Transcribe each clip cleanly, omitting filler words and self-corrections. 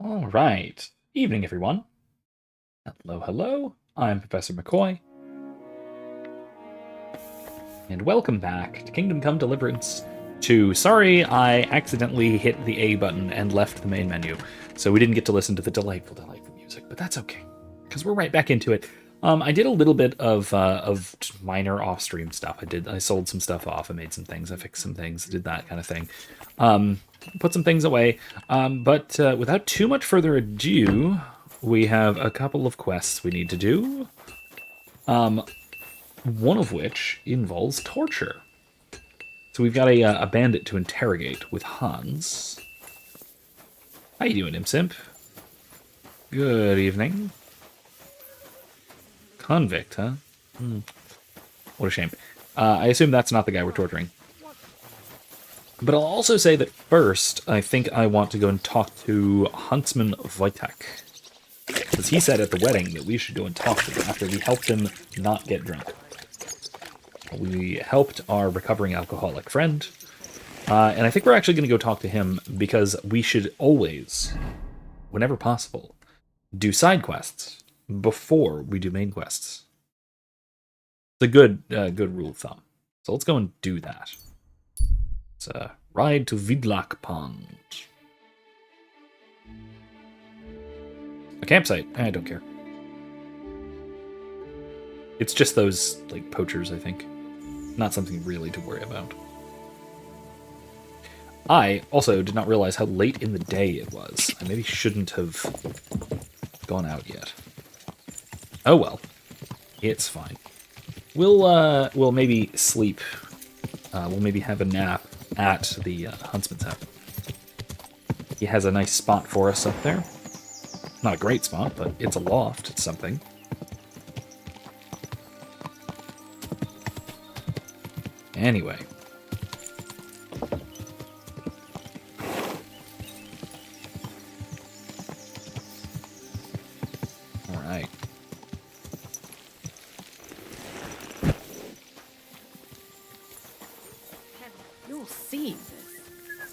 All right. Evening, everyone. Hello, hello. I'm Professor McCoy, and welcome back to Kingdom Come Deliverance II. Sorry, I accidentally hit the A button and left the main menu, so we didn't get to listen to the delightful music, but that's okay, because we're right back into it. I did a little bit of minor off-stream stuff. I sold some stuff off. I made some things. I fixed some things. I did that kind of thing. Put some things away. But without too much further ado, we have a couple of quests we need to do. One of which involves torture. So we've got a bandit to interrogate with Hans. How you doing, Imsimp? Good evening. Convict, huh? What a shame. I assume that's not the guy we're torturing. But I'll also say that first, I think I want to go and talk to Huntsman Wojtek. Because he said at the wedding that we should go and talk to him after we helped him not get drunk. We helped our recovering alcoholic friend. And I think we're actually going to go talk to him because we should always, whenever possible, do side quests before we do main quests. It's a good rule of thumb. So let's go and do that. It's a ride to Vidlak Pond. A campsite. I don't care. It's just those, like, poachers, I think. Not something really to worry about. I also did not realize how late in the day it was. I maybe shouldn't have gone out yet. Oh well. It's fine. We'll maybe sleep. We'll maybe have a nap at the huntsman's house. He has a nice spot for us up there. Not a great spot, but it's a loft. It's something. Anyway. All right. You'll see this.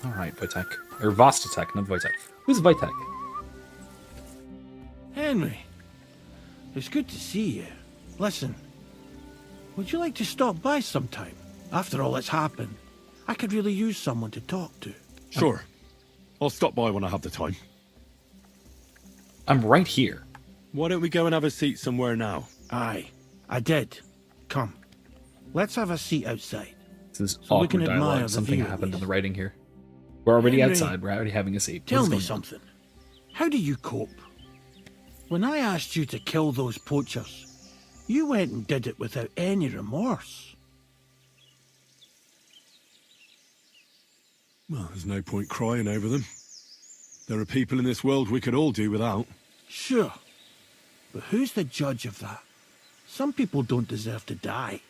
All right, Wojtek. Or Vostatek, not Wojtek. Who's Wojtek? Henry, it's good to see you. Listen, would you like to stop by sometime? After all that's happened, I could really use someone to talk to. Sure. I'll stop by when I have the time. I'm right here. Why don't we go and have a seat somewhere now? Aye, I did. Come, let's have a seat outside. This is So we awkward can admire dialogue. the Something view at happened in the least. writing here. We're already Henry, outside. We're already having a seat. Tell What's me going on? something. How do you cope? When I asked you to kill those poachers, you went and did it without any remorse. Well, there's no point crying over them. There are people in this world we could all do without. Sure, but who's the judge of that? Some people don't deserve to die,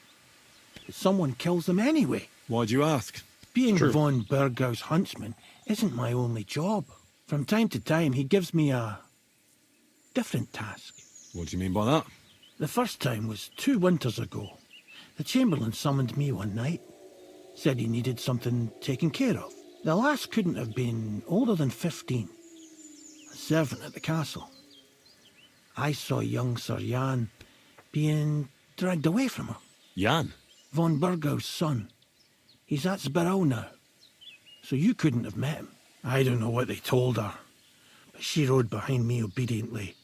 but someone kills them anyway. Why'd you ask? Being True. von Bergau's huntsman isn't my only job. From time to time, he gives me a different task. What do you mean by that? The first time was 2 winters ago. The Chamberlain summoned me one night, said he needed something taken care of. The lass couldn't have been older than 15, a servant at the castle. I saw young Sir Jan being dragged away from her. Jan? Von Bergau's son. He's at Sbarrow now. So you couldn't have met him. I don't know what they told her, but she rode behind me obediently.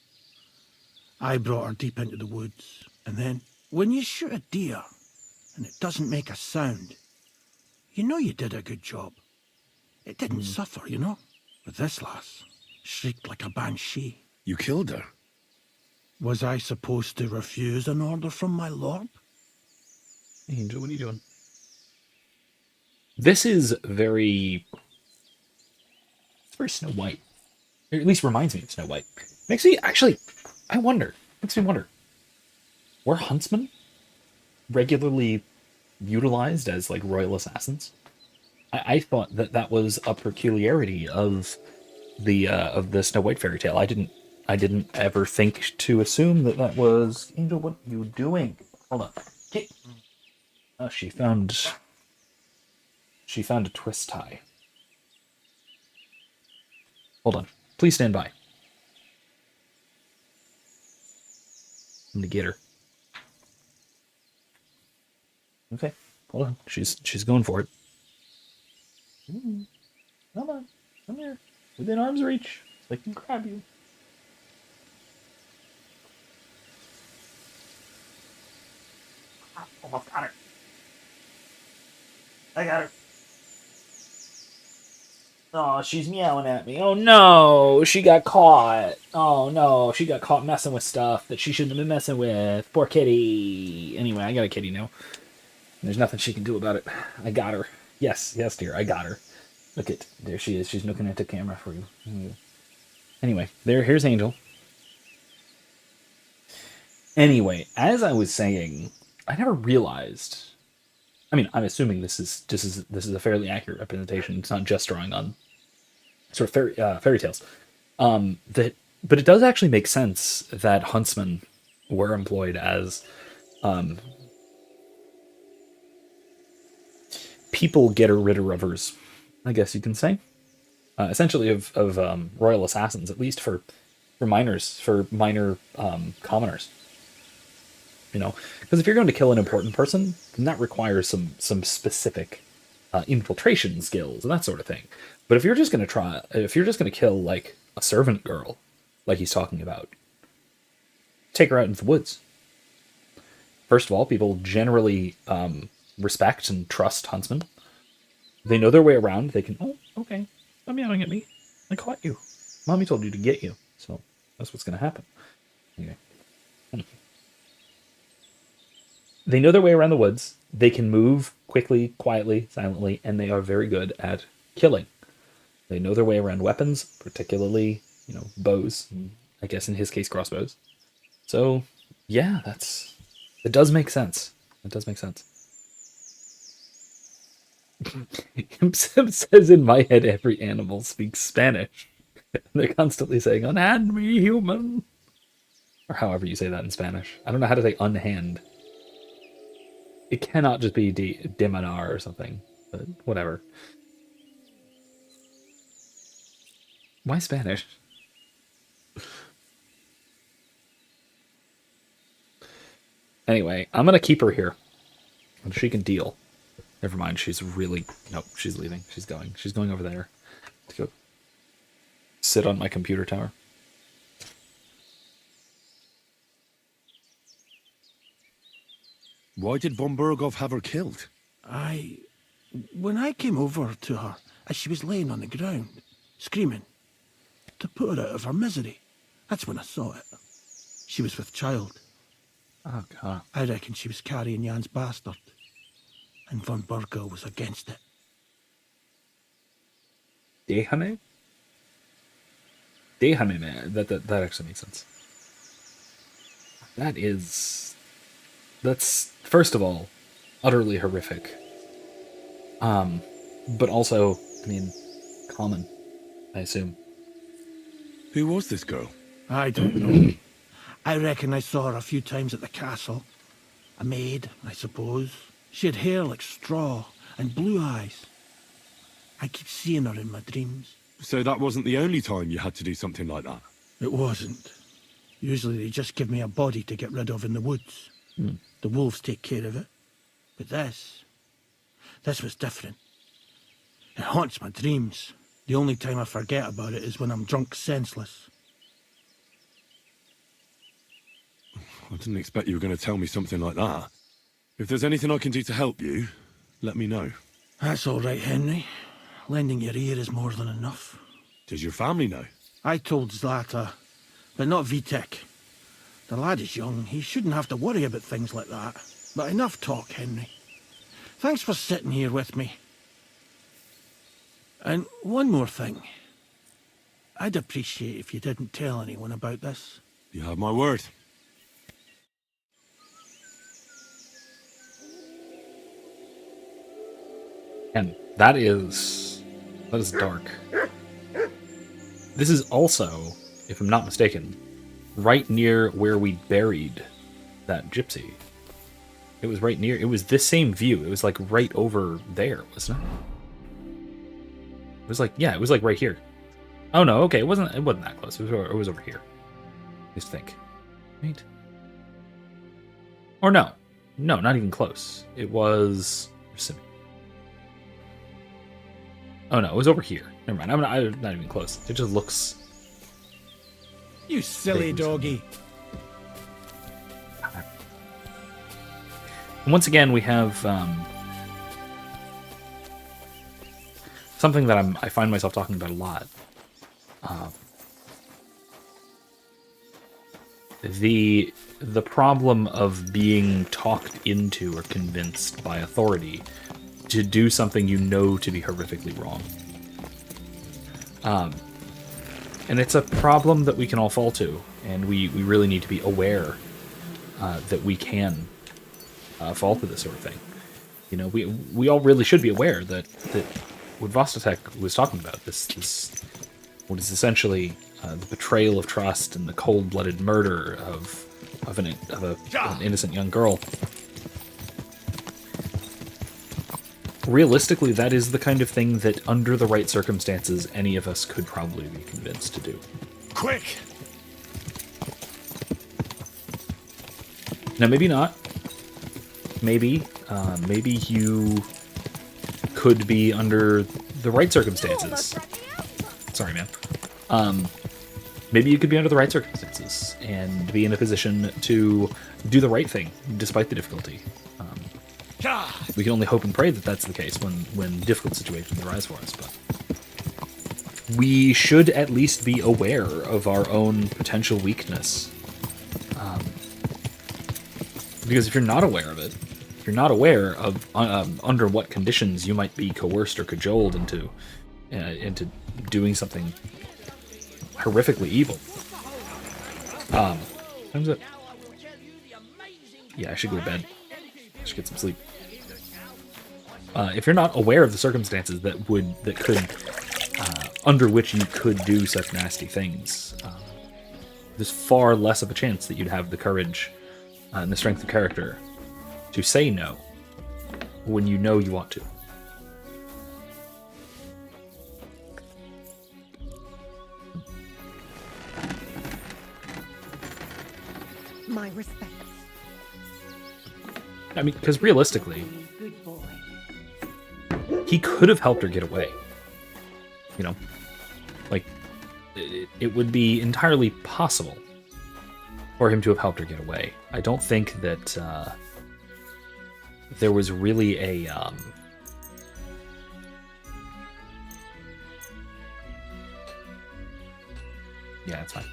I brought her deep into the woods, and then, when you shoot a deer and it doesn't make a sound, you know you did a good job. It didn't suffer, you know. But this lass shrieked like a banshee. You killed her? Was I supposed to refuse an order from my lord? Angel, what are you doing? This is very... It's very Snow White. Or at least reminds me of Snow White. Makes me... Actually, I wonder. Makes me wonder. Were huntsmen regularly utilized as, like, royal assassins? I thought that that was a peculiarity of the Snow White fairy tale. I didn't ever think to assume that that was... Angel, what are you doing? Hold on. Get... Oh, she found a twist tie. Hold on. Please stand by. I'm gonna get her. Okay, hold on. She's going for it. Come on, come here. Within arm's reach, so I can grab you. Almost got her. I got her. Oh, she's meowing at me. Oh no, she got caught. Oh no, she got caught messing with stuff that she shouldn't have been messing with. Poor kitty. Anyway, I got a kitty now. There's nothing she can do about it. I got her. Yes, yes, dear, I got her. Look at, there she is. She's looking at the camera for you. Anyway, here's Angel. Anyway, as I was saying, I never realized. I mean, I'm assuming this is a fairly accurate representation. It's not just drawing on sort of fairy tales. But it does actually make sense that huntsmen were employed as people getter-rid-of-rovers, I guess you can say. Essentially of royal assassins, at least for minors, for minor commoners. You know, because if you're going to kill an important person, then that requires some specific infiltration skills and that sort of thing. But if you're just going to kill like a servant girl, like he's talking about, take her out into the woods. First of all, people generally respect and trust huntsmen. They know their way around. They can, oh, okay, stop meowing at me. I caught you. Mommy told you to get you, so that's what's going to happen. Anyway. They know their way around the woods. They can move quickly, quietly, silently, and they are very good at killing. They know their way around weapons, particularly, bows. I guess in his case, crossbows. So, yeah, it does make sense. It does make sense. Imsim says in my head every animal speaks Spanish. They're constantly saying, unhand me, human. Or however you say that in Spanish. I don't know how to say unhand. It cannot just be Demanar or something, but whatever. Why Spanish? Anyway, I'm going to keep her here. And she can deal. Never mind, nope, she's leaving. She's going over there to go sit on my computer tower. Why did von Burgov have her killed? When I came over to her, as she was laying on the ground, screaming, to put her out of her misery, that's when I saw it. She was with child. Oh, God. I reckon she was carrying Jan's bastard, and von Burgov was against it. Déjame? Déjame, man. That actually makes sense. That's, first of all, utterly horrific. But also, I mean, common, I assume. Who was this girl? I don't know. I reckon I saw her a few times at the castle. A maid, I suppose. She had hair like straw and blue eyes. I keep seeing her in my dreams. So that wasn't the only time you had to do something like that? It wasn't. Usually they just give me a body to get rid of in the woods. The wolves take care of it. But this was different. It haunts my dreams. The only time I forget about it is when I'm drunk senseless. I didn't expect you were going to tell me something like that. If there's anything I can do to help you, let me know. That's all right, Henry. Lending your ear is more than enough. Does your family know? I told Zlata, but not Vitek. The lad is young. He shouldn't have to worry about things like that. But enough talk, Henry. Thanks for sitting here with me. And one more thing. I'd appreciate if you didn't tell anyone about this. You have my word. And that is dark. This is also, if I'm not mistaken, right near where we buried that gypsy. It was right near, it was this same view. It was like right over there, wasn't it? It was like, yeah, it was like right here. Oh no, okay, it wasn't that close. It was over here. Just think. Right? Or no. No, not even close. It was... Oh no, it was over here. Never mind, I'm not even close. It just looks... You silly doggy. And once again, we have something that I find myself talking about a lot. The problem of being talked into or convinced by authority to do something you know to be horrifically wrong. And it's a problem that we can all fall to, and we really need to be aware that we can fall to this sort of thing. You know, we all really should be aware that what Vostatek was talking about, this what is essentially the betrayal of trust and the cold-blooded murder of an innocent young girl. Realistically, that is the kind of thing that, under the right circumstances, any of us could probably be convinced to do. Quick! Now, maybe not. Maybe you could be under the right circumstances. Sorry, man. Maybe you could be under the right circumstances and be in a position to do the right thing, despite the difficulty. We can only hope and pray that that's the case when difficult situations arise for us, but we should at least be aware of our own potential weakness. Because if you're not aware of it, if you're not aware of under what conditions you might be coerced or cajoled into doing something horrifically evil. Time's it? Yeah, I should go to bed. I should get some sleep. If you're not aware of the circumstances under which you could do such nasty things, there's far less of a chance that you'd have the courage and the strength of character to say no when you know you want to. My respects. I mean, because realistically, Good boy. he could have helped her get away. You know? Like, it would be entirely possible for him to have helped her get away. I don't think that there was really a... Yeah, that's fine.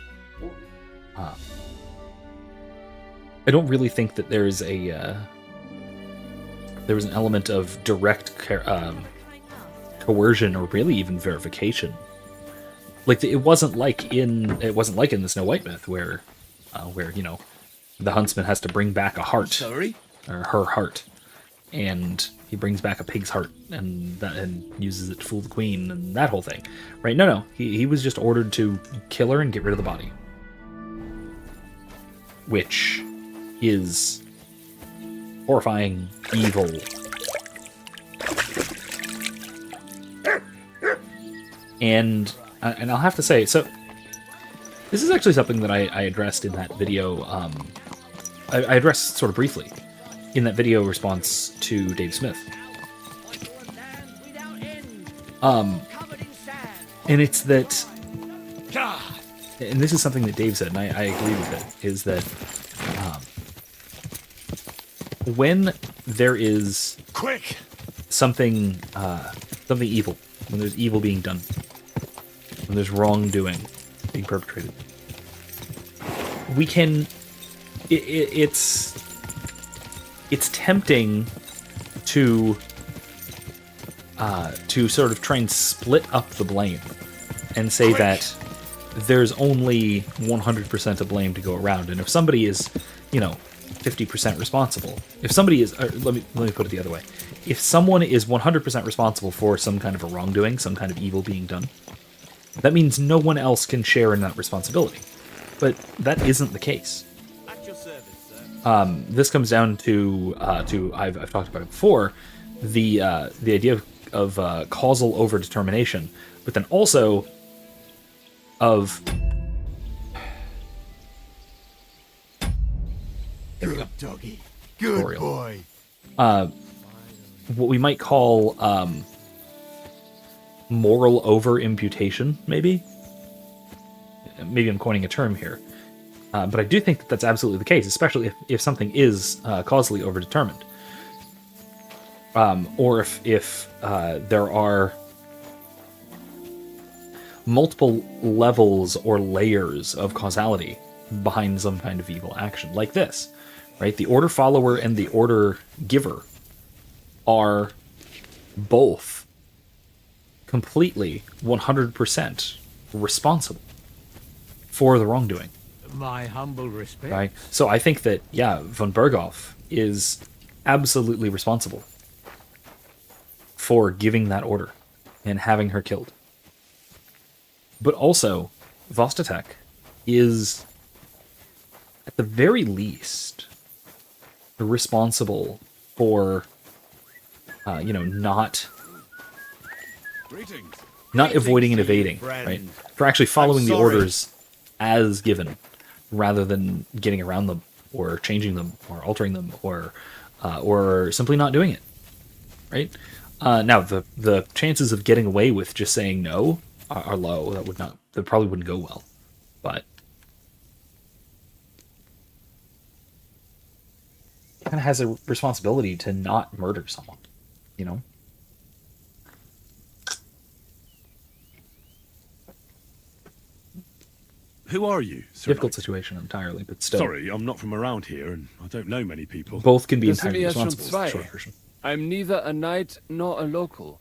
I don't really think that there's a... there was an element of direct coercion or really even verification. Like, it wasn't like in the Snow White myth where you know, the huntsman has to bring back a heart. Sorry? Or her heart, and he brings back a pig's heart and uses it to fool the queen and that whole thing, right? No, he was just ordered to kill her and get rid of the body, which is horrifying, evil, and I'll have to say, so this is actually something that I addressed in that video. I addressed sort of briefly in that video response to Dave Smith. And it's that, and this is something that Dave said, and I agree with it, is that when there is something evil, when there's evil being done, when there's wrongdoing being perpetrated, we can... It's tempting to sort of try and split up the blame and say that there's only 100% of blame to go around, and if somebody is, you know, 50% responsible, if somebody is, let me put it the other way, if someone is 100% responsible for some kind of a wrongdoing, some kind of evil being done, that means no one else can share in that responsibility. But that isn't the case. This comes down to I've talked about it before, the idea of causal overdetermination, but then also of... Good doggy. tutorial. boy. What we might call moral over-imputation, maybe? Maybe I'm coining a term here. But I do think that that's absolutely the case, especially if something is causally overdetermined. Or if there are multiple levels or layers of causality behind some kind of evil action, like this, right? The order follower and the order giver are both completely 100% responsible for the wrongdoing. My humble respect. Right? So I think that, yeah, von Berghoff is absolutely responsible for giving that order and having her killed. But also, Vostatek is, at the very least, responsible for, not avoiding and evading, right? For actually following the orders as given, rather than getting around them, or changing them, or altering them, or simply not doing it, right? Now, the chances of getting away with just saying no are low. That probably wouldn't go well, but kind of has a responsibility to not murder someone, you know? Who are you, Sir Difficult Knight? situation entirely, but still. Sorry, I'm not from around here, and I don't know many people. Both can be Das sind entirely ja schon responsible, is the zwei. short version. I'm neither a knight nor a local,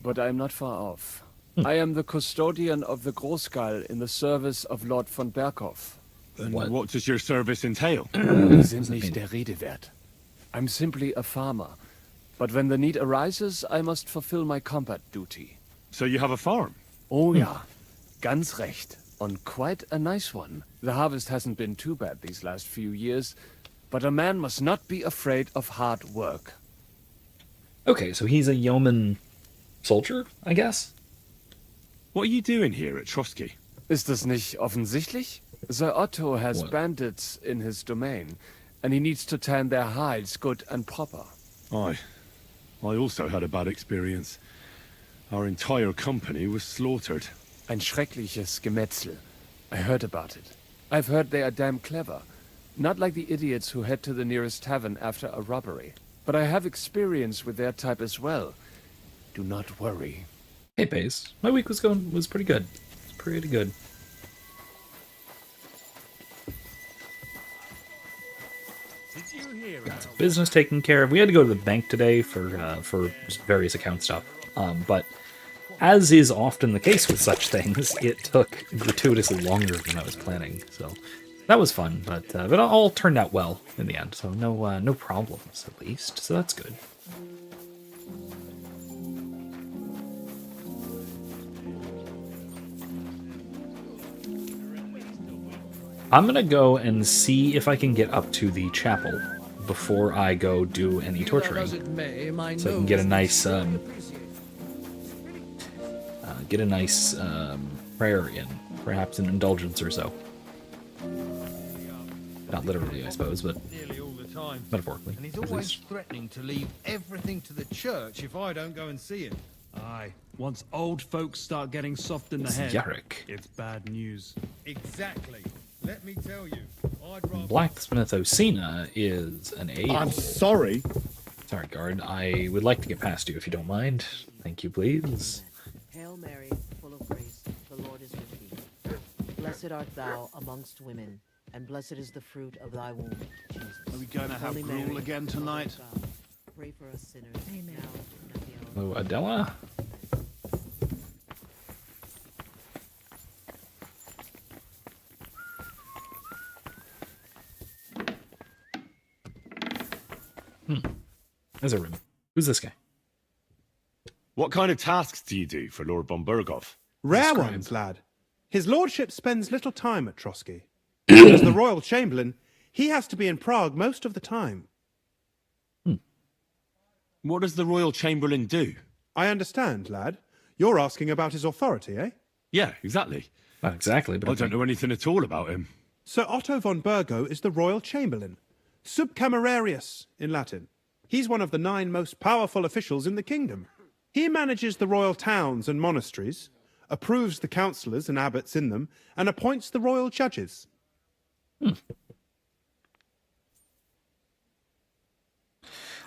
but I'm not far off. I am the custodian of the Großgal in the service of Lord von Berghoff. And What? what does your service entail? Die sind nicht der Rede wert. I'm simply a farmer, but when the need arises, I must fulfill my combat duty. So you have a farm? Oh ja, ganz recht. And quite a nice one. The harvest hasn't been too bad these last few years, but a man must not be afraid of hard work. Okay, so he's a yeoman soldier, I guess? What are you doing here at Trotsky? Ist das nicht offensichtlich? Sir Otto has What? bandits in his domain, and he needs to tan their hides good and proper. I also had a bad experience. Our entire company was slaughtered. Ein schreckliches Gemetzel. I heard about it. I've heard they are damn clever. Not like the idiots who head to the nearest tavern after a robbery. But I have experience with their type as well. Do not worry. Hey, Pace. My week was pretty good. It's pretty good. Got some business taken care of. We had to go to the bank today for just various account stuff. But as is often the case with such things, it took gratuitously longer than I was planning. So that was fun, but it all turned out well in the end. So no problems at least. So that's good. I'm gonna go and see if I can get up to the chapel before I go do any torturing, so I can get a nice prayer in, perhaps an indulgence or so. Not literally, I suppose, but Nearly all the time. metaphorically. And he's at always least. threatening to leave everything to the church if I don't go and see him. Aye. Once old folks start getting soft in the It's head, Yarrick. it's bad news. Exactly. Let me tell you, I'd rather... Blacksmith Osina is an A. I'm sorry. Sorry, guard. I would like to get past you if you don't mind. Thank you, please. Hail Mary, full of grace, the Lord is with thee. Blessed art thou amongst women, and blessed is the fruit of thy womb, Jesus. Are we going to have Holy gruel Mary, again Mother of tonight? God, pray for us sinners, Amen. now and at the hour Hello, Adela. There's a room. Who's this guy? What kind of tasks do you do for Lord von Berghoff? Rare ones, lad. His lordship spends little time at Trotsky. As the royal chamberlain, he has to be in Prague most of the time. What does the Royal Chamberlain do? I understand, lad. You're asking about his authority, eh? Yeah, exactly. Not exactly, but I don't know anything at all about him. Sir Otto von Burgo is the royal chamberlain. subcamerarius in Latin. He's one of the 9 most powerful officials in the kingdom. He manages the royal towns and monasteries, approves the councillors and abbots in them, and appoints the royal judges.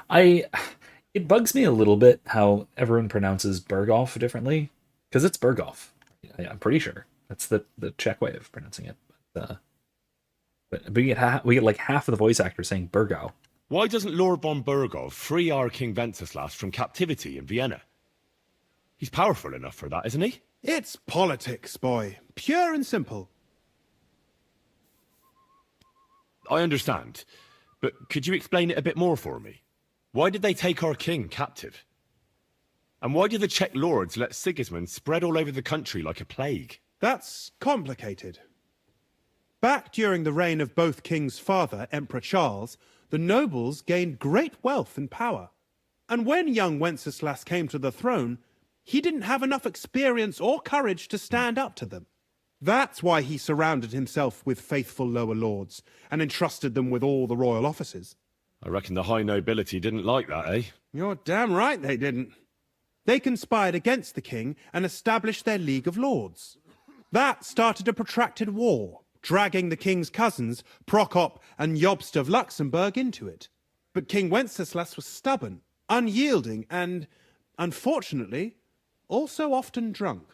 It bugs me a little bit how everyone pronounces Berghoff differently, because it's Berghoff. I'm pretty sure that's the Czech way of pronouncing it. But we get like half of the voice actors saying Bergau. Why doesn't Lord von Bergov free our King Wenceslas from captivity in Vienna? He's powerful enough for that, isn't he? It's politics, boy. Pure and simple. I understand, but could you explain it a bit more for me? Why did they take our king captive? And why did the Czech lords let Sigismund spread all over the country like a plague? That's complicated. Back during the reign of both king's father, Emperor Charles, the nobles gained great wealth and power. And when young Wenceslas came to the throne, he didn't have enough experience or courage to stand up to them. That's why he surrounded himself with faithful lower lords and entrusted them with all the royal offices. I reckon the high nobility didn't like that, eh? You're damn right they didn't. They conspired against the king and established their League of Lords. That started a protracted war, dragging the king's cousins, Prokop and Jobst of Luxembourg, into it. But King Wenceslas was stubborn, unyielding, and, unfortunately, also often drunk.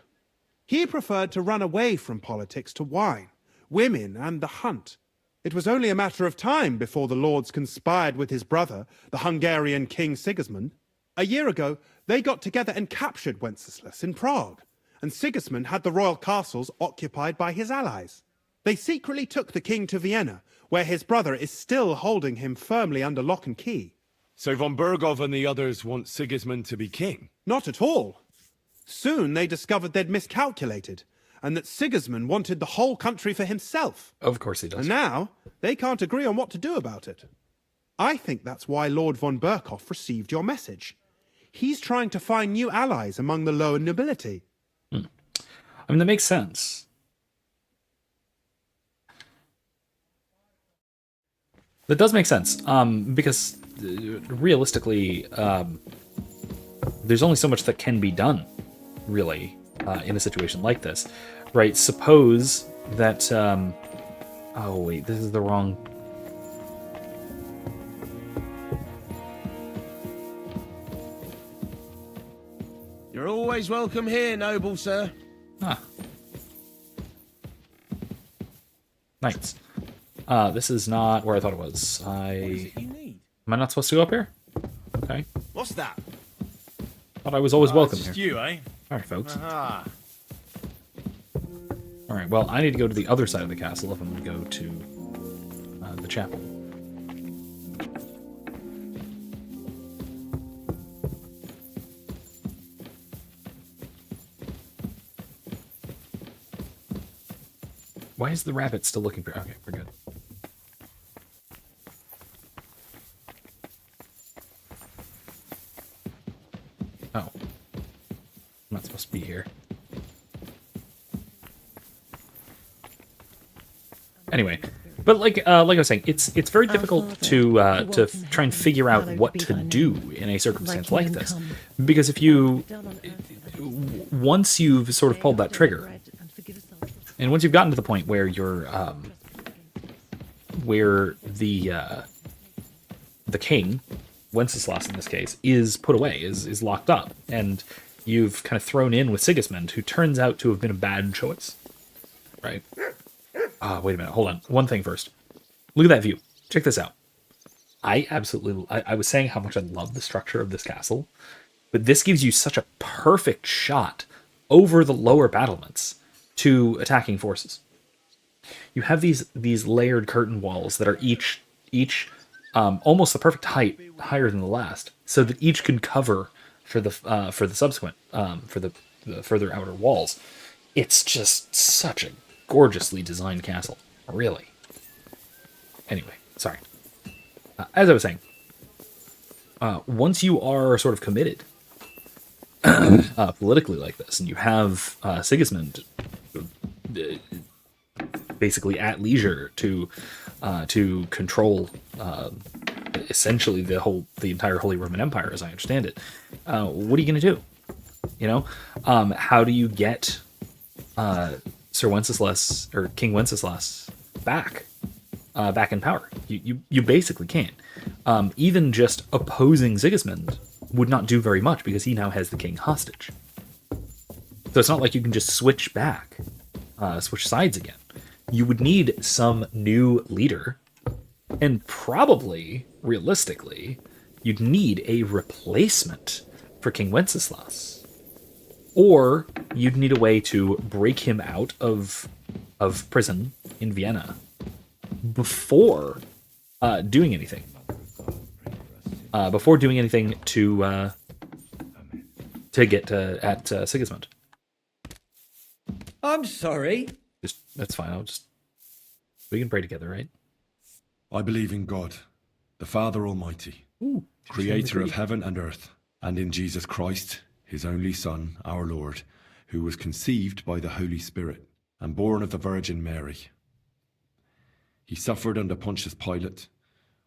He preferred to run away from politics to wine, women, and the hunt. It was only a matter of time before the lords conspired with his brother, the Hungarian King Sigismund. A year ago, they got together and captured Wenceslas in Prague, and Sigismund had the royal castles occupied by his allies. They secretly took the king to Vienna, where his brother is still holding him firmly under lock and key. So von Bergov and the others want Sigismund to be king? Not at all. Soon they discovered they'd miscalculated, and that Sigismund wanted the whole country for himself. Of course he does. And now, they can't agree on what to do about it. I think that's why Lord von Berkhoff received your message. He's trying to find new allies among the lower nobility. I mean, that makes sense. That does make sense, because realistically, there's only so much that can be done, really, in a situation like this, right? Suppose that, oh wait, this is the wrong... You're always welcome here, noble sir. Ah. Nice. This is not where I thought it was. Am I not supposed to go up here? Okay. What's that? Thought I was always welcome here. You, eh? Alright, folks. Aha. Alright, well, I need to go to the other side of the castle if I'm going to go to the chapel. Why is the rabbit still looking for... Okay, we're good. Oh. I'm not supposed to be here. Anyway, but like I was saying, it's very difficult to try and figure out what to do in a circumstance like this, because if you once you've sort of pulled that trigger, and once you've gotten to the point where you're where the king, Wenceslas in this case, is put away, is locked up, and you've kind of thrown in with Sigismund, who turns out to have been a bad choice, right? Wait a minute, hold on. One thing first. Look at that view. Check this out. I was saying how much I love the structure of this castle, but this gives you such a perfect shot over the lower battlements to attacking forces. You have these layered curtain walls that are each almost the perfect height, higher than the last, so that each can cover for the subsequent for the further outer walls. It's just such a gorgeously designed castle, really. Anyway, sorry. As I was saying, once you are sort of committed politically like this, and you have Sigismund basically at leisure to to control essentially the entire Holy Roman Empire, as I understand it. What are you going to do? You know, how do you get Sir Wenceslas or King Wenceslas back in power? You basically can't. Even just opposing Sigismund would not do very much because he now has the king hostage. So it's not like you can just switch sides again. You would need some new leader, and probably, realistically, you'd need a replacement for King Wenceslas. Or you'd need a way to break him out of prison in Vienna before doing anything. Before doing anything to get at Sigismund. I'm sorry. That's fine. We can pray together, right? I believe in God, the Father Almighty, Ooh, creator of heaven and earth, and in Jesus Christ, his only Son, our Lord, who was conceived by the Holy Spirit and born of the Virgin Mary. He suffered under Pontius Pilate,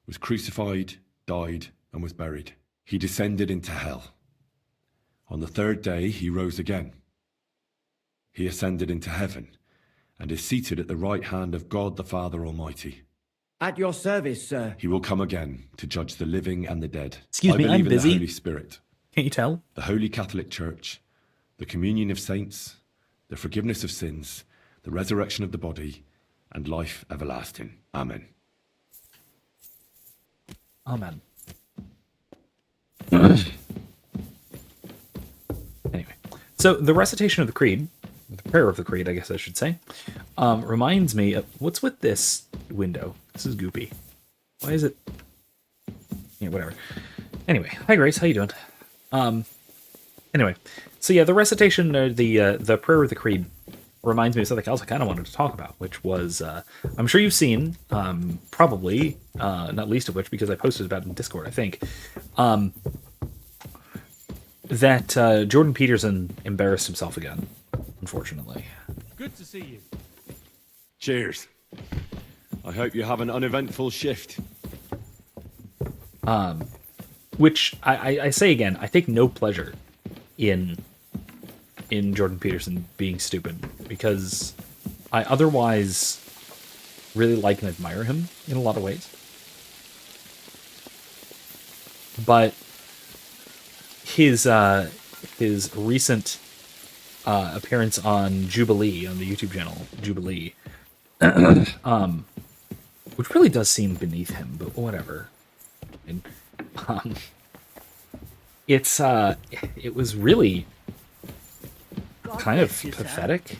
was crucified, died, and was buried. He descended into hell. On the third day, he rose again. He ascended into heaven and is seated at the right hand of God the Father Almighty. At your service, sir. He will come again to judge the living and the dead. Excuse me, I'm believe in busy. the Holy Spirit. Can't you tell? The Holy Catholic Church, the communion of saints, the forgiveness of sins, the resurrection of the body, and life everlasting. Amen. Amen. Anyway, so the recitation of the creed, the prayer of the creed, I guess I should say, reminds me of what's with this window. This is goopy. Why is it? Yeah, whatever. Anyway, hi Grace, how you doing? Anyway, so yeah, the recitation, the prayer of the creed, reminds me of something else I kind of wanted to talk about, which was, I'm sure you've seen, probably, not least of which, because I posted about it in Discord, I think, that Jordan Peterson embarrassed himself again, unfortunately. Good to see you. Cheers. I hope you have an uneventful shift. Which, I say again, I take no pleasure in Jordan Peterson being stupid, because I otherwise really like and admire him in a lot of ways. But his recent appearance on Jubilee, on the YouTube channel Jubilee, which really does seem beneath him, but whatever. And, it was really kind of pathetic.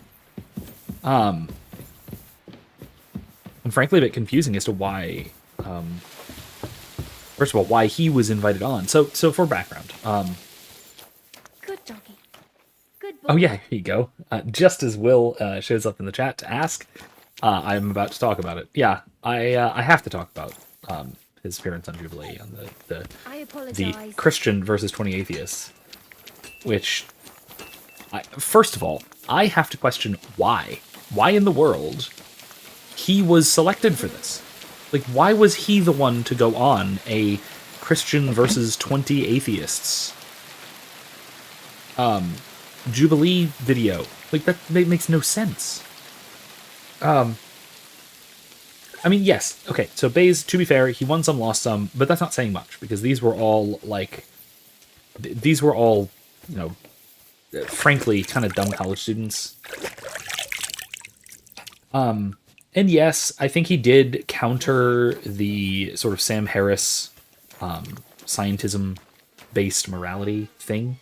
And frankly a bit confusing as to why, first of all, why he was invited on. So for background, Good doggy. Good boy. oh yeah, here you go. Just as Will shows up in the chat to ask, I'm about to talk about it. Yeah, I have to talk about his appearance on Jubilee, on the Christian versus 20 atheists, which, first of all, I have to question why. Why in the world he was selected for this? Like, why was he the one to go on a Christian versus 20 atheists Jubilee video? Like, that makes no sense. I mean, yes, okay, so Baze, to be fair, he won some, lost some, but that's not saying much, because these were all, you know, frankly, kind of dumb college students. And yes, I think he did counter the sort of Sam Harris scientism-based morality thing.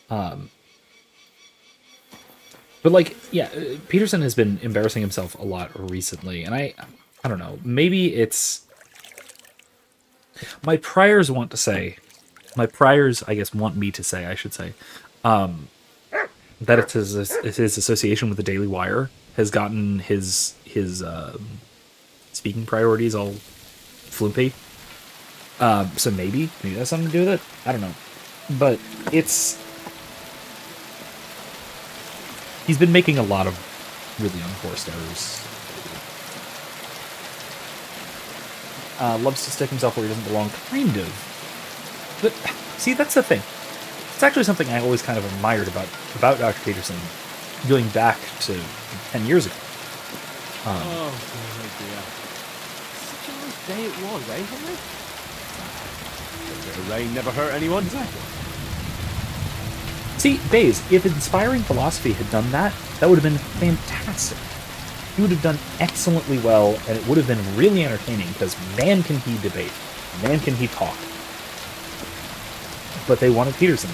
But, like, yeah, Peterson has been embarrassing himself a lot recently, and I don't know, maybe it's... My priors, I guess, want me to say, I should say, that it's his association with the Daily Wire has gotten his speaking priorities all floopy. So maybe that's something to do with it. I don't know. But he's been making a lot of really unforced errors. loves to stick himself where he doesn't belong, kind of. But, see, that's the thing. It's actually something I always kind of admired about Dr. Peterson, going back to 10 years ago. Oh dear. Such a nice day it was, eh, Henry? A bit of rain never hurt anyone. Exactly. See, Baze, if Inspiring Philosophy had done that, that would have been fantastic. He would have done excellently well, and it would have been really entertaining, because man can he debate, man can he talk. But they wanted Peterson.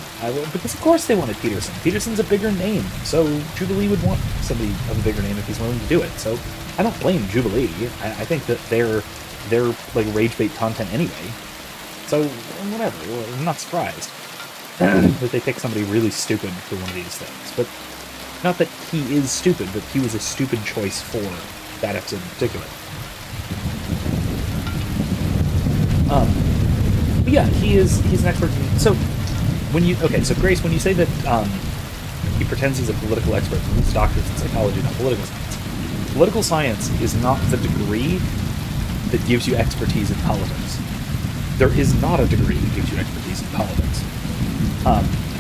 Because of course they wanted Peterson. Peterson's a bigger name, so Jubilee would want somebody of a bigger name if he's willing to do it. So I don't blame Jubilee. I think that they're like rage bait content anyway. So whatever, I'm not surprised that they pick somebody really stupid for one of these things. But not that he is stupid, but he was a stupid choice for that episode in particular. But yeah, he's an expert. So Grace, when you say that he pretends he's a political expert, his doctorate in psychology, not political science. Political science is not the degree that gives you expertise in politics. There is not a degree that gives you expertise in politics.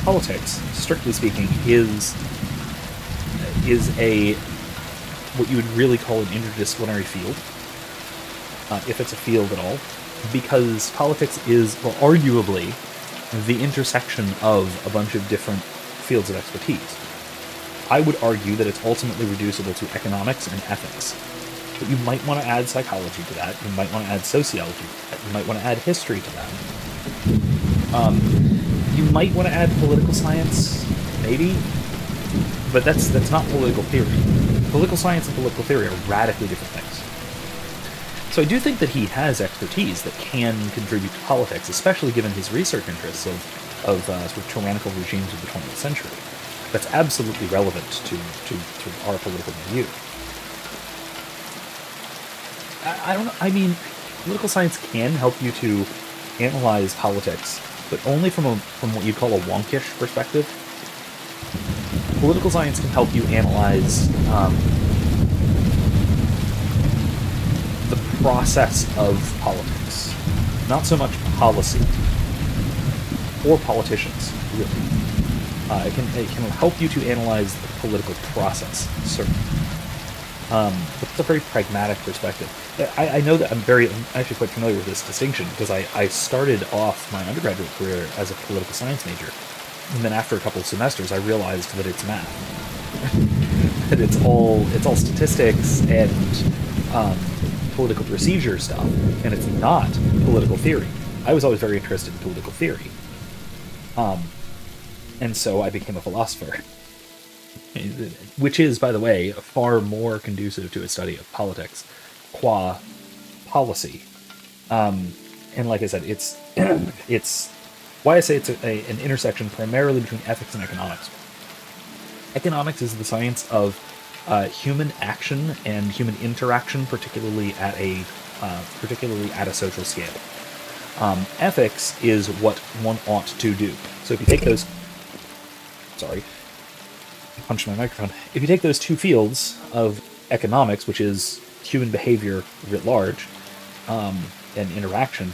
Politics, strictly speaking, is a what you would really call an interdisciplinary field, if it's a field at all, because politics is, well, arguably the intersection of a bunch of different fields of expertise. I would argue that it's ultimately reducible to economics and ethics. But you might want to add psychology to that, you might want to add sociology to that, you might want to add history to that. You might want to add political science, maybe, but that's not political theory. Political science and political theory are radically different things. So I do think that he has expertise that can contribute to politics, especially given his research interests of sort of tyrannical regimes of the 20th century. That's absolutely relevant to our political review. I don't know. I mean, political science can help you to analyze politics, but only from what you'd call a wonkish perspective. Political science can help you analyze the process of politics, not so much policy or politicians, really. It can help you to analyze the political process, certainly. But it's a very pragmatic perspective. I know that I'm actually quite familiar with this distinction, because I started off my undergraduate career as a political science major, and then after a couple of semesters I realized that it's math. That it's all statistics and political procedure stuff, and it's not political theory. I was always very interested in political theory. And so I became a philosopher. Which is, by the way, far more conducive to a study of politics, qua policy. And like I said, it's why I say it's an intersection primarily between ethics and economics. Economics is the science of human action and human interaction, particularly at a social scale. Ethics is what one ought to do. So if you take those, punch my microphone. If you take those two fields of economics, which is human behavior writ large, and interaction,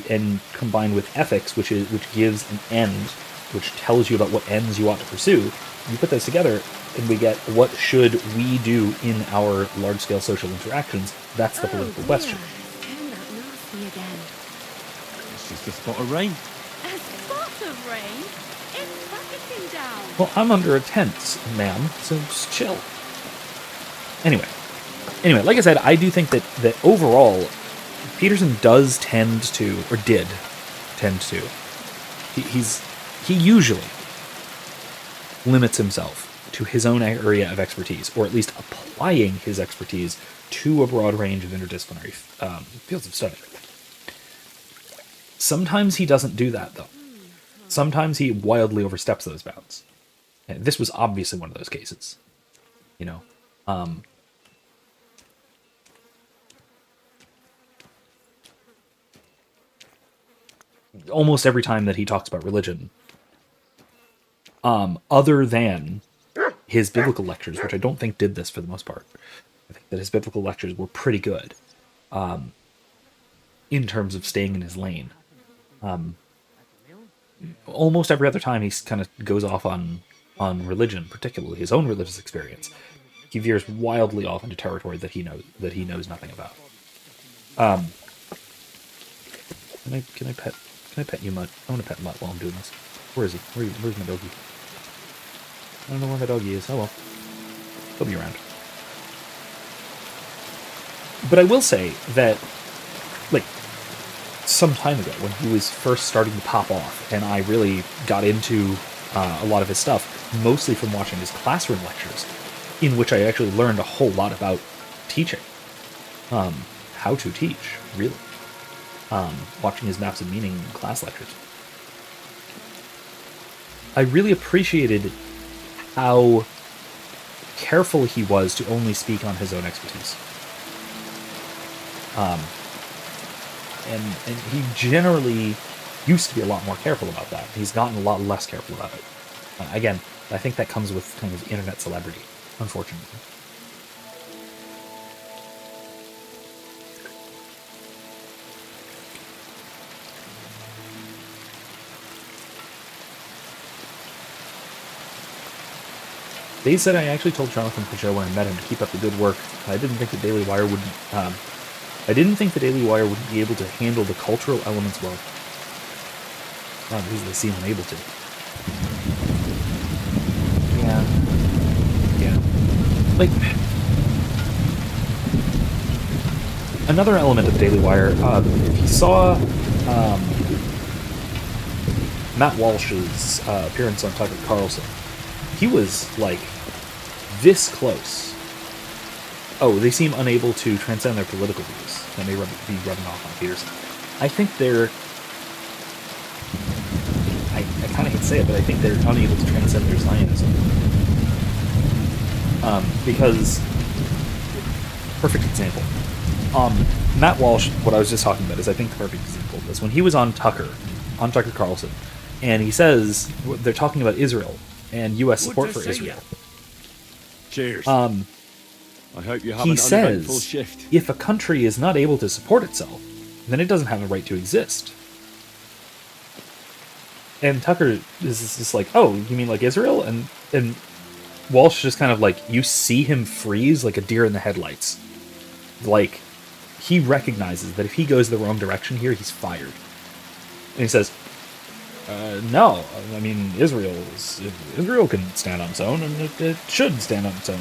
and combine with ethics, which gives an end, which tells you about what ends you ought to pursue, you put those together, and we get what should we do in our large-scale social interactions. That's the political question. Turn that nasty again. It's just a spot of rain. A spot of rain? It's bucketing down. Well, I'm under a tent, ma'am, so just chill. Anyway, like I said, I do think that overall, Peterson does tend to, or did tend to, he usually limits himself to his own area of expertise, or at least applying his expertise to a broad range of interdisciplinary fields of study. Sometimes he doesn't do that, though. Sometimes he wildly oversteps those bounds. And this was obviously one of those cases. You know, almost every time that he talks about religion, other than his biblical lectures, which I don't think did this for the most part. I think that his biblical lectures were pretty good. in terms of staying in his lane. Almost every other time he kind of goes off on religion, particularly his own religious experience. He veers wildly off into territory that he knows nothing about. Can I pet you, Mutt? I want to pet Mutt while I'm doing this. Where is he? Where's my doggy? I don't know where my doggy is. Oh well. He'll be around. But I will say that, like, some time ago, when he was first starting to pop off, and I really got into a lot of his stuff, mostly from watching his classroom lectures, in which I actually learned a whole lot about teaching. How to teach, really. Watching his Maps of Meaning class lectures. I really appreciated how careful he was to only speak on his own expertise. And he generally used to be a lot more careful about that. He's gotten a lot less careful about it. Again, I think that comes with kind of internet celebrity, unfortunately. They said I actually told Jonathan Peugeot when I met him to keep up the good work. I didn't think the Daily Wire wouldn't. I didn't think the Daily Wire would be able to handle the cultural elements well. Because they seem unable to. Yeah. Like, another element of the Daily Wire, if you saw Matt Walsh's appearance on Tucker Carlson, he was, like, this close. Oh, they seem unable to transcend their political views. That may be rubbing off on Peterson. I think they're... I kind of hate to say it, but I think they're unable to transcend their Zionism. Because... Perfect example. Matt Walsh, what I was just talking about, is I think the perfect example of this. When he was on Tucker Carlson, and he says, they're talking about Israel, and U.S. support for Israel. Cheers. I hope you have he an uneventful says, shift. if a country is not able to support itself, then it doesn't have a right to exist. And Tucker is just like, oh, you mean like Israel? And Walsh just kind of like, you see him freeze like a deer in the headlights. Like, he recognizes that if he goes the wrong direction here, he's fired. And he says, no, I mean, Israel can stand on its own, and it should stand on its own.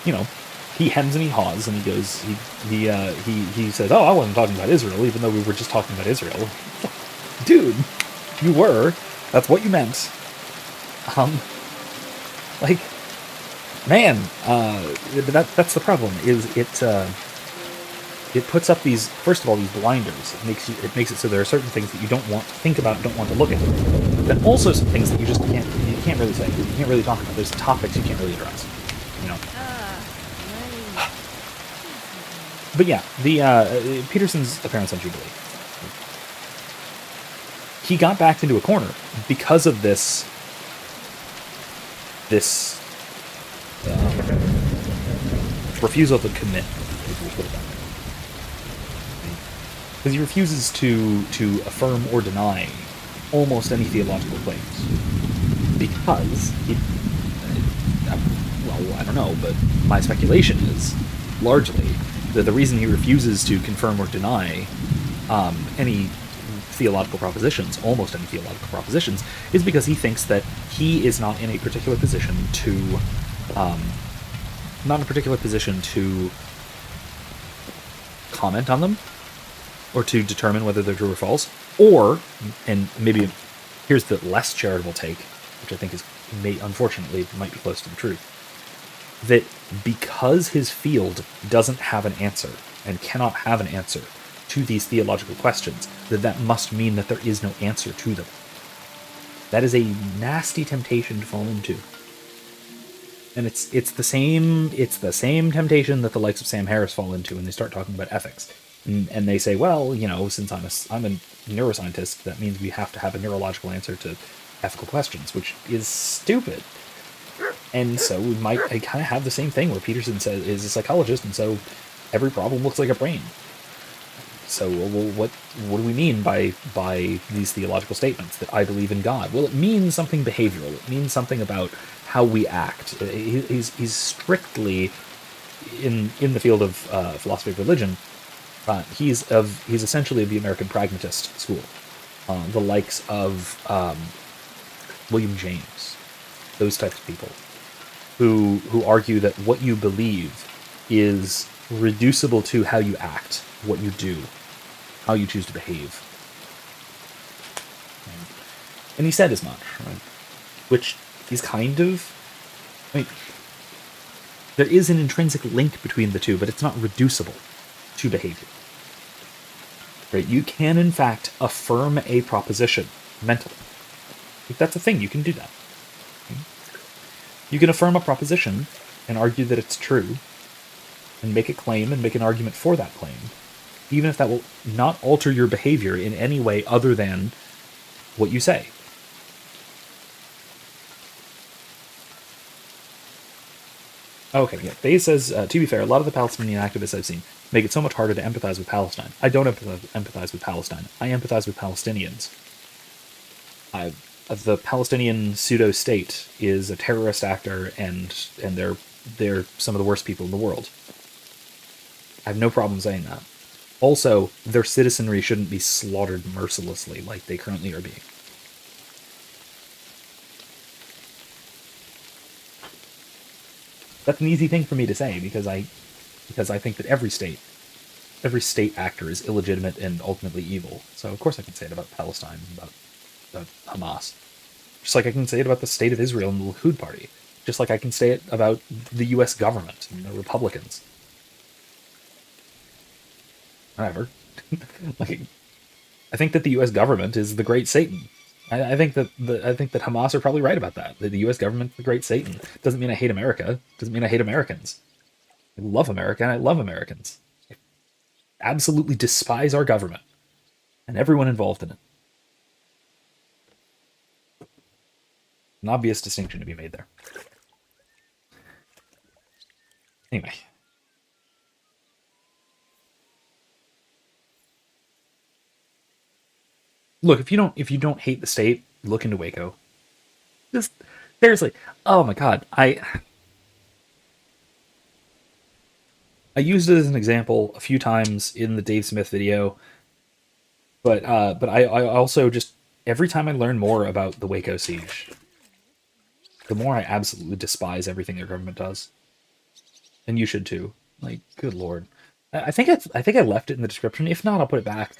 You know, he hems and he haws, and he goes, he says, oh, I wasn't talking about Israel, even though we were just talking about Israel. Dude, you were. That's what you meant. Like, man, that's the problem, is it puts up these, first of all, these blinders. It makes it so there are certain things that you don't want to think about, don't want to look at. But then also some things that you just can't really say. You can't really talk about. There's topics you can't really address. You know. But yeah, the Peterson's appearance on Jubilee. He got backed into a corner because of this refusal to commit. We'll put it that way. Because he refuses to affirm or deny almost any theological claims. Because well, I don't know, but my speculation is largely that the reason he refuses to confirm or deny any theological propositions, almost any theological propositions, is because he thinks that he is not in a particular position to comment on them, or to determine whether they're true or false, or, and maybe here's the less charitable take, which I think is, unfortunately, might be close to the truth, that because his field doesn't have an answer, and cannot have an answer to these theological questions, that must mean that there is no answer to them. That is a nasty temptation to fall into. And it's the same temptation that the likes of Sam Harris fall into when they start talking about ethics. And they say, well, you know, since I'm a neuroscientist, that means we have to have a neurological answer to ethical questions, which is stupid. And so I kind of have the same thing where Peterson is a psychologist, and so every problem looks like a brain. So what do we mean by these theological statements that I believe in God? Well, it means something behavioral. It means something about how we act. He's strictly in the field of philosophy of religion. He's essentially of the American pragmatist school, the likes of William James, those types of people, who argue that what you believe is reducible to how you act, what you do, how you choose to behave. And he said as much, right? Which is kind of, I mean, there is an intrinsic link between the two, but it's not reducible to behavior. Right? You can, in fact, affirm a proposition mentally. If that's a thing, you can do that. You can affirm a proposition and argue that it's true, and make a claim and make an argument for that claim, even if that will not alter your behavior in any way other than what you say. Okay, yeah. Faye says, to be fair, a lot of the Palestinian activists I've seen make it so much harder to empathize with Palestine. I don't empathize with Palestine. I empathize with Palestinians. The Palestinian pseudo-state is a terrorist actor, and they're some of the worst people in the world. I have no problem saying that. Also, their citizenry shouldn't be slaughtered mercilessly like they currently are being. That's an easy thing for me to say because I think that every state actor is illegitimate and ultimately evil. So of course I can say it about Palestine, about Hamas. Just like I can say it about the state of Israel and the Likud party. Just like I can say it about the U.S. government and the Republicans. Whatever. Like, I think that the U.S. government is the great Satan. I think that Hamas are probably right about that. That the U.S. government is the great Satan. Doesn't mean I hate America. Doesn't mean I hate Americans. I love America and I love Americans. I absolutely despise our government and everyone involved in it. An obvious distinction to be made there. Anyway. Look, if you don't hate the state, look into Waco. Just seriously. Oh my god. I used it as an example a few times in the Dave Smith video. But I also just every time I learn more about the Waco siege, the more I absolutely despise everything their government does. And you should too. Like, good lord. I think I left it in the description. If not, I'll put it back.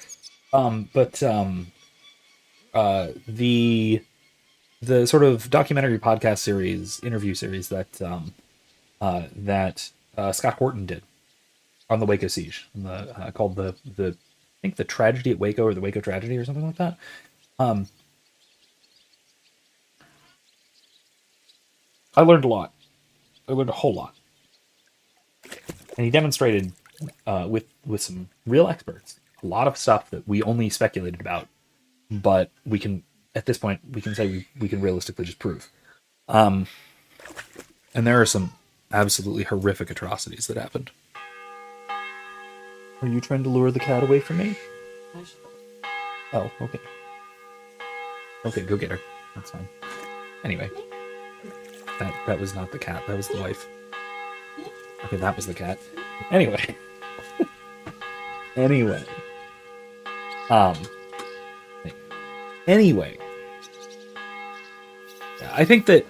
The sort of documentary podcast series, interview series that Scott Horton did on the Waco siege, called the I think the tragedy at Waco, or the Waco tragedy, or something like that. I learned a lot. I learned a whole lot, and he demonstrated with some real experts a lot of stuff that we only speculated about, but we can, at this point, we can say we can realistically just prove. And there are some absolutely horrific atrocities that happened. Are you trying to lure the cat away from me? Oh, okay. Okay, go get her. That's fine. Anyway. That was not the cat, that was the wife. Okay, that was the cat. Anyway. Anyway. I think that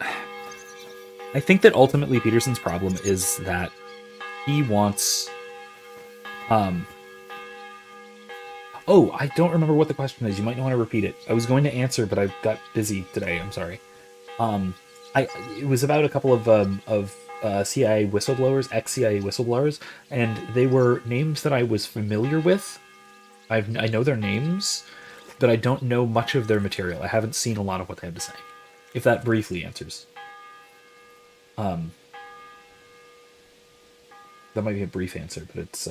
ultimately Peterson's problem is that he wants oh, I don't remember what the question is. You might want to repeat it. I was going to answer, but I got busy today. I'm sorry. It was about a couple of CIA whistleblowers, ex-CIA whistleblowers, and they were names that I was familiar with. I know their names, but I don't know much of their material. I haven't seen a lot of what they had to say. If that briefly answers. That might be a brief answer, but it's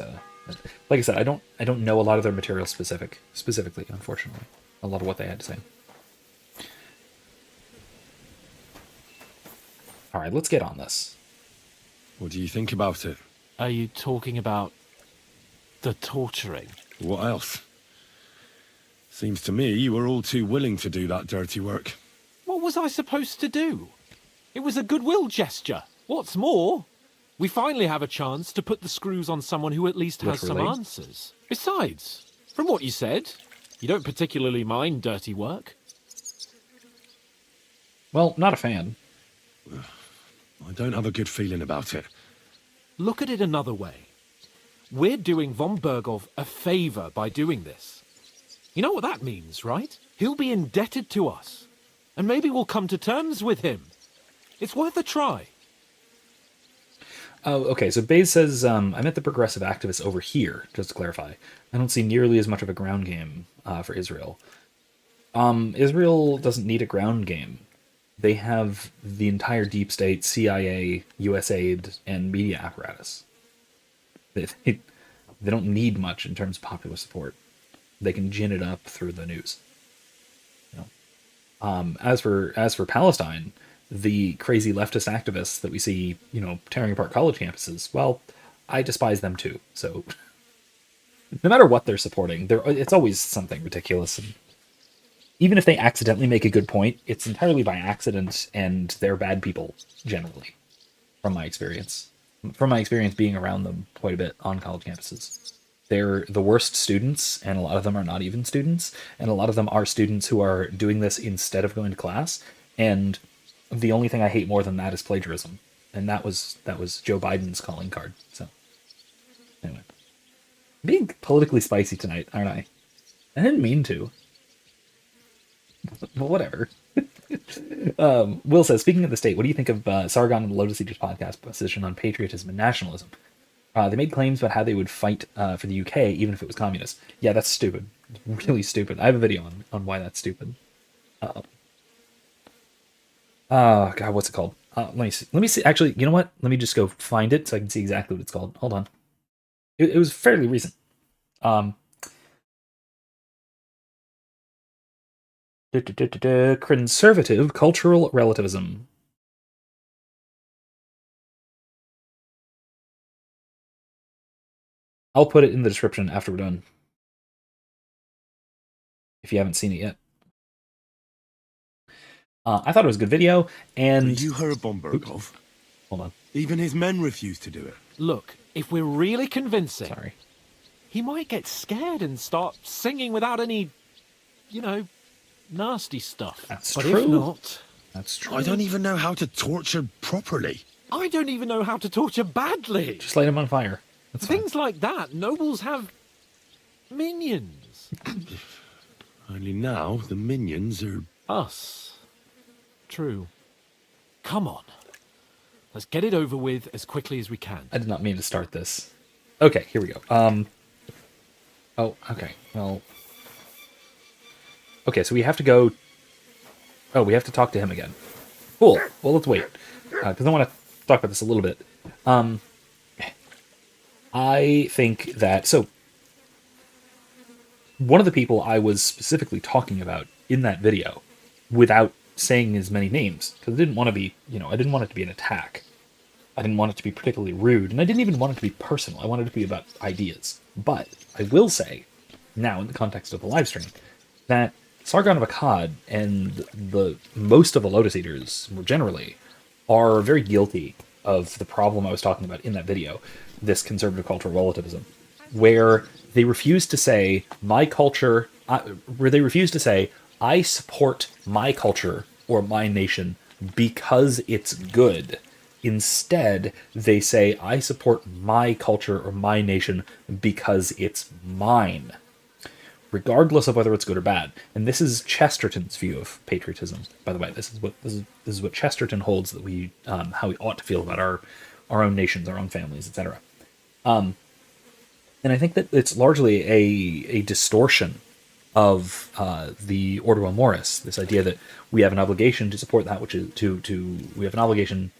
like I said, I don't know a lot of their material specifically, unfortunately. A lot of what they had to say. All right, let's get on this. What do you think about it? Are you talking about the torturing? What else? Seems to me you were all too willing to do that dirty work. What was I supposed to do? It was a goodwill gesture. What's more, we finally have a chance to put the screws on someone who at least has some Literally. answers. Besides, from what you said, you don't particularly mind dirty work. Well, not a fan. I don't have a good feeling about it. Look at it another way. We're doing von Bergov a favour by doing this. You know what that means, right? He'll be indebted to us. And maybe we'll come to terms with him. It's worth a try. Oh, okay. So Baze says, I meant the progressive activists over here, just to clarify. I don't see nearly as much of a ground game for Israel. Israel doesn't need a ground game. They have the entire deep state, CIA, USAID, and media apparatus. They don't need much in terms of popular support. They can gin it up through the news. You know? As for Palestine, the crazy leftist activists that we see, tearing apart college campuses, well, I despise them too. So no matter what they're supporting, it's always something ridiculous. And even if they accidentally make a good point, it's entirely by accident, and they're bad people, generally, from my experience. From my experience being around them quite a bit on college campuses. They're the worst students, and a lot of them are not even students, and a lot of them are students who are doing this instead of going to class, and the only thing I hate more than that is plagiarism. And that was Joe Biden's calling card. So, anyway. Being politically spicy tonight, aren't I? I didn't mean to. But whatever. Will says, speaking of the state, what do you think of Sargon and the Lotus Eaters podcast position on patriotism and nationalism? They made claims about how they would fight for the UK even if it was communist. Yeah, that's stupid. It's really stupid. I have a video on why that's stupid. Oh God, what's it called? Let me see. Let me see. Actually, you know what? Let me just go find it so I can see exactly what it's called. Hold on. It was fairly recent. Conservative cultural relativism. I'll put it in the description after we're done. If you haven't seen it yet. I thought it was a good video, and... You heard von Bergov? Oops. Hold on. Even his men refused to do it. Look, if we're really convincing... Sorry. He might get scared and start singing without any, nasty stuff. That's but true. If not... That's true. I don't even know how to torture properly. I don't even know how to torture badly. Just light him on fire. That's Things like that, nobles have minions. Only now the minions are... Us. True. Come on. Let's get it over with as quickly as we can. I did not mean to start this. Okay, here we go. Oh, okay. Well... Okay, so we have to go... Oh, we have to talk to him again. Cool. Well, let's wait. Because I want to talk about this a little bit. I think that... So, one of the people I was specifically talking about in that video, without saying as many names, because I didn't want to be, I didn't want it to be an attack. I didn't want it to be particularly rude, and I didn't even want it to be personal. I wanted it to be about ideas. But I will say, now in the context of the live stream, that Sargon of Akkad and most of the Lotus Eaters, more generally, are very guilty of the problem I was talking about in that video, this conservative cultural relativism, where they refuse to say, my culture, where they refuse to say, I support my culture or my nation because it's good. Instead, they say, I support my culture or my nation because it's mine, regardless of whether it's good or bad. And this is Chesterton's view of patriotism, by the way. This is what Chesterton holds that we how we ought to feel about our own nations, our own families, etc. And I think that it's largely a distortion of the Ordo Amoris, this idea that we have an obligation to support that which is we have an obligation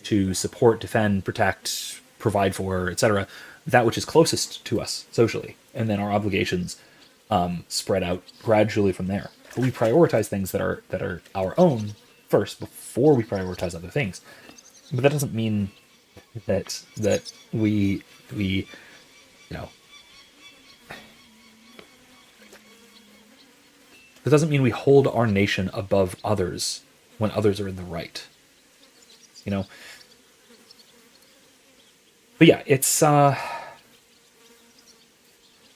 to support, defend, protect, provide for, etc., that which is closest to us socially, and then our obligations spread out gradually from there. But we prioritize things that are our own first before we prioritize other things. But that doesn't mean that we That doesn't mean we hold our nation above others when others are in the right. You know? But yeah, it's a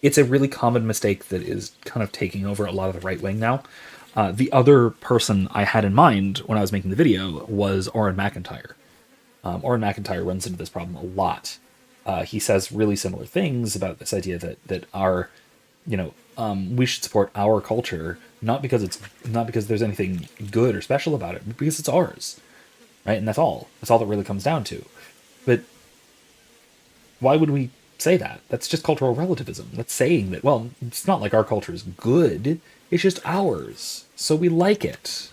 really common mistake that is kind of taking over a lot of the right wing now. The other person I had in mind when I was making the video was Oren McIntyre. Oren McIntyre runs into this problem a lot. He says really similar things about this idea that our, we should support our culture, not because there's anything good or special about it, but because it's ours, right? And that's all. That's all that really comes down to. But why would we say that? That's just cultural relativism. That's saying that, well, it's not like our culture is good. It's just ours, so we like it.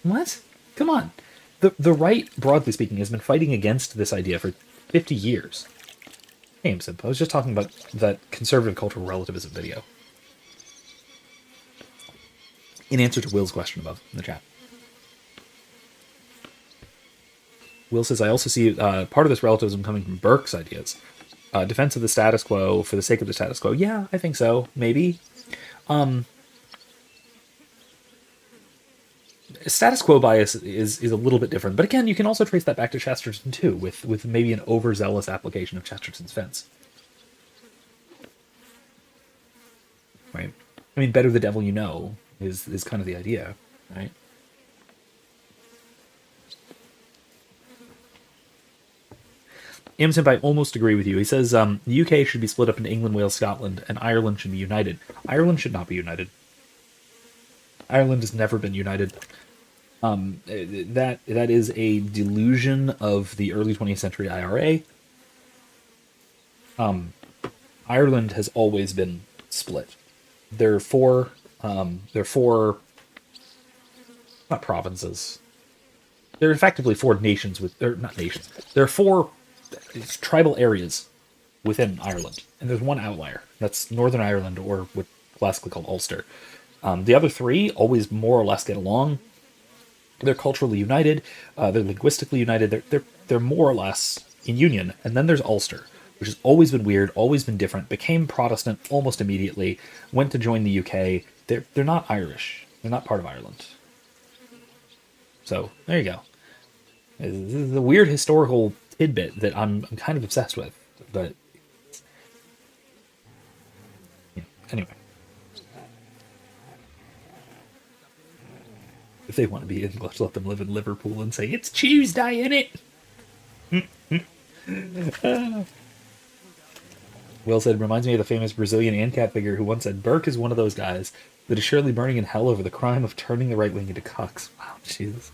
What? Come on. The right, broadly speaking, has been fighting against this idea for 50 years. Hey, I was just talking about that conservative cultural relativism video. In answer to Will's question above in the chat. Will says, I also see part of this relativism coming from Burke's ideas. Defense of the status quo for the sake of the status quo. Yeah, I think so. Maybe. Status quo bias is a little bit different. But again, you can also trace that back to Chesterton too, with maybe an overzealous application of Chesterton's fence. Right? I mean, better the devil you know is kind of the idea, right? Amson, I almost agree with you. He says the UK should be split up into England, Wales, Scotland, and Ireland should be united. Ireland should not be united. Ireland has never been united. That is a delusion of the early 20th century IRA. Ireland has always been split. There are four, not provinces. There are effectively four nations not nations. There are four tribal areas within Ireland, and there's one outlier. That's Northern Ireland, or what's classically called Ulster. The other three always more or less get along. They're culturally united. They're linguistically united. They're more or less in union. And then there's Ulster, which has always been weird, always been different, became Protestant almost immediately, went to join the UK. They're not Irish. They're not part of Ireland. So there you go. This is a weird historical tidbit that I'm kind of obsessed with. But yeah, anyway. If they want to be English, let them live in Liverpool and say, it's Tuesday, innit? Will said, reminds me of the famous Brazilian ANCAP figure who once said, Burke is one of those guys that is surely burning in hell over the crime of turning the right wing into cucks. Wow, Jesus.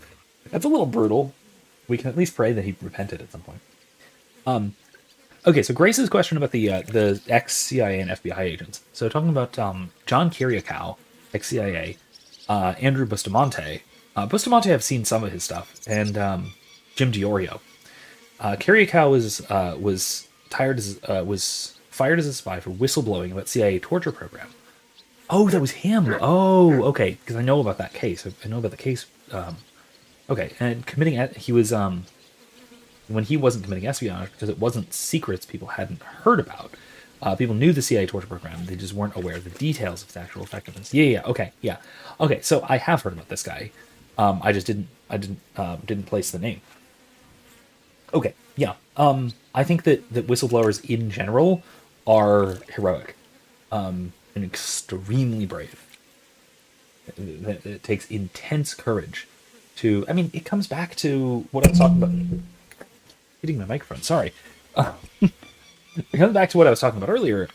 That's a little brutal. We can at least pray that he repented at some point. Okay, so Grace's question about the ex-CIA and FBI agents. So talking about John Kiriakou, ex-CIA, Andrew Bustamante. Bustamante, I've seen some of his stuff, and Jim DiOrio. Kiriakou was fired as a spy for whistleblowing about CIA torture program. Oh, that was him. Oh, okay, because I know about that case. I know about the case. Okay, and he was when he wasn't committing espionage because it wasn't secrets people hadn't heard about. People knew the CIA torture program; they just weren't aware of the details of its actual effectiveness. Okay. So I have heard about this guy. I just didn't place the name. Okay, yeah. I think that whistleblowers in general are heroic, and extremely brave. It takes intense courage to. I mean, it comes back to what I was talking about. Hitting my microphone. Sorry. It comes back to what I was talking about earlier,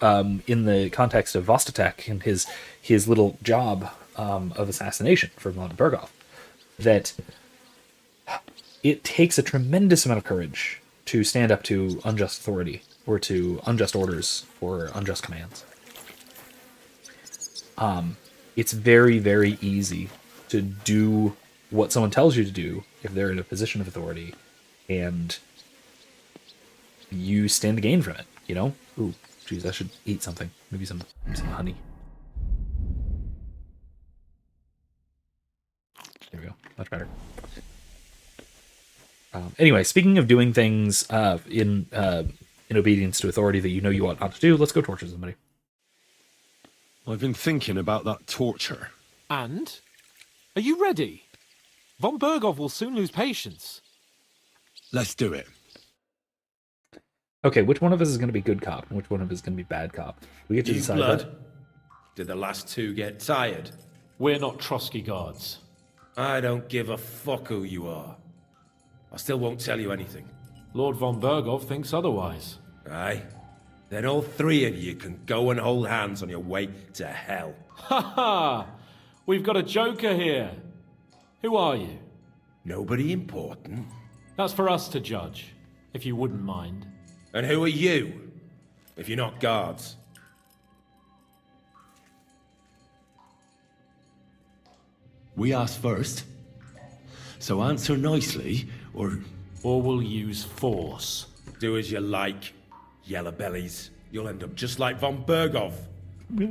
in the context of Vostatek and his little job of assassination for Vladimir Bergov, that it takes a tremendous amount of courage to stand up to unjust authority or to unjust orders or unjust commands. It's very, very easy to do what someone tells you to do if they're in a position of authority, and you stand to gain from it, you know? Ooh, geez, I should eat something. Maybe some honey. There we go. Much better. Anyway, speaking of doing things in obedience to authority that you know you ought not to do, let's go torture somebody. I've been thinking about that torture. And? Are you ready? Von Bergov will soon lose patience. Let's do it. Okay, which one of us is going to be good cop and which one of us is going to be bad cop? We get to You decide blood. that. Did the last two get tired? We're not Trotsky guards. I don't give a fuck who you are. I still won't tell you anything. Lord von Bergov thinks otherwise. Aye? Then all three of you can go and hold hands on your way to hell. Ha ha! We've got a joker here. Who are you? Nobody important. That's for us to judge, if you wouldn't mind. And who are you, if you're not guards? We asked first. So answer nicely, or... Or we'll use force. Do as you like, yellow bellies. You'll end up just like von Bergov.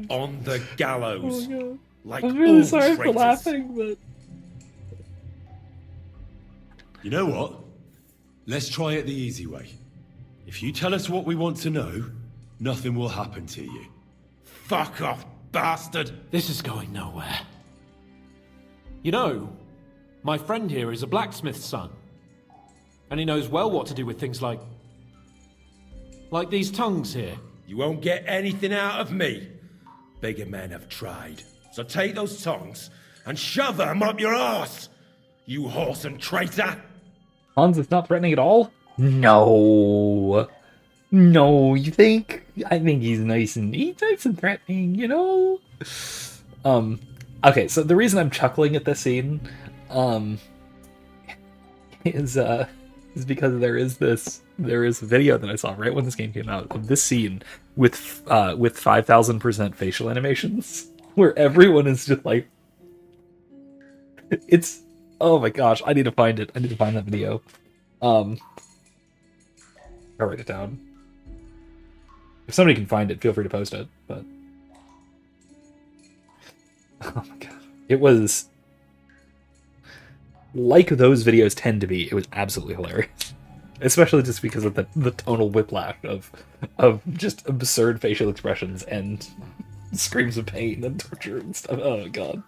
On the gallows. Oh, like I'm really all sorry for traitors. laughing, but... You know what? Let's try it the easy way. If you tell us what we want to know, nothing will happen to you. Fuck off, bastard! This is going nowhere. You know, my friend here is a blacksmith's son. And he knows well what to do with things like these tongues here. You won't get anything out of me. Bigger men have tried. So take those tongues and shove them up your arse, you horse and traitor! Hans is not threatening at all? No. No, you think? I think he's nice and threatening, you know? Okay, so the reason I'm chuckling at this scene, is because there is a video that I saw right when this game came out of this scene with 5,000% facial animations where everyone is just like, it's, oh my gosh, I need to find it. I need to find that video. I'll write it down. If somebody can find it, feel free to post it, but oh my god. It was like those videos tend to be, it was absolutely hilarious. Especially just because of the tonal whiplash of just absurd facial expressions and screams of pain and torture and stuff. Oh god.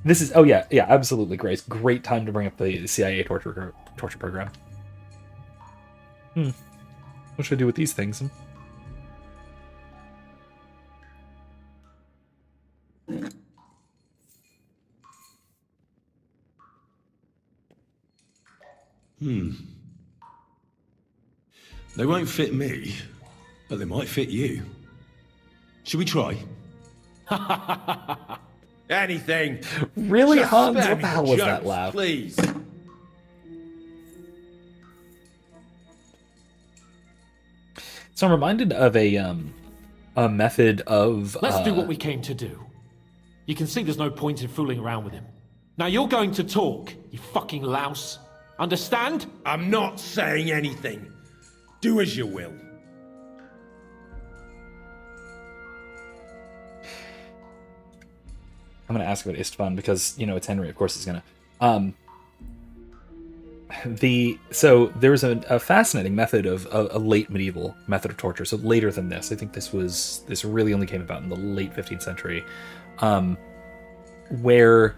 This is, oh yeah, absolutely great. Great time to bring up the CIA torture program. What should I do with these things? They won't fit me, but they might fit you. Should we try? Anything! Really, Just Hans? spare What me the hell was that jokes, laugh? Please. So I'm reminded of a method of... Let's do what we came to do. You can see there's no point in fooling around with him. Now you're going to talk, you fucking louse. Understand? I'm not saying anything. Do as you will. I'm going to ask about Istvan because, you know, it's Henry, of course he's going to. So there's a fascinating method of a late medieval method of torture. So later than this, I think this really only came about in the late 15th century, where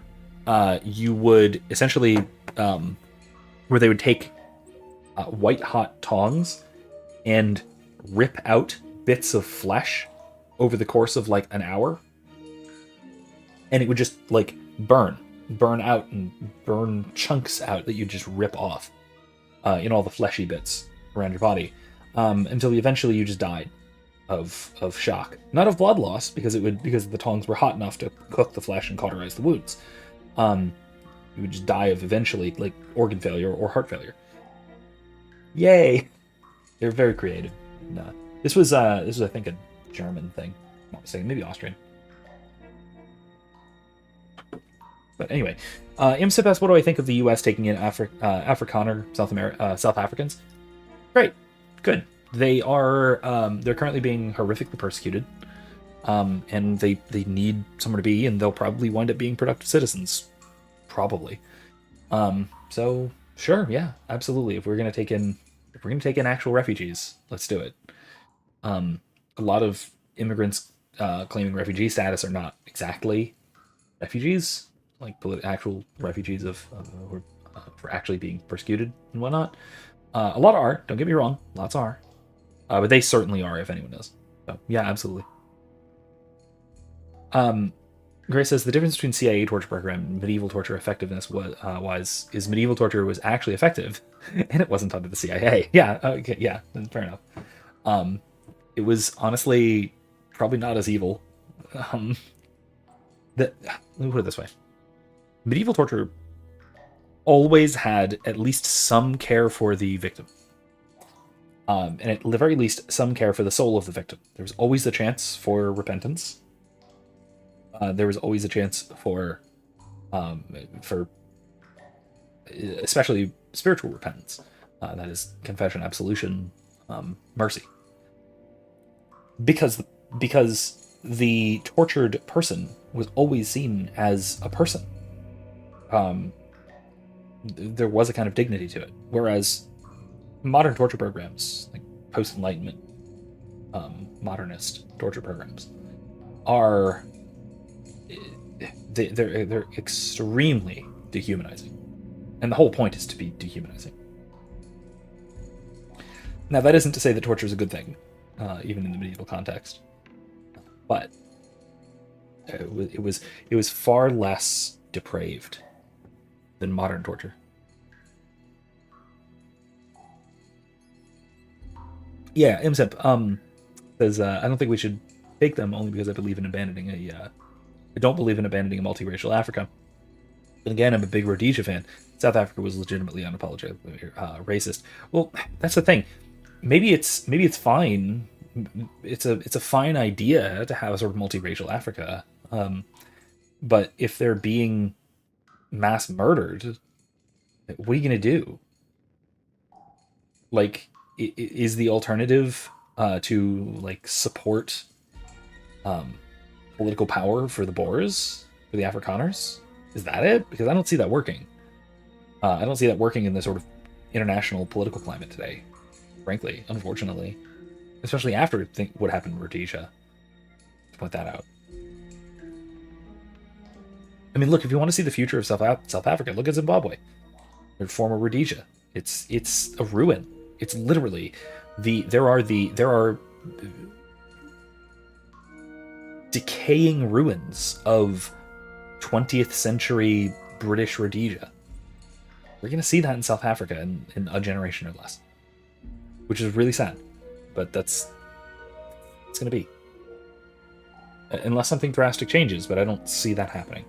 you would essentially, where they would take white hot tongs and rip out bits of flesh over the course of like an hour, and it would just like burn out and burn chunks out that you just rip off in all the fleshy bits around your body, until eventually you just died of shock, not of blood loss, because the tongs were hot enough to cook the flesh and cauterize the wounds. You would just die of eventually like organ failure or heart failure. Yay! They're very creative. And, this was I think a German thing. I'm not mistaken, maybe Austrian. But anyway, Imsip asks, what do I think of the U.S. taking in Afrikaner South Africans? Great, good. They are they're currently being horrifically persecuted, and they need somewhere to be, and they'll probably wind up being productive citizens, probably. So sure, yeah, absolutely. If we're gonna take in actual refugees, let's do it. A lot of immigrants claiming refugee status are not exactly refugees, like actual refugees who are, for actually being persecuted and whatnot. A lot are, don't get me wrong, lots are. But they certainly are, if anyone is. So, yeah, absolutely. Grace says the difference between CIA torture program and medieval torture effectiveness is medieval torture was actually effective, and it wasn't under the CIA. Yeah, okay, yeah, fair enough. It was honestly probably not as evil. Let me put it this way: medieval torture always had at least some care for the victim. And at the very least, some care for the soul of the victim. There was always the chance for repentance. There was always a chance for especially spiritual repentance. That is confession, absolution, mercy. Because the tortured person was always seen as a person. There was a kind of dignity to it. Whereas modern torture programs, like post-Enlightenment, modernist torture programs, are they're extremely dehumanizing, and the whole point is to be dehumanizing. Now, that isn't to say that torture is a good thing, even in the medieval context, but it was far less depraved than modern torture. Yeah, Imsep says I don't think we should take them only because I believe in abandoning I don't believe in abandoning a multiracial Africa. But again, I'm a big Rhodesia fan. South Africa was legitimately unapologetically racist. Well, that's the thing. Maybe it's fine. It's a fine idea to have a sort of multiracial Africa. But if they're being mass murdered, what are you gonna do? Like, is the alternative to like support political power for the Boers, for the Afrikaners? Is that it? Because I don't see that working. I don't see that working in the sort of international political climate today, frankly, unfortunately. Especially after what happened in Rhodesia. To point that out. I mean, look, if you want to see the future of South Africa, look at Zimbabwe. Or former Rhodesia. It's a ruin. It's literally there are decaying ruins of 20th century British Rhodesia. We're going to see that in South Africa in a generation or less, which is really sad, but it's going to be. Unless something drastic changes, but I don't see that happening.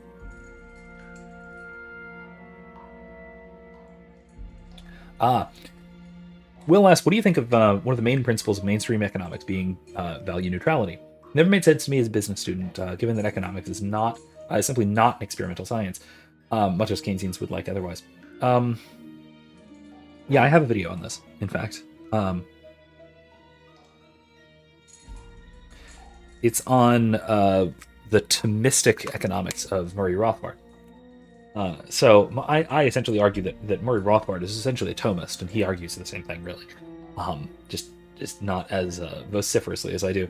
Will asks, what do you think of one of the main principles of mainstream economics being value neutrality? Never made sense to me as a business student, given that economics is simply not an experimental science, much as Keynesians would like otherwise. Yeah, I have a video on this, in fact. It's on the Thomistic economics of Murray Rothbard. So I essentially argue that Murray Rothbard is essentially a Thomist, and he argues the same thing, really. Just not as vociferously as I do.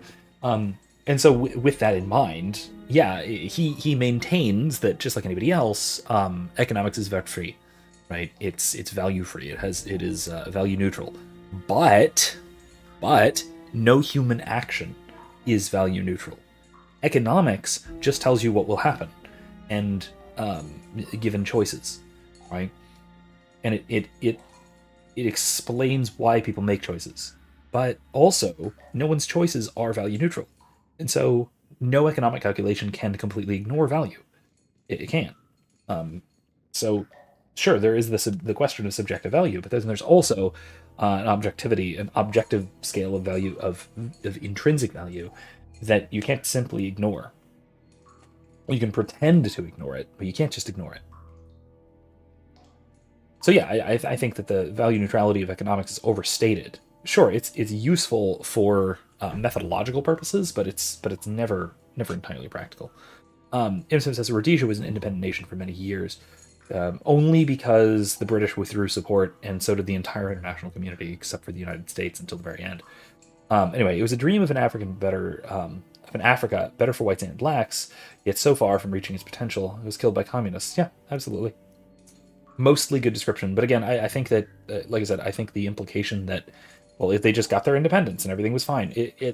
And so with that in mind, yeah, he maintains that just like anybody else, economics is Wertfree, right? It's value free. It is value neutral, but no human action is value neutral. Economics just tells you what will happen, and given choices, right? And it explains why people make choices, but also no one's choices are value neutral. And so no economic calculation can completely ignore value. It can't. So sure, there is the question of subjective value, but then there's also an objective scale of value, of intrinsic value, that you can't simply ignore. You can pretend to ignore it, but you can't just ignore it. So yeah, I think that the value neutrality of economics is overstated. Sure, it's useful for methodological purposes, but it's never entirely practical. Imsim says Rhodesia was an independent nation for many years, only because the British withdrew support, and so did the entire international community, except for the United States until the very end. Anyway, it was a dream of an Africa better for whites and blacks, yet so far from reaching its potential, it was killed by communists. Yeah, absolutely. Mostly good description, but again, I think that, like I said, I think the implication that, well, if they just got their independence and everything was fine,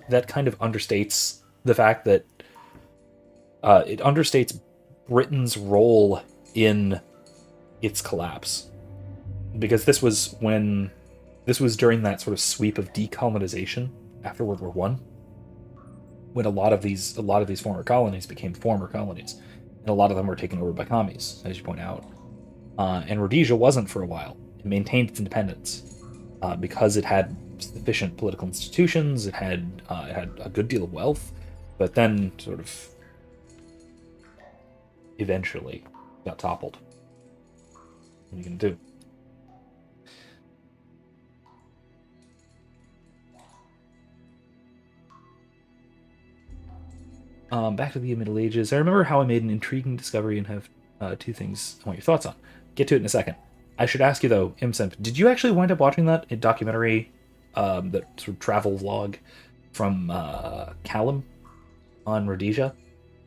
that kind of understates the fact that it understates Britain's role in its collapse, because this was during that sort of sweep of decolonization after World War One, when a lot of these former colonies became former colonies, and a lot of them were taken over by commies, as you point out. And Rhodesia wasn't for a while. It maintained its independence because it had sufficient political institutions. It had a good deal of wealth, but then sort of eventually got toppled. What are you gonna do? Back to the Middle Ages. I remember how I made an intriguing discovery and have two things I want your thoughts on. Get to it in a second. I should ask you though, Imsemp, did you actually wind up watching that documentary, that sort of travel vlog from Callum on Rhodesia,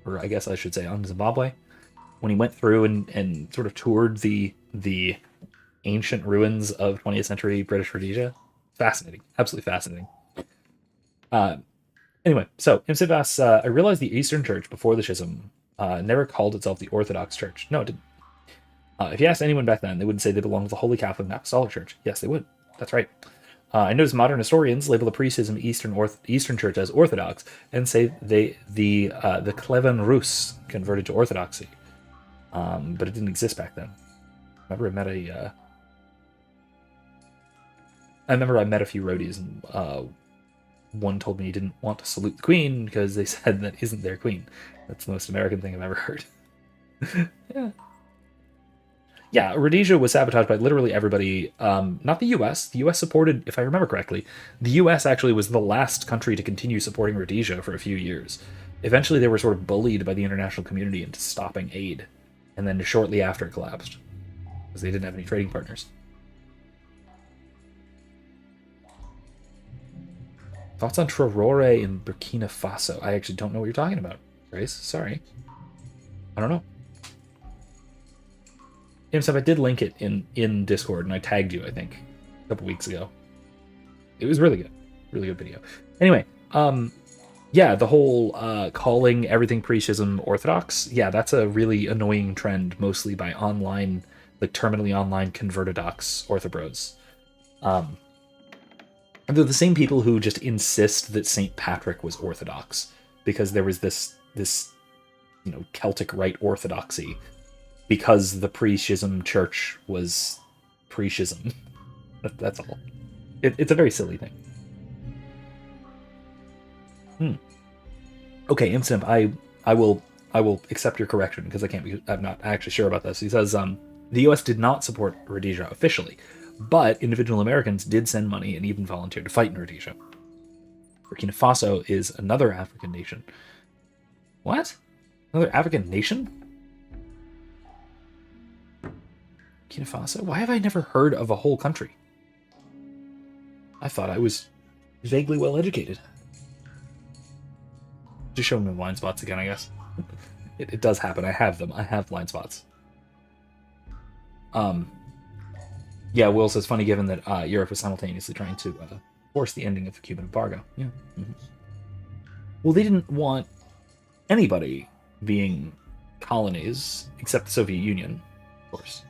or I guess I should say on Zimbabwe, when he went through and sort of toured the ancient ruins of 20th century British Rhodesia? Fascinating, absolutely fascinating. Anyway, so Imsemp asks, I realized the Eastern Church before the schism never called itself the Orthodox Church. No, it didn't. If you asked anyone back then, they would say they belonged to the Holy Catholic and Apostolic Church. Yes, they would. That's right. I notice modern historians label the pre-schism Eastern Church as Orthodox and say the Kleven Rus converted to Orthodoxy, but it didn't exist back then. I remember I met a few roadies, and one told me he didn't want to salute the Queen because they said that isn't their Queen. That's the most American thing I've ever heard. Yeah, Rhodesia was sabotaged by literally everybody. Not the U.S. The U.S. supported, if I remember correctly, the U.S. actually was the last country to continue supporting Rhodesia for a few years. Eventually, they were sort of bullied by the international community into stopping aid, and then shortly after it collapsed, because they didn't have any trading partners. Thoughts on Traoré in Burkina Faso? I actually don't know what you're talking about, Grace. Sorry. I don't know. Imsep, I did link it in Discord, and I tagged you, I think, a couple weeks ago. It was really good. Really good video. Anyway, yeah, the whole calling everything pre-schism Orthodox, yeah, that's a really annoying trend, mostly by online, like terminally online convertodox orthobros. And they're the same people who just insist that St. Patrick was Orthodox, because there was this Celtic Rite orthodoxy, because the pre-schism church was pre-schism. That's all. It's a very silly thing. Okay, Imsimp, I will accept your correction, because I'm not actually sure about this. He says the U.S. did not support Rhodesia officially, but individual Americans did send money and even volunteered to fight in Rhodesia. Burkina Faso is another African nation. What? Another African nation? Burkina Faso? Why have I never heard of a whole country? I thought I was vaguely well educated. Just showing me blind spots again, I guess. It does happen. I have them. I have blind spots. Yeah, Will says, funny given that Europe was simultaneously trying to force the ending of the Cuban embargo. Yeah. Mm-hmm. Well, they didn't want anybody being colonies except the Soviet Union, of course,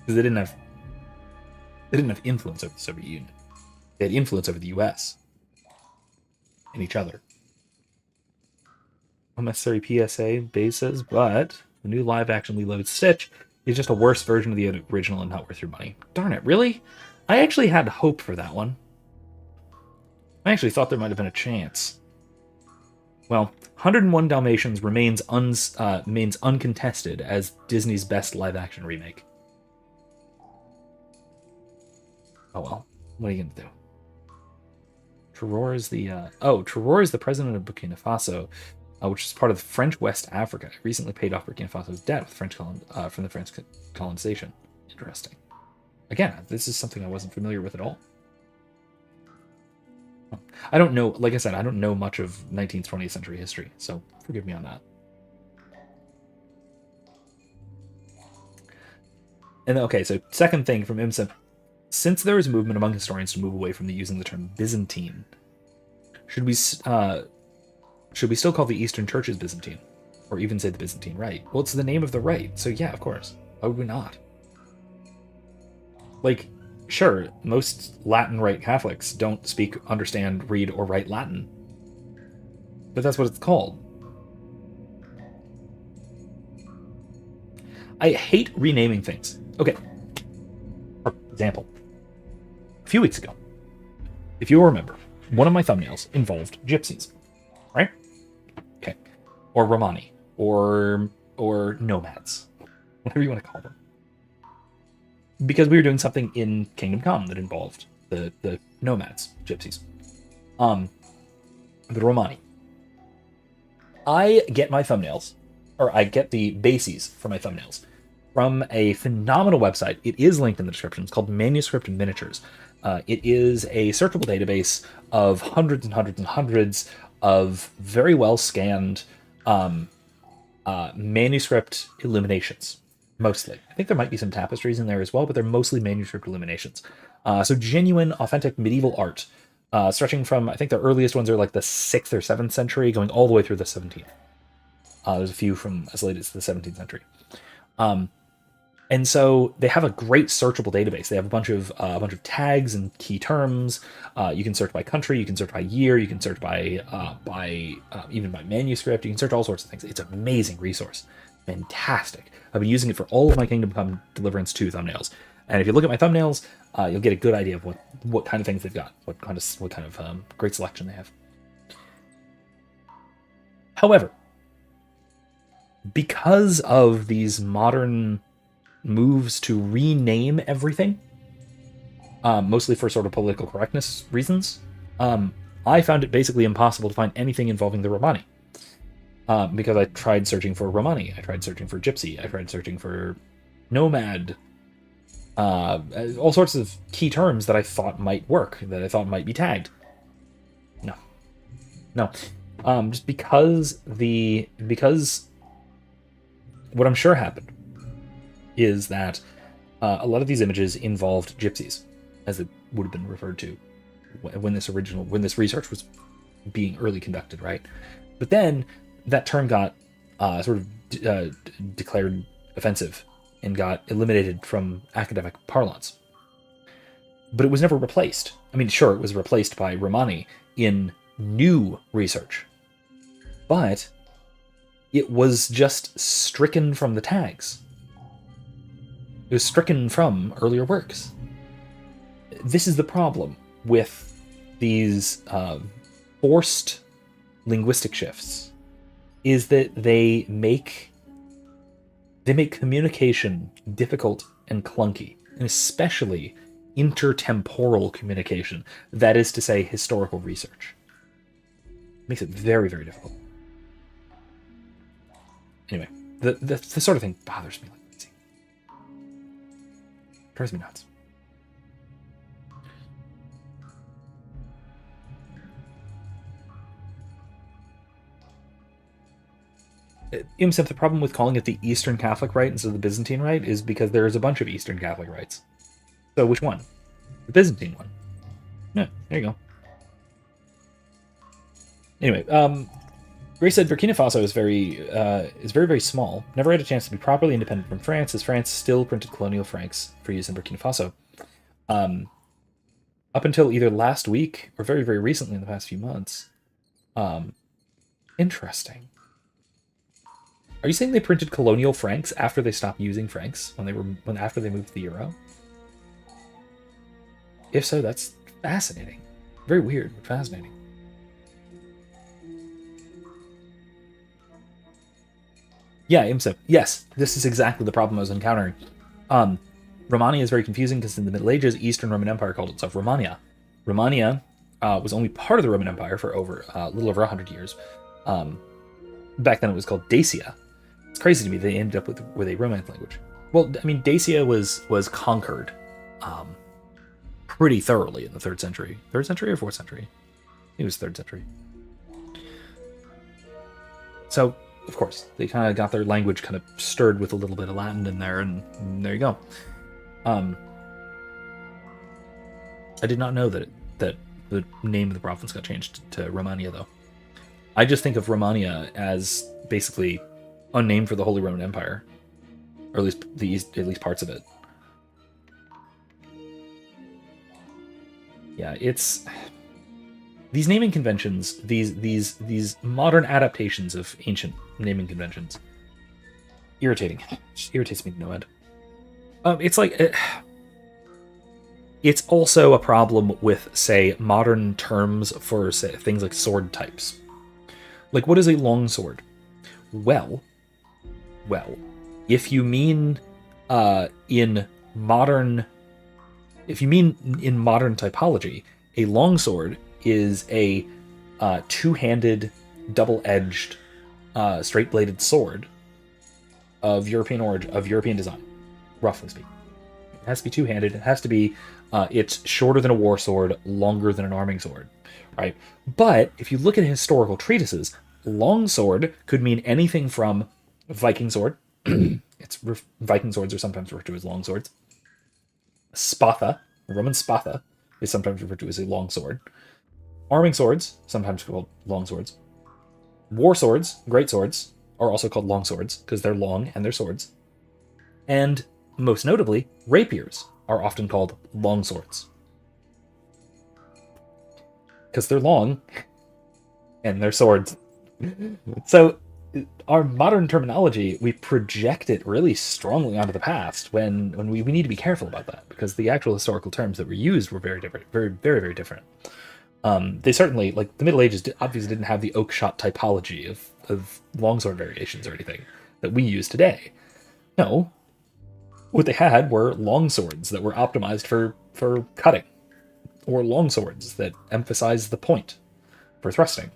because they didn't have influence over the Soviet Union. They had influence over the U.S. and each other. Unnecessary PSA bases, but the new live-action Lilo and Stitch is just a worse version of the original and not worth your money. Darn it, really? I actually had hope for that one. I actually thought there might have been a chance. Well, 101 Dalmatians remains uncontested as Disney's best live-action remake. Oh well, what are you gonna do? Traoré is the president of Burkina Faso, which is part of French West Africa. It recently paid off Burkina Faso's debt with from the French colonization. Interesting. Again, this is something I wasn't familiar with at all. I don't know, like I said, I don't know much of 19th, 20th century history, so forgive me on that. And okay, so second thing from Imsa, since there is a movement among historians to move away from using the term Byzantine, should we still call the Eastern churches Byzantine? Or even say the Byzantine Rite? Well, it's the name of the rite, so yeah, of course. Why would we not? Like, sure, most Latin Rite Catholics don't speak, understand, read, or write Latin. But that's what it's called. I hate renaming things. Okay. For example, a few weeks ago, if you'll remember, one of my thumbnails involved gypsies, right? Okay. Or Romani, or nomads, whatever you want to call them. Because we were doing something in Kingdom Come that involved the nomads, gypsies. The Romani. I get my thumbnails, or I get the bases for my thumbnails from a phenomenal website. It is linked in the description. It's called Manuscript Miniatures. It is a searchable database of hundreds and hundreds and hundreds of very well scanned manuscript illuminations, mostly. I think there might be some tapestries in there as well, but they're mostly manuscript illuminations. So genuine, authentic medieval art, stretching from, I think the earliest ones are like the 6th or 7th century, going all the way through the 17th. There's a few from as late as the 17th century. And so they have a great searchable database. They have a bunch of tags and key terms. You can search by country, you can search by year, you can search by even by manuscript. You can search all sorts of things. It's an amazing resource, fantastic. I've been using it for all of my Kingdom Come Deliverance II thumbnails. And if you look at my thumbnails, you'll get a good idea of what kind of things they've got, what kind of great selection they have. However, because of these modern moves to rename everything, mostly for sort of political correctness reasons, I found it basically impossible to find anything involving the Romani. Because I tried searching for Romani, I tried searching for Gypsy, I tried searching for Nomad, all sorts of key terms that I thought might work, that I thought might be tagged. No. Just because what I'm sure happened is that a lot of these images involved gypsies, as it would have been referred to when this research was being early conducted, right? But then that term got declared offensive and got eliminated from academic parlance. But it was never replaced. I mean, sure, it was replaced by Romani in new research, but it was just stricken from the tags. It was stricken from earlier works. This is the problem with these forced linguistic shifts, is that they make communication difficult and clunky, and especially intertemporal communication, that is to say, historical research. It makes it very, very difficult. Anyway, the sort of thing bothers me like crazy. Drives me nuts. The problem with calling it the Eastern Catholic Rite instead of the Byzantine Rite is because there is a bunch of Eastern Catholic rites. So which one? The Byzantine one. Yeah, there you go. Anyway, Grace said Burkina Faso is very, very small. Never had a chance to be properly independent from France, as France still printed colonial francs for use in Burkina Faso. Up until either last week or very, very recently in the past few months. Interesting. Are you saying they printed colonial francs after they stopped using francs after they moved to the euro? If so, that's fascinating. Very weird, but fascinating. Yeah, Imsa. Yes, this is exactly the problem I was encountering. Romania is very confusing because in the Middle Ages, Eastern Roman Empire called itself Romania. Romania was only part of the Roman Empire for a little over 100 years. Back then it was called Dacia. It's crazy to me they ended up with a Romance language. Well, I mean, Dacia was conquered pretty thoroughly in the 3rd century. 3rd century or 4th century? It was 3rd century. So, of course, they kind of got their language kind of stirred with a little bit of Latin in there, and there you go. I did not know that the name of the province got changed to Romania, though. I just think of Romania as basically unnamed for the Holy Roman Empire, or at least parts of it. Yeah, it's these naming conventions, these modern adaptations of ancient naming conventions. Irritating. It just irritates me to no end. It's like it's also a problem with, say, modern terms for, say, things like sword types. Like, what is a longsword? Well, if you mean in modern typology, a longsword is a two-handed, double-edged, straight-bladed sword of European origin, of European design, roughly speaking. It has to be two-handed. It has to be it's shorter than a war sword, longer than an arming sword, right? But if you look at historical treatises, longsword could mean anything from Viking sword. Viking swords are sometimes referred to as longswords. Spatha, Roman spatha, is sometimes referred to as a longsword. Arming swords, sometimes called longswords. War swords, great swords, are also called longswords because they're long and they're swords. And most notably, rapiers are often called longswords because they're long and they're swords. So our modern terminology, we project it really strongly onto the past when we need to be careful about that, because the actual historical terms that were used were very different, very, very, very different. They certainly, like, the Middle Ages obviously didn't have the oak shot typology of longsword variations or anything that we use today. No. What they had were longswords that were optimized for cutting, or longswords that emphasized the point for thrusting.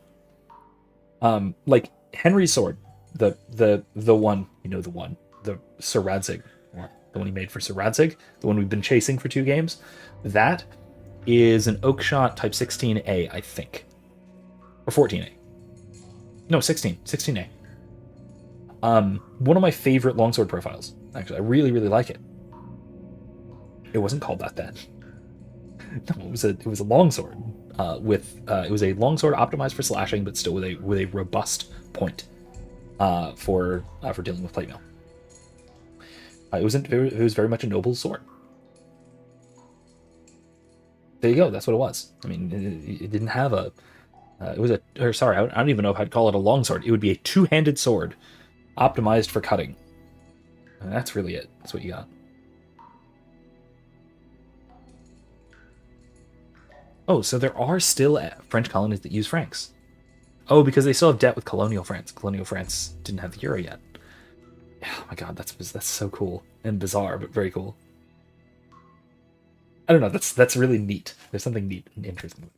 Like Henry's sword, the one, the Sir Radzig, or the one he made for Sir Radzig, the one we've been chasing for 2 games, that is an Oakshot Type 16A, I think. Or 14A. No, 16A. One of my favorite longsword profiles. Actually, I really, really like it. It wasn't called that then. No, it was a longsword. It was a longsword optimized for slashing, but still with a robust point for dealing with plate mail. It was very much a noble sword. There you go. That's what it was. I mean, it didn't have a. I don't even know if I'd call it a longsword. It would be a two-handed sword, optimized for cutting. And that's really it. That's what you got. Oh, so there are still French colonies that use francs. Oh, because they still have debt with colonial France. Colonial France didn't have the euro yet. Oh my god, that's so cool and bizarre, but very cool. I don't know. That's really neat. There's something neat and interesting with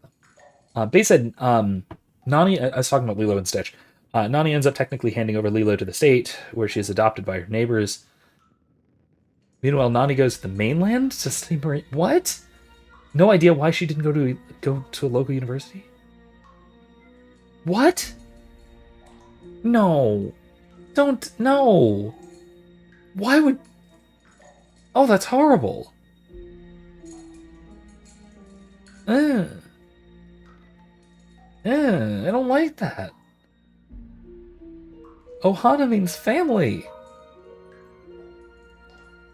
them. They said Nani. I was talking about Lilo and Stitch. Nani ends up technically handing over Lilo to the state, where she is adopted by her neighbors. Meanwhile, Nani goes to the mainland to study. What? No idea why she didn't go to a local university? What? No. Don't. No. Why would... Oh, that's horrible. I don't like that. Ohana means family.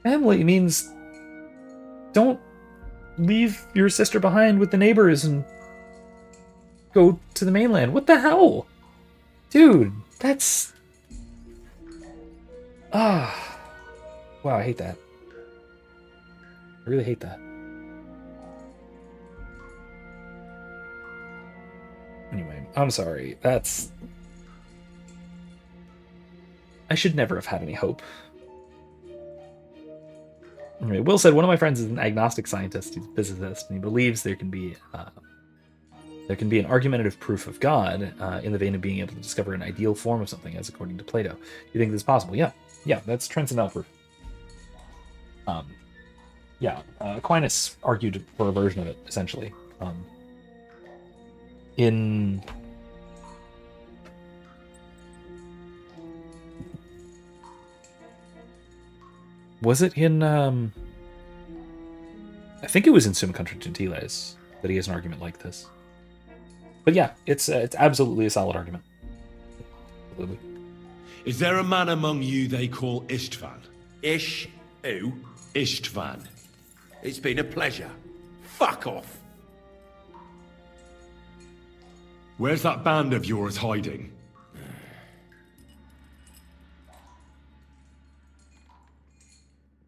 Family means don't leave your sister behind with the neighbors and go to the mainland. What the hell? Dude, that's... Wow, I hate that. I really hate that. Anyway, I'm sorry. That's... I should never have had any hope. Anyway, Will said, one of my friends is an agnostic scientist. He's a physicist, and he believes there can be an argumentative proof of God in the vein of being able to discover an ideal form of something, as according to Plato. Do you think this is possible? Yeah, that's transcendental proof. Aquinas argued for a version of it, essentially. in... Was it in, I think it was in Summa Contra Gentiles that he has an argument like this. But yeah, it's absolutely a solid argument. Absolutely. Is there a man among you they call Istvan? Who? Istvan. It's been a pleasure. Fuck off. Where's that band of yours hiding?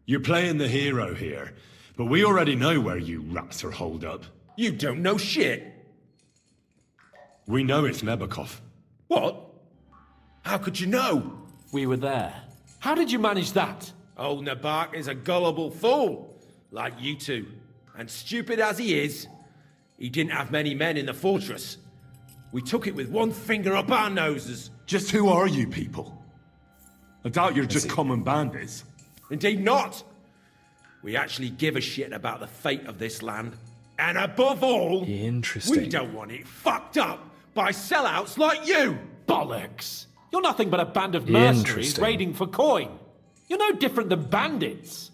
You're playing the hero here, but we already know where you rats are holed up. You don't know shit. We know it's Nebakov. What? How could you know? We were there. How did you manage that? Old Nabak is a gullible fool, like you two. And stupid as he is, he didn't have many men in the fortress. We took it with one finger up our noses. Just who are you people? I doubt you're just common bandits. Indeed not. We actually give a shit about the fate of this land. And above all, interesting. We don't want it fucked up by sellouts like you. Bollocks. You're nothing but a band of mercenaries raiding for coin. You're no different than bandits.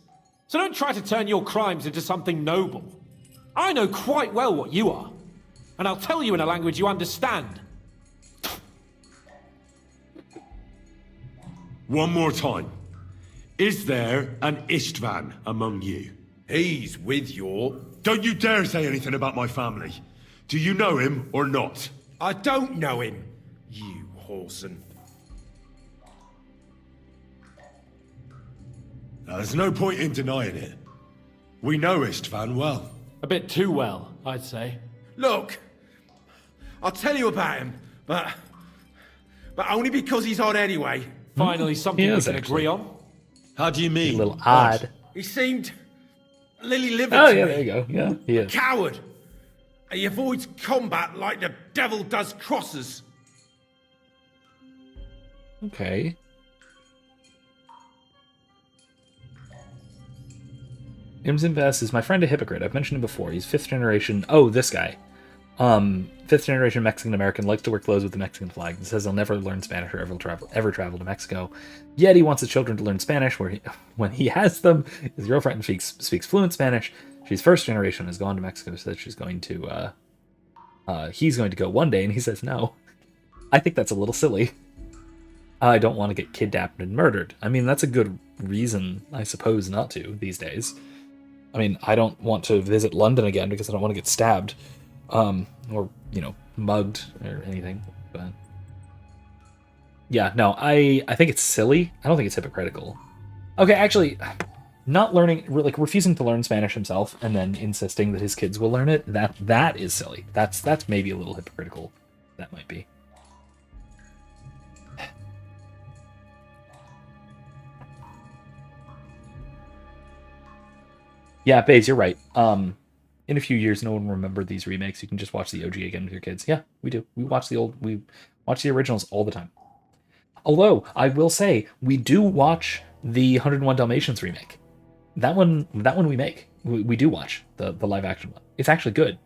So don't try to turn your crimes into something noble. I know quite well what you are. And I'll tell you in a language you understand. One more time. Is there an Istvan among you? He's with your... Don't you dare say anything about my family. Do you know him or not? I don't know him, you whoreson. Now, there's no point in denying it. We know Istvan well. A bit too well, I'd say. Look, I'll tell you about him, but only because he's on anyway. Finally, something we can agree on. How do you mean? A little odd. He seemed lily-livered Oh, to yeah, me. there you go. Yeah, he is. Coward. He avoids combat like the devil does crosses. Okay. Imzinvest is my friend a hypocrite. I've mentioned him before. He's 5th generation. Oh, this guy. 5th generation Mexican American, likes to wear clothes with the Mexican flag, and says he'll never learn Spanish or ever travel to Mexico. Yet he wants his children to learn Spanish when he has them. His girlfriend speaks fluent Spanish. She's 1st generation, has gone to Mexico, so that she's going to he's going to go one day, and he says no. I think that's a little silly. I don't want to get kidnapped and murdered. I mean, that's a good reason, I suppose, not to these days. I mean, I don't want to visit London again because I don't want to get stabbed. Or, mugged or anything. But yeah, no, I think it's silly. I don't think it's hypocritical. Okay, actually, not learning, refusing to learn Spanish himself and then insisting that his kids will learn it, that is silly. That's maybe a little hypocritical. That might be. Yeah, Baze, you're right. In a few years, no one will remember these remakes. You can just watch the OG again with your kids. Yeah, we do. We watch the originals all the time. Although, I will say, we do watch the 101 Dalmatians remake. That one we make. We do watch the live action one. It's actually good.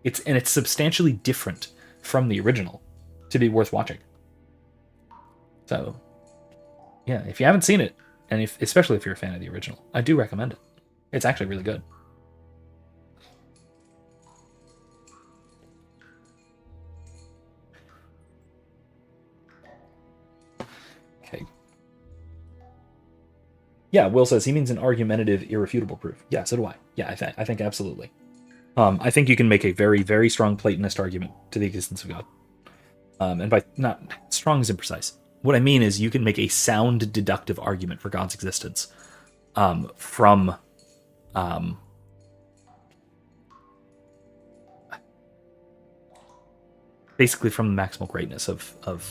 It's substantially different from the original to be worth watching. So, yeah, if you haven't seen it, and especially if you're a fan of the original, I do recommend it. It's actually really good. Okay. Yeah, Will says he means an argumentative, irrefutable proof. Yeah, so do I. Yeah, I think absolutely. I think you can make a very, very strong Platonist argument to the existence of God. And by not strong is imprecise. What I mean is you can make a sound deductive argument for God's existence from basically from the maximal greatness of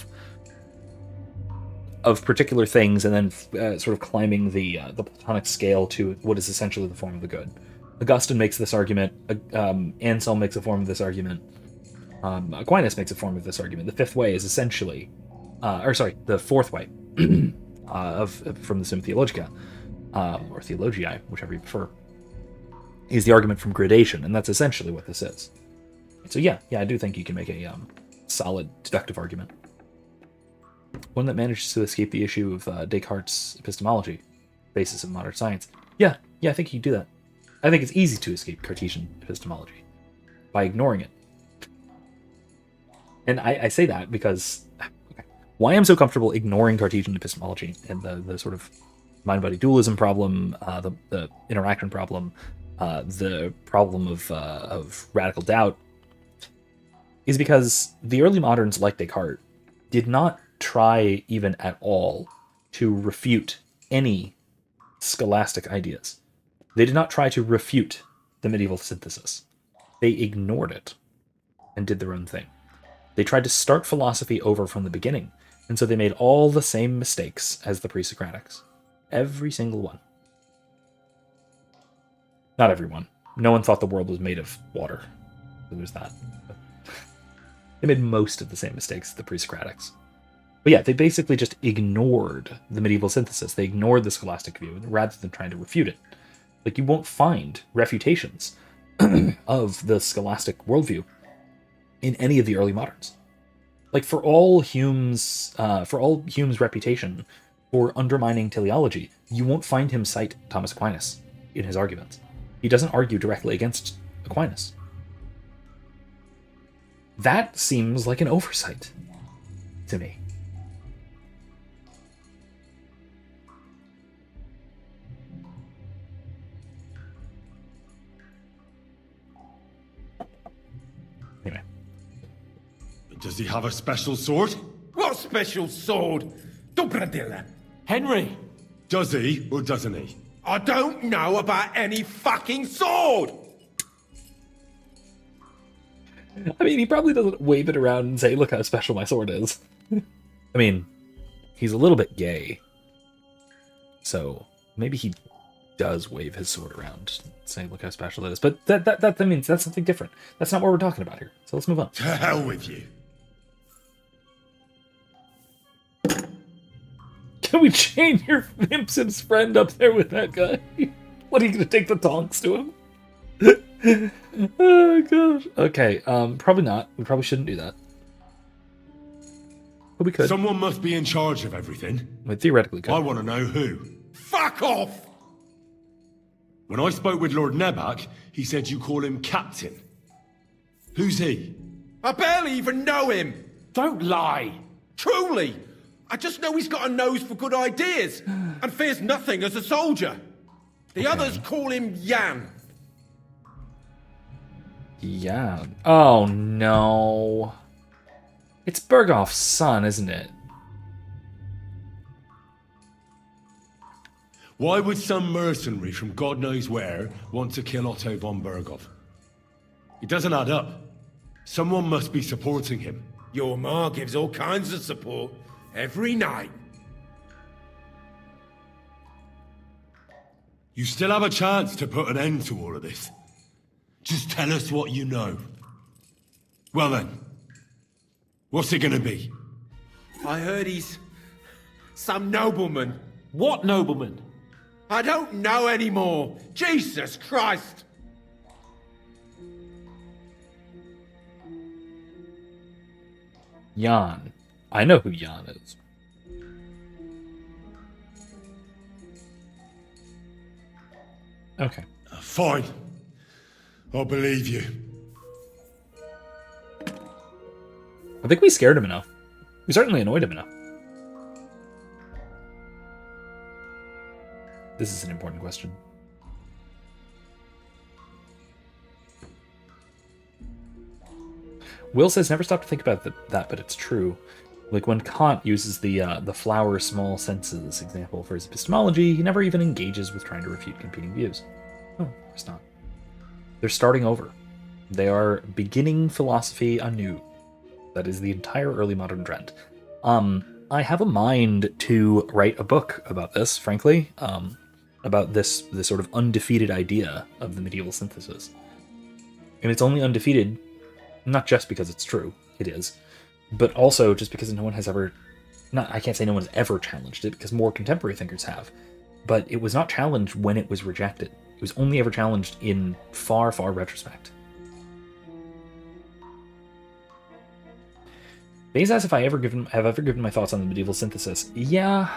particular things, and then sort of climbing the Platonic scale to what is essentially the form of the good. Augustine makes this argument. Anselm makes a form of this argument. Aquinas makes a form of this argument. The fifth way is essentially, the fourth way from the Summa Theologica, or Theologiae, whichever you prefer, is the argument from gradation, and that's essentially what this is. So yeah, I do think you can make a solid deductive argument. One that manages to escape the issue of Descartes' epistemology, basis of modern science. Yeah, I think you can do that. I think it's easy to escape Cartesian epistemology by ignoring it. And I say that because why I'm so comfortable ignoring Cartesian epistemology and the sort of mind-body dualism problem, the interaction problem, the problem of radical doubt, is because the early moderns, like Descartes, did not try even at all to refute any scholastic ideas. They did not try to refute the medieval synthesis. They ignored it and did their own thing. They tried to start philosophy over from the beginning, and so they made all the same mistakes as the pre-Socratics. Every single one. Not everyone. No one thought the world was made of water. There was that. They made most of the same mistakes as the pre-Socratics. But yeah, they basically just ignored the medieval synthesis. They ignored the scholastic view rather than trying to refute it. Like, you won't find refutations of the scholastic worldview in any of the early moderns. Like, for all Hume's reputation for undermining teleology, you won't find him cite Thomas Aquinas in his arguments. He doesn't argue directly against Aquinas. That seems like an oversight to me. Anyway. Does he have a special sword? What special sword? Dobradilla. Henry! Does he, or doesn't he? I don't know about any fucking sword! I mean, he probably doesn't wave it around and say, look how special my sword is. I mean, he's a little bit gay. So, maybe he does wave his sword around, saying, look how special it is. But that means that's something different. That's not what we're talking about here. So let's move on. To hell with you. Can we chain your Simpsons friend up there with that guy? What, are you going to take the tongs to him? Oh, gosh. Okay, probably not. We probably shouldn't do that. But we could. Someone must be in charge of everything. We theoretically could. I want to know who. Fuck off! When I spoke with Lord Nebak, he said you call him Captain. Who's he? I barely even know him! Don't lie! Truly! I just know he's got a nose for good ideas, and fears nothing as a soldier. The others call him Jan. Jan? Oh, no. It's Bergoff's son, isn't it? Why would some mercenary from God knows where want to kill Otto von Berghoff? It doesn't add up. Someone must be supporting him. Your ma gives all kinds of support every night. You still have a chance to put an end to all of this. Just tell us what you know. Well then, what's it gonna be? I heard he's some nobleman. What nobleman? I don't know anymore. Jesus Christ! Jan. I know who Jan is. Okay. Fine. I'll believe you. I think we scared him enough. We certainly annoyed him enough. This is an important question. Will says, never stop to think about that, but it's true. Like when Kant uses the flower small senses example for his epistemology, he never even engages with trying to refute competing views. No, of course not. They're starting over. They are beginning philosophy anew. That is the entire early modern trend. I have a mind to write a book about this, frankly, about this sort of undefeated idea of the medieval synthesis. And it's only undefeated not just because it's true, it is, but also just because no one has ever, I can't say no one's ever challenged it, because more contemporary thinkers have, but it was not challenged when it was rejected. It was only ever challenged in far, far retrospect. Baze asks if I have ever given my thoughts on the medieval synthesis. Yeah,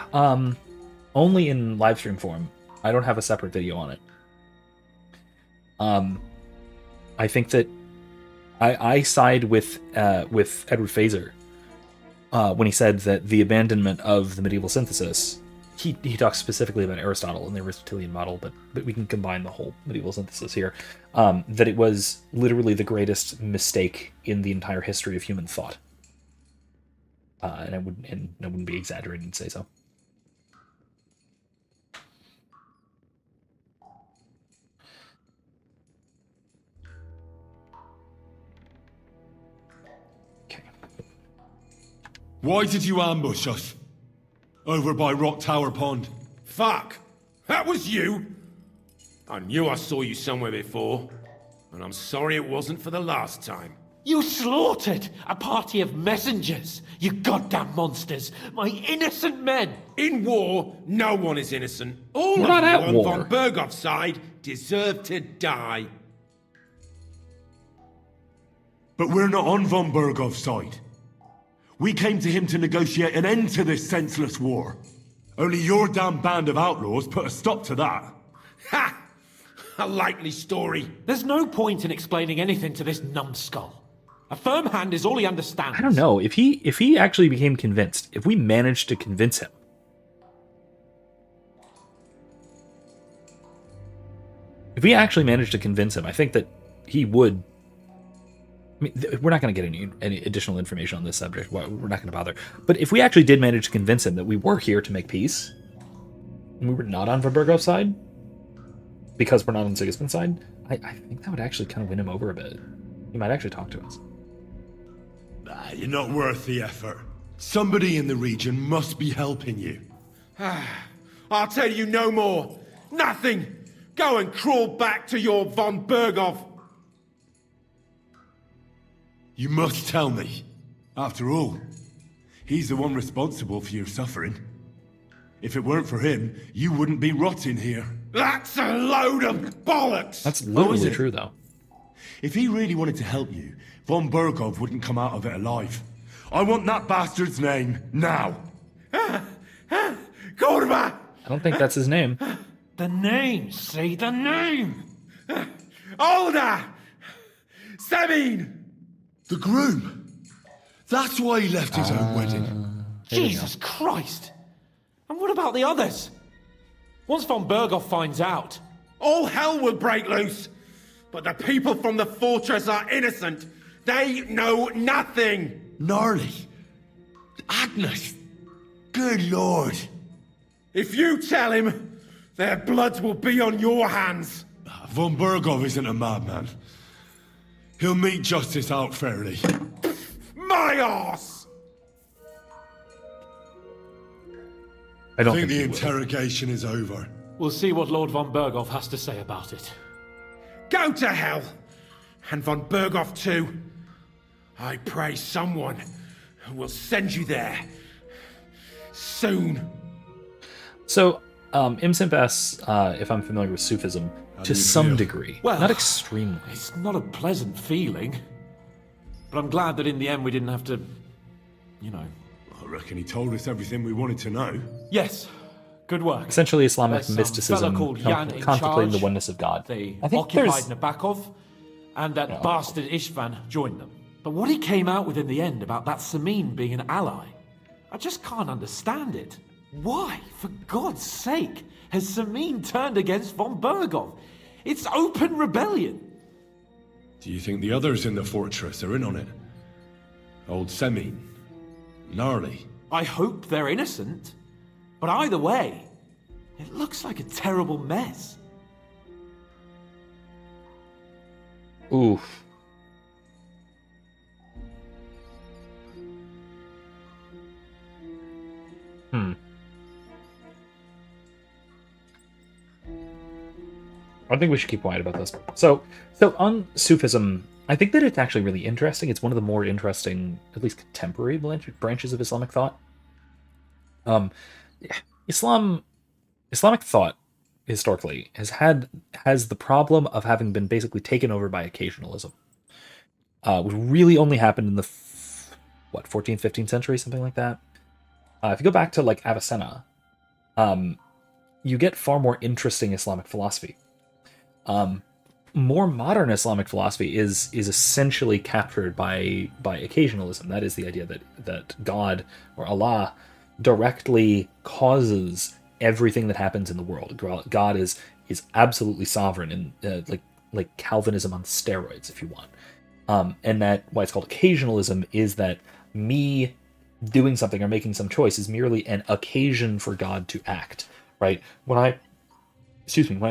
only in live stream form. I don't have a separate video on it. I think that I side with Edward Fazer when he said that the abandonment of the medieval synthesis. He talks specifically about Aristotle and the Aristotelian model, but we can combine the whole medieval synthesis here. That it was literally the greatest mistake in the entire history of human thought. And I wouldn't be exaggerating to say so. Why did you ambush us? Over by Rock Tower Pond. Fuck! That was you! I knew I saw you somewhere before, and I'm sorry it wasn't for the last time. You slaughtered a party of messengers, you goddamn monsters! My innocent men! In war, no one is innocent. All We're of not you at on war. von Bergov's side deserve to die. But we're not on von Bergov's side. We came to him to negotiate an end to this senseless war. Only your damn band of outlaws put a stop to that. Ha! A likely story. There's no point in explaining anything to this numbskull. A firm hand is all he understands. I don't know if he actually became convinced. If we managed to convince him, I think that he would. I mean, we're not going to get any additional information on this subject. We're not going to bother. But if we actually did manage to convince him that we were here to make peace, and we were not on von Bergov's side, because we're not on Sigismund's side, I think that would actually kind of win him over a bit. He might actually talk to us. You're not worth the effort. Somebody in the region must be helping you. I'll tell you no more. Nothing. Go and crawl back to your von Bergov. You must tell me. After all, he's the one responsible for your suffering. If it weren't for him, you wouldn't be rotting here. That's a load of bollocks! That's literally true, though. If he really wanted to help you, von Bergov wouldn't come out of it alive. I want that bastard's name, now! Corva! I don't think that's his name. The name, say the name! Olda! Sabine! The groom! That's why he left his own wedding. Jesus Christ! And what about the others? Once von Bergov finds out... All hell will break loose! But the people from the fortress are innocent! They know nothing! Gnarly. Agnes. Good lord. If you tell him, their blood will be on your hands! Von Bergov isn't a madman. He'll meet justice out fairly. My arse! I don't think the he interrogation is over. We'll see what Lord von Bergov has to say about it. Go to hell! And von Bergov too. I pray someone will send you there. Soon. So, Imsimp asks if I'm familiar with Sufism to some degree. Well, not extremely. It's not a pleasant feeling. But I'm glad that in the end we didn't have to, I reckon he told us everything we wanted to know. Yes. Good work. Essentially Islamic There's some mysticism, fella called Jan in contemplating the charge. oneness of God. They I think occupied there's... Nabokov, and that bastard Istvan joined them. But what he came out with in the end about that Samin being an ally, I just can't understand it. Why, for God's sake, has Samin turned against von Bergov? It's open rebellion. Do you think the others in the fortress are in on it? Old Semin? Gnarly? I hope they're innocent. But either way, it looks like a terrible mess. Oof. I think we should keep quiet about this. So on Sufism, I think that it's actually really interesting. It's one of the more interesting, at least contemporary branches of Islamic thought. Islamic thought historically has the problem of having been basically taken over by occasionalism. Which really only happened in the what, 14th, 15th century, something like that. If you go back to like Avicenna, you get far more interesting Islamic philosophy. More modern Islamic philosophy is essentially captured by occasionalism. That is the idea that God or Allah directly causes everything that happens in the world. God is absolutely sovereign, and like Calvinism on steroids, if you want. And that why it's called occasionalism is that me doing something or making some choice is merely an occasion for God to act. Right? When I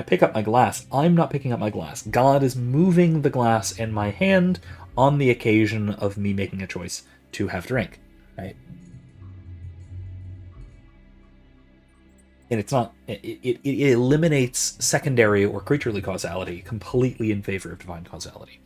pick up my glass, I'm not picking up my glass. God is moving the glass in my hand on the occasion of me making a choice to have drink, right? And it's not, it eliminates secondary or creaturely causality completely in favor of divine causality.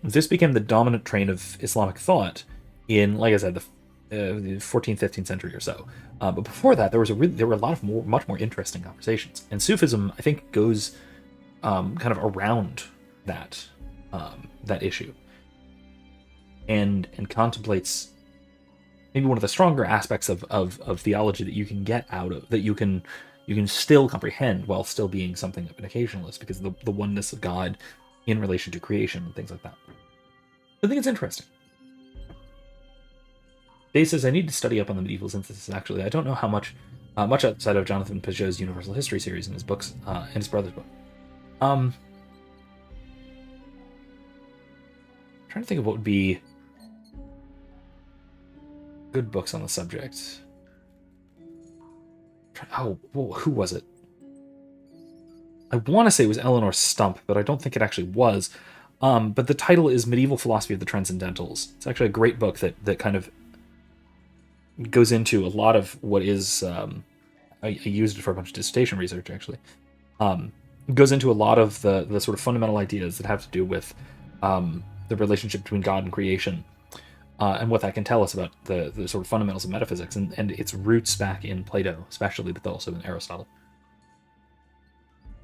This became the dominant train of Islamic thought in, like I said, the 14th, 15th century or so. But before that, there were a lot of much more interesting conversations. And Sufism, I think, goes kind of around that issue and contemplates maybe one of the stronger aspects of theology that you can get out of, that you can still comprehend while still being something of an occasionalist, because of the oneness of God in relation to creation and things like that. I think it's interesting. Dave says, I need to study up on the medieval synthesis, actually. I don't know how much outside of Jonathan Peugeot's Universal History series in his books, and his brother's book. Trying to think of what would be good books on the subject. Oh, who was it? I want to say it was Eleanor Stump, but I don't think it actually was. But the title is Medieval Philosophy of the Transcendentals. It's actually a great book that kind of goes into a lot of what is... I used it for a bunch of dissertation research, actually. It goes into a lot of the sort of fundamental ideas that have to do with the relationship between God and creation, and what that can tell us about the sort of fundamentals of metaphysics and its roots back in Plato, especially, but also in Aristotle.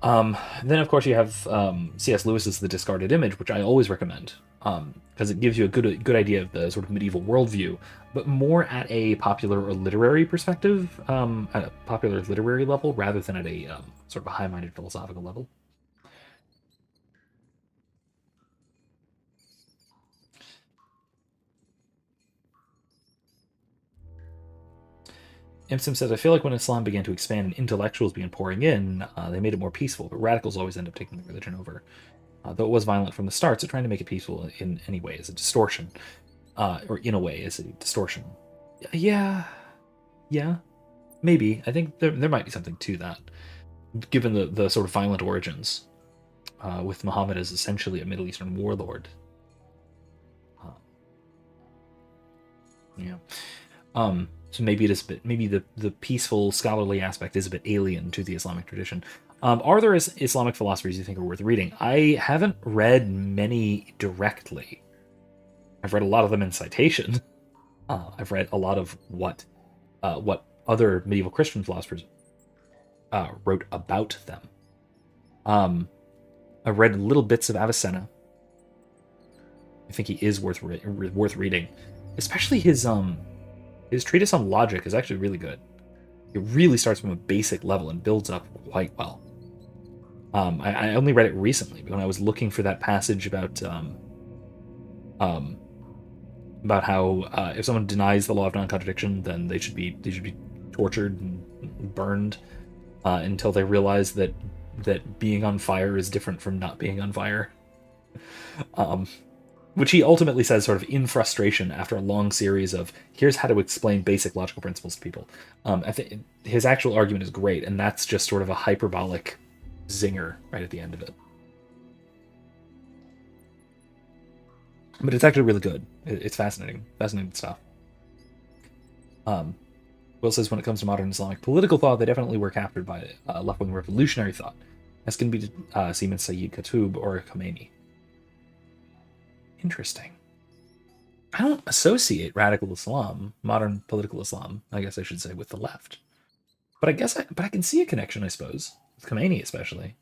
Then, of course, you have C.S. Lewis's The Discarded Image, which I always recommend, because it gives you a good idea of the sort of medieval worldview, but more at a popular or literary perspective, at a popular literary level, rather than at a sort of a high-minded philosophical level. Imsim says, I feel like when Islam began to expand and intellectuals began pouring in, they made it more peaceful, but radicals always end up taking the religion over. Though it was violent from the start, so trying to make it peaceful in any way is a distortion. Or in a way is a distortion. Yeah, maybe. I think there might be something to that, given the sort of violent origins, with Muhammad as essentially a Middle Eastern warlord. Yeah. So maybe it is a bit, maybe the peaceful scholarly aspect is a bit alien to the Islamic tradition. Are there Islamic philosophers you think are worth reading? I haven't read many directly. I've read a lot of them in citation. I've read a lot of what other medieval Christian philosophers wrote about them. I've read little bits of Avicenna. I think he is worth reading, especially his treatise on logic is actually really good. It really starts from a basic level and builds up quite well. I only read it recently, but when I was looking for that passage about how if someone denies the law of non-contradiction, then they should be tortured and burned until they realize that being on fire is different from not being on fire. Which he ultimately says sort of in frustration after a long series of, here's how to explain basic logical principles to people. I think his actual argument is great, and that's just sort of a hyperbolic zinger right at the end of it. But it's actually really good. It's fascinating stuff. Will says, when it comes to modern Islamic political thought, they definitely were captured by left-wing revolutionary thought. This can be seen in Sayyid Qutb or Khomeini. Interesting. I don't associate radical Islam, modern political Islam, I guess I should say, with the left. But I can see a connection, I suppose, with Khomeini especially.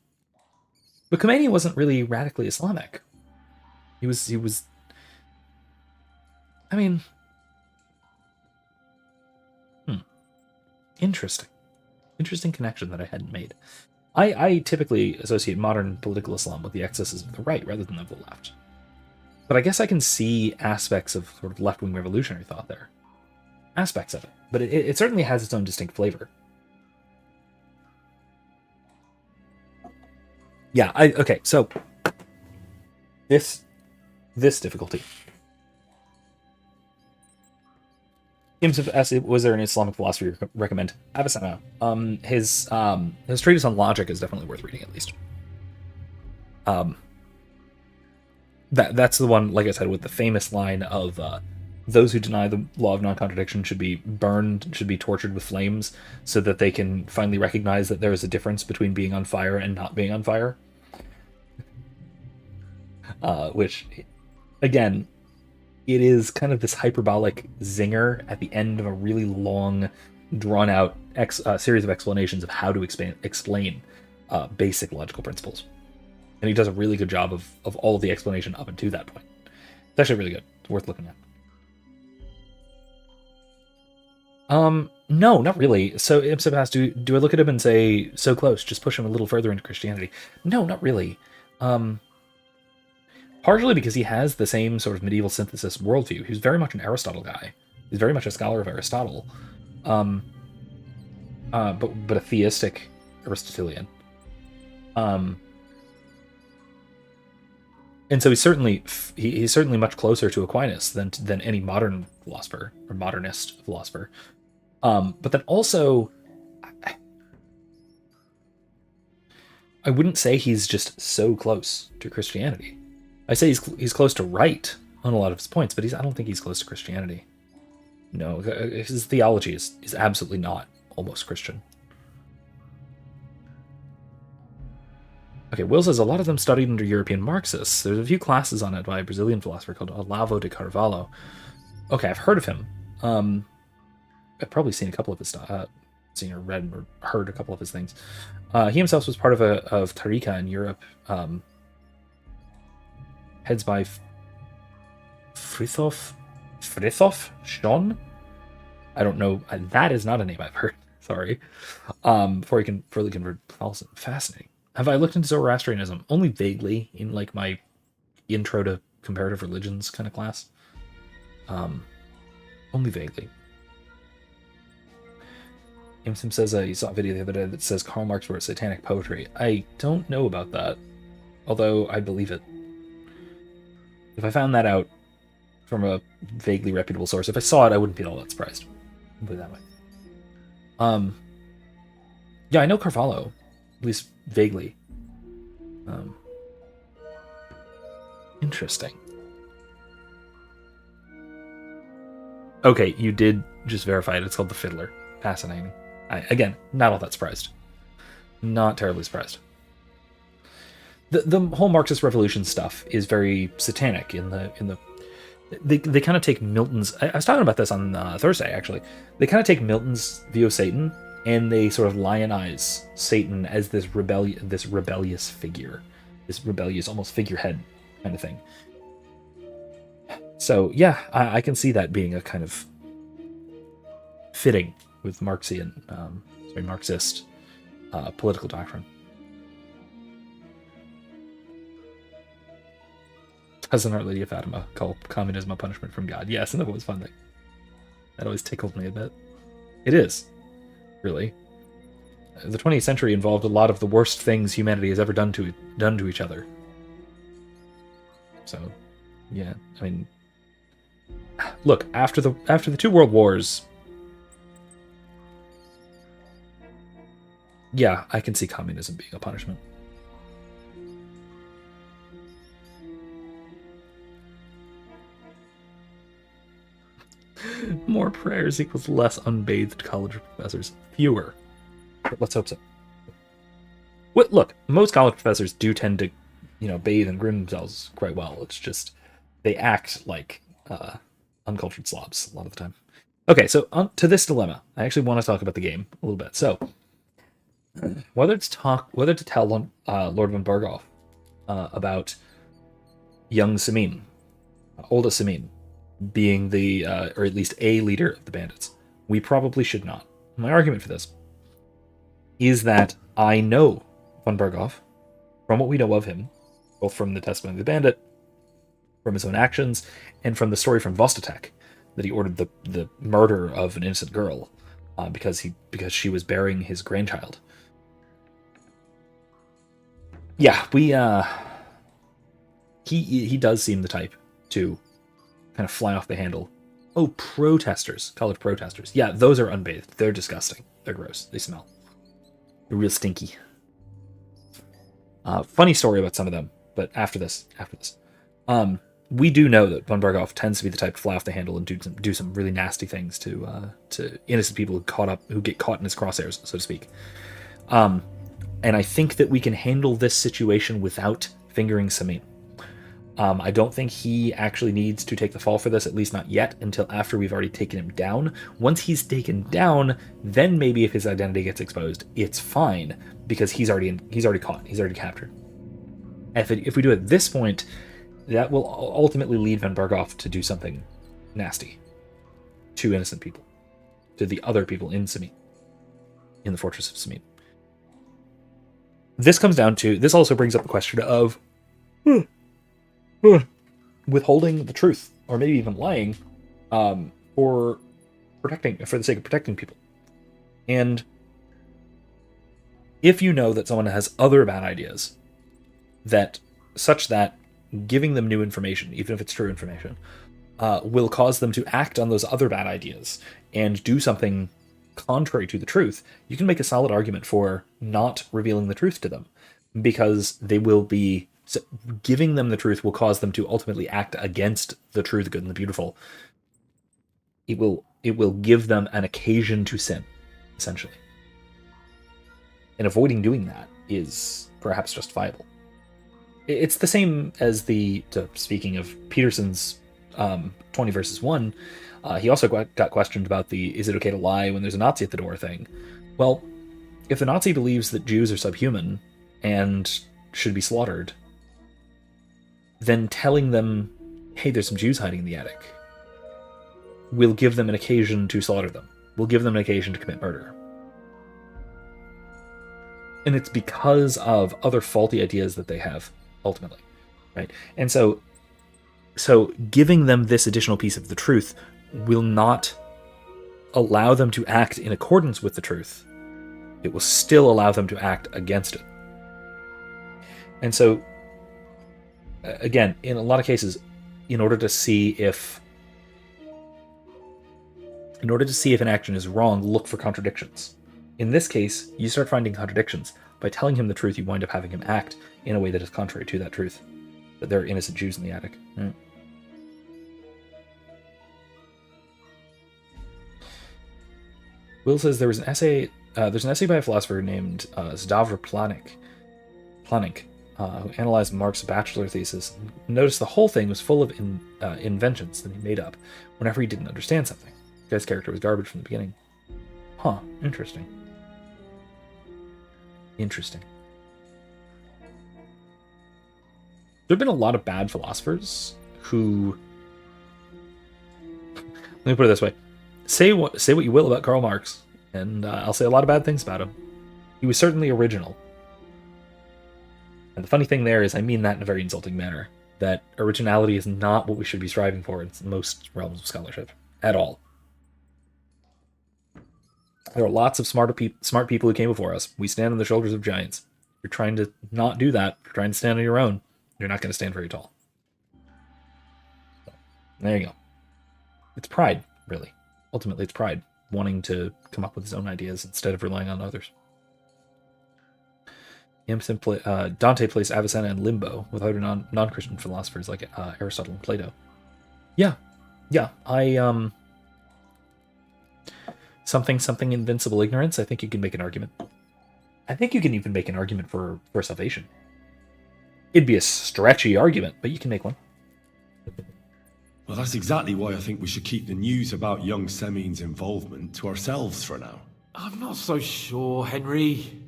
But Khomeini wasn't really radically Islamic. He was I mean, interesting. Interesting connection that I hadn't made. I typically associate modern political Islam with the excesses of the right rather than of the left. But I guess I can see aspects of sort of left-wing revolutionary thought there. Aspects of it. But it certainly has its own distinct flavor. Yeah, okay, so this difficulty. Was there an Islamic philosopher you recommend? Avicenna. His treatise on logic is definitely worth reading, at least. That's the one, like I said, with the famous line of those who deny the law of non-contradiction should be burned, should be tortured with flames, so that they can finally recognize that there is a difference between being on fire and not being on fire. Which, again, it is kind of this hyperbolic zinger at the end of a really long, drawn-out series of explanations of how to explain basic logical principles. And he does a really good job of all of the explanation up until that point. It's actually really good. It's worth looking at. No, not really. So Ipsipas, do I look at him and say, so close, just push him a little further into Christianity? No, not really. Partially because he has the same sort of medieval synthesis worldview. He's very much an Aristotle guy. He's very much a scholar of Aristotle. But a theistic Aristotelian. And so he's certainly much closer to Aquinas than any modern philosopher or modernist philosopher. But then also, I wouldn't say he's just so close to Christianity. I say he's close to right on a lot of his points, but I don't think he's close to Christianity. No, his theology is absolutely not almost Christian. Okay, Will says a lot of them studied under European Marxists. There's a few classes on it by a Brazilian philosopher called Olavo de Carvalho. Okay, I've heard of him. I've probably seen a couple of his seen or read or heard a couple of his things. He himself was part of Tariqa in Europe. Heads by Frithjof Schon? I don't know. That is not a name I've heard. Sorry. Before he can fully convert. Fascinating. Have I looked into Zoroastrianism? Only vaguely in like my intro to comparative religions kind of class. Only vaguely. Imsim says he saw a video the other day that says Karl Marx wrote satanic poetry. I don't know about that, although I believe it. If I found that out from a vaguely reputable source, if I saw it, I wouldn't be all that surprised. I'll put it that way. Yeah, I know Carvalho, at least vaguely. Interesting. Okay, you did just verify it. It's called The Fiddler. Fascinating. Again, not all that surprised. Not terribly surprised. The whole Marxist revolution stuff is very satanic they kind of take Milton's. I was talking about this on Thursday actually. They kind of take Milton's view of Satan and they sort of lionize Satan as this rebellious figure, this rebellious almost figurehead kind of thing. So yeah, I can see that being a kind of fitting with Marxist political doctrine. Doesn't Our Lady of Fatima call communism a punishment from God? Yes, and that was fun. That always tickled me a bit. It is, really. The 20th century involved a lot of the worst things humanity has ever done to each other. So, yeah, I mean, look, after the two world wars, yeah, I can see communism being a punishment. More prayers equals less unbathed college professors. Fewer. But let's hope so. Look, most college professors do tend to, bathe and groom themselves quite well. It's just they act like uncultured slobs a lot of the time. Okay, so to this dilemma, I actually want to talk about the game a little bit. So, whether to tell Lord von Berghoff about young Samin, oldest Samin, being the, or at least a leader of the bandits. We probably should not. My argument for this is that I know von Berghoff, from what we know of him, both from the testimony of the bandit, from his own actions, and from the story from Vostotek, that he ordered the murder of an innocent girl because she was bearing his grandchild. Yeah, he does seem the type to kind of fly off the handle. Oh, protesters, colored protesters. Yeah, those are unbathed. They're disgusting. They're gross. They smell. They're real stinky. Funny story about some of them, but after this. We do know that von Berghoff tends to be the type to fly off the handle and do some really nasty things to innocent people who get caught in his crosshairs, so to speak. And I think that we can handle this situation without fingering Samin. I don't think he actually needs to take the fall for this, at least not yet, until after we've already taken him down. Once he's taken down, then maybe if his identity gets exposed, it's fine, because he's already caught, he's already captured. If we do it at this point, that will ultimately lead von Berghoff to do something nasty to innocent people, to the other people in Samin, in the fortress of Samin. This also brings up the question of withholding the truth, or maybe even lying, for the sake of protecting people. And if you know that someone has other bad ideas, such that giving them new information, even if it's true information, will cause them to act on those other bad ideas and do something contrary to the truth, you can make a solid argument for not revealing the truth to them, because giving them the truth will cause them to ultimately act against the true, the good, and the beautiful. It will give them an occasion to sin, essentially. And avoiding doing that is perhaps justifiable. It's the same as speaking of Peterson's 20 verses 1, he also got questioned about the "is it okay to lie when there's a Nazi at the door" thing. Well, if the Nazi believes that Jews are subhuman and should be slaughtered, then telling them, hey, there's some Jews hiding in the attic, will give them an occasion to slaughter them, will give them an occasion to commit murder. And it's because of other faulty ideas that they have, ultimately, right? And so giving them this additional piece of the truth will not allow them to act in accordance with the truth. It will still allow them to act against it. And so, again, in a lot of cases, in order to see if an action is wrong, look for contradictions. In this case, you start finding contradictions. By telling him the truth, you wind up having him act in a way that is contrary to that truth. That there are innocent Jews in the attic. Right? Will says there's an essay by a philosopher named Zdavra Planik, who analyzed Marx's bachelor thesis, and noticed the whole thing was full of inventions that he made up whenever he didn't understand something. The guy's character was garbage from the beginning. Huh, interesting. Interesting. There have been a lot of bad philosophers who... Let me put it this way. Say what you will about Karl Marx, and I'll say a lot of bad things about him. He was certainly original. And the funny thing there is I mean that in a very insulting manner. That originality is not what we should be striving for in most realms of scholarship. At all. There are lots of smart people who came before us. We stand on the shoulders of giants. If you're trying to not do that, if you're trying to stand on your own, you're not going to stand very tall. So, there you go. It's pride, really. Ultimately, it's pride. Wanting to come up with his own ideas instead of relying on others. Dante placed Avicenna in limbo with other non-Christian philosophers like Aristotle and Plato. Yeah. Something invincible ignorance. I think you can make an argument. I think you can even make an argument for salvation. It'd be a stretchy argument, but you can make one. Well, that's exactly why I think we should keep the news about young Semin's involvement to ourselves for now. I'm not so sure, Henry.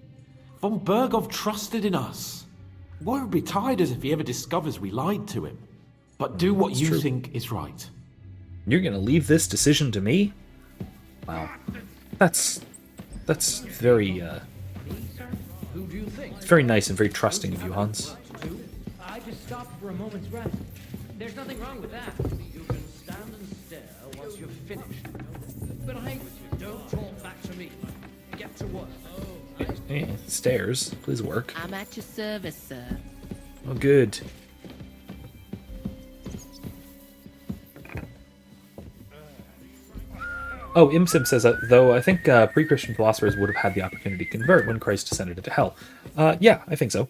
Von Berghoff trusted in us. Won't be tired as if he ever discovers we lied to him. But do what you think is right. You're gonna leave this decision to me? Wow. That's very, it's very nice and very trusting of you, Hans. I just stopped for a moment's rest. There's nothing wrong with that. You can stand and stare once you've finished. But I don't talk back to me. Get to work. Stairs, please work. I'm at your service, sir. Oh, good. Oh, Imsim says that, though I think pre-Christian philosophers would have had the opportunity to convert when Christ descended into hell. Yeah, I think so.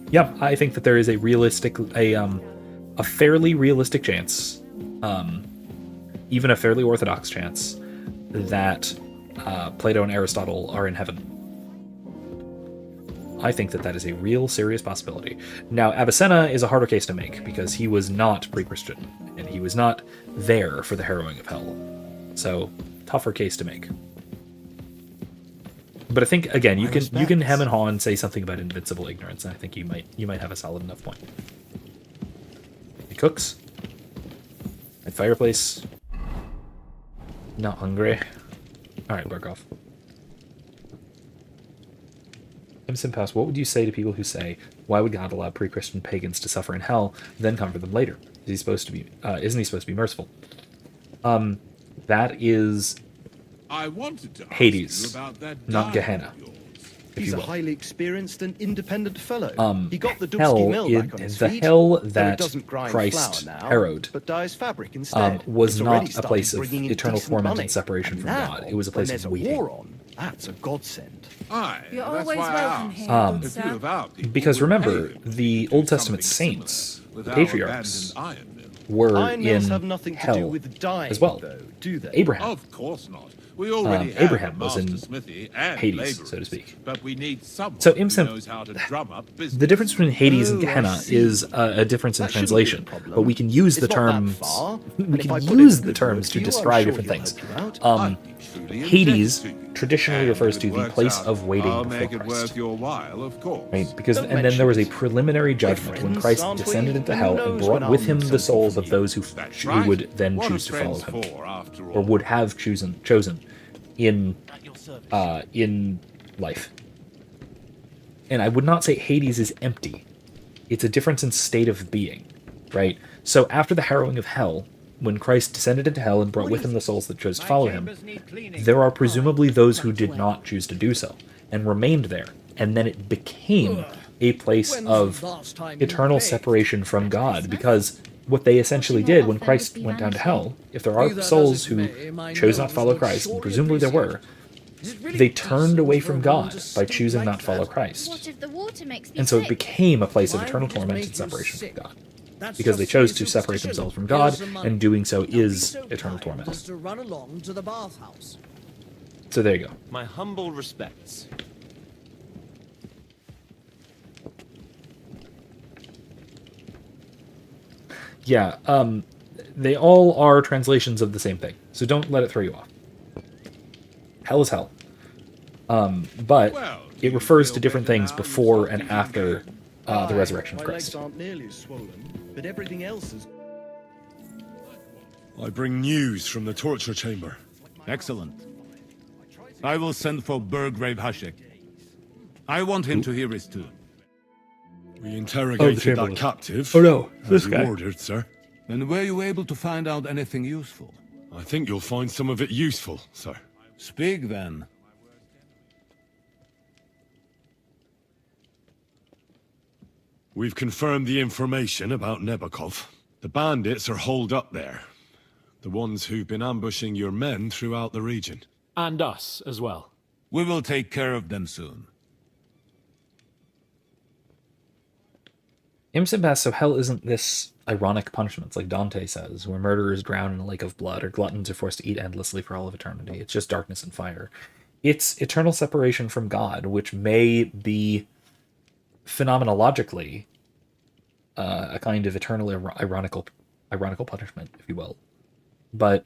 Yeah, I think that there is a fairly realistic chance, even a fairly orthodox chance, that Plato and Aristotle are in heaven. I think that that is a real serious possibility. Now, Avicenna is a harder case to make because he was not pre-Christian and he was not there for the harrowing of hell. So, tougher case to make. But I think again, you can hem and haw and say something about invincible ignorance, and I think you might have a solid enough point. He cooks. At fireplace. Not hungry. All right, Barkov. Pass, what would you say to people who say, why would God allow pre-Christian pagans to suffer in hell, then comfort them later? Isn't he supposed to be merciful? That is Hades, not Gehenna. He's a highly experienced and independent fellow. He got the hell Dubsky mill back on his the feet, hell though it that doesn't grind Christ flour now, harrowed but dyes fabric instead. was It's already not a started place of bringing in eternal decent torment money. and separation from Now, God. It was a when place there's of a waiting. war on, that's a godsend. You're always welcome here, sir. Because remember, the Old Testament saints, the patriarchs, were Iron mills in have nothing to do hell with dying, as well. though, do they? Abraham. Of course not. We already have Abraham a was in master smithy and Hades, laborers, so to speak. But we need someone So who Imsim, knows how to drum up business. the difference between Hades and Oh, I Gehenna see. is a difference in That shouldn't translation, be a problem. but we can use the It's not that terms. far, We and if I can put use in the good terms word to for you, I'm describe sure different he'll things. help you out. Hades traditionally refers to the Works place out. of waiting I'll before make it Christ. worth your while, of course. Right? Because Don't and then there was a mention it. preliminary judgment when friends, Christ aren't we? descended into And hell who and knows brought when with I'll him need the something souls from of you. those who right. would then What choose are to follow friends him, for, after or all? would have chosen in life. And I would not say Hades is empty. It's a difference in state of being, right? So after the harrowing of hell, when Christ descended into hell and brought with him the souls that chose to follow him, there are presumably those who did not choose to do so and remained there. And then it became a place of eternal separation from God, because what they essentially did when Christ went down to hell, if there are souls who chose not to follow Christ, and presumably there were, they turned away from God by choosing not to follow Christ. What if the water makes me And so it sick? became a place of eternal torment and separation from God. Because they chose to separate themselves from God, and doing so is eternal torment. To run along to the bathhouse. So there you go. My humble respects. Yeah, they all are translations of the same thing, so don't let it throw you off. Hell is hell. But it refers to different things before and after the resurrection of My legs Christ. aren't nearly as swollen, but everything else is. I bring news from the torture chamber. Excellent. I will send for Burgrave Hashek. I want him to hear his tune. We interrogated chamberlain. that captive. Oh no, as this you guy. ordered, sir. And were you able to find out anything useful? I think you'll find some of it useful, sir. Speak then. We've confirmed the information about Nebakov. The bandits are holed up there. The ones who've been ambushing your men throughout the region. And us as well. We will take care of them soon. Imsim, so hell isn't this ironic punishments like Dante says, where murderers drown in a lake of blood or gluttons are forced to eat endlessly for all of eternity. It's just darkness and fire. It's eternal separation from God, which may be phenomenologically a kind of eternal ironical punishment, if you will. But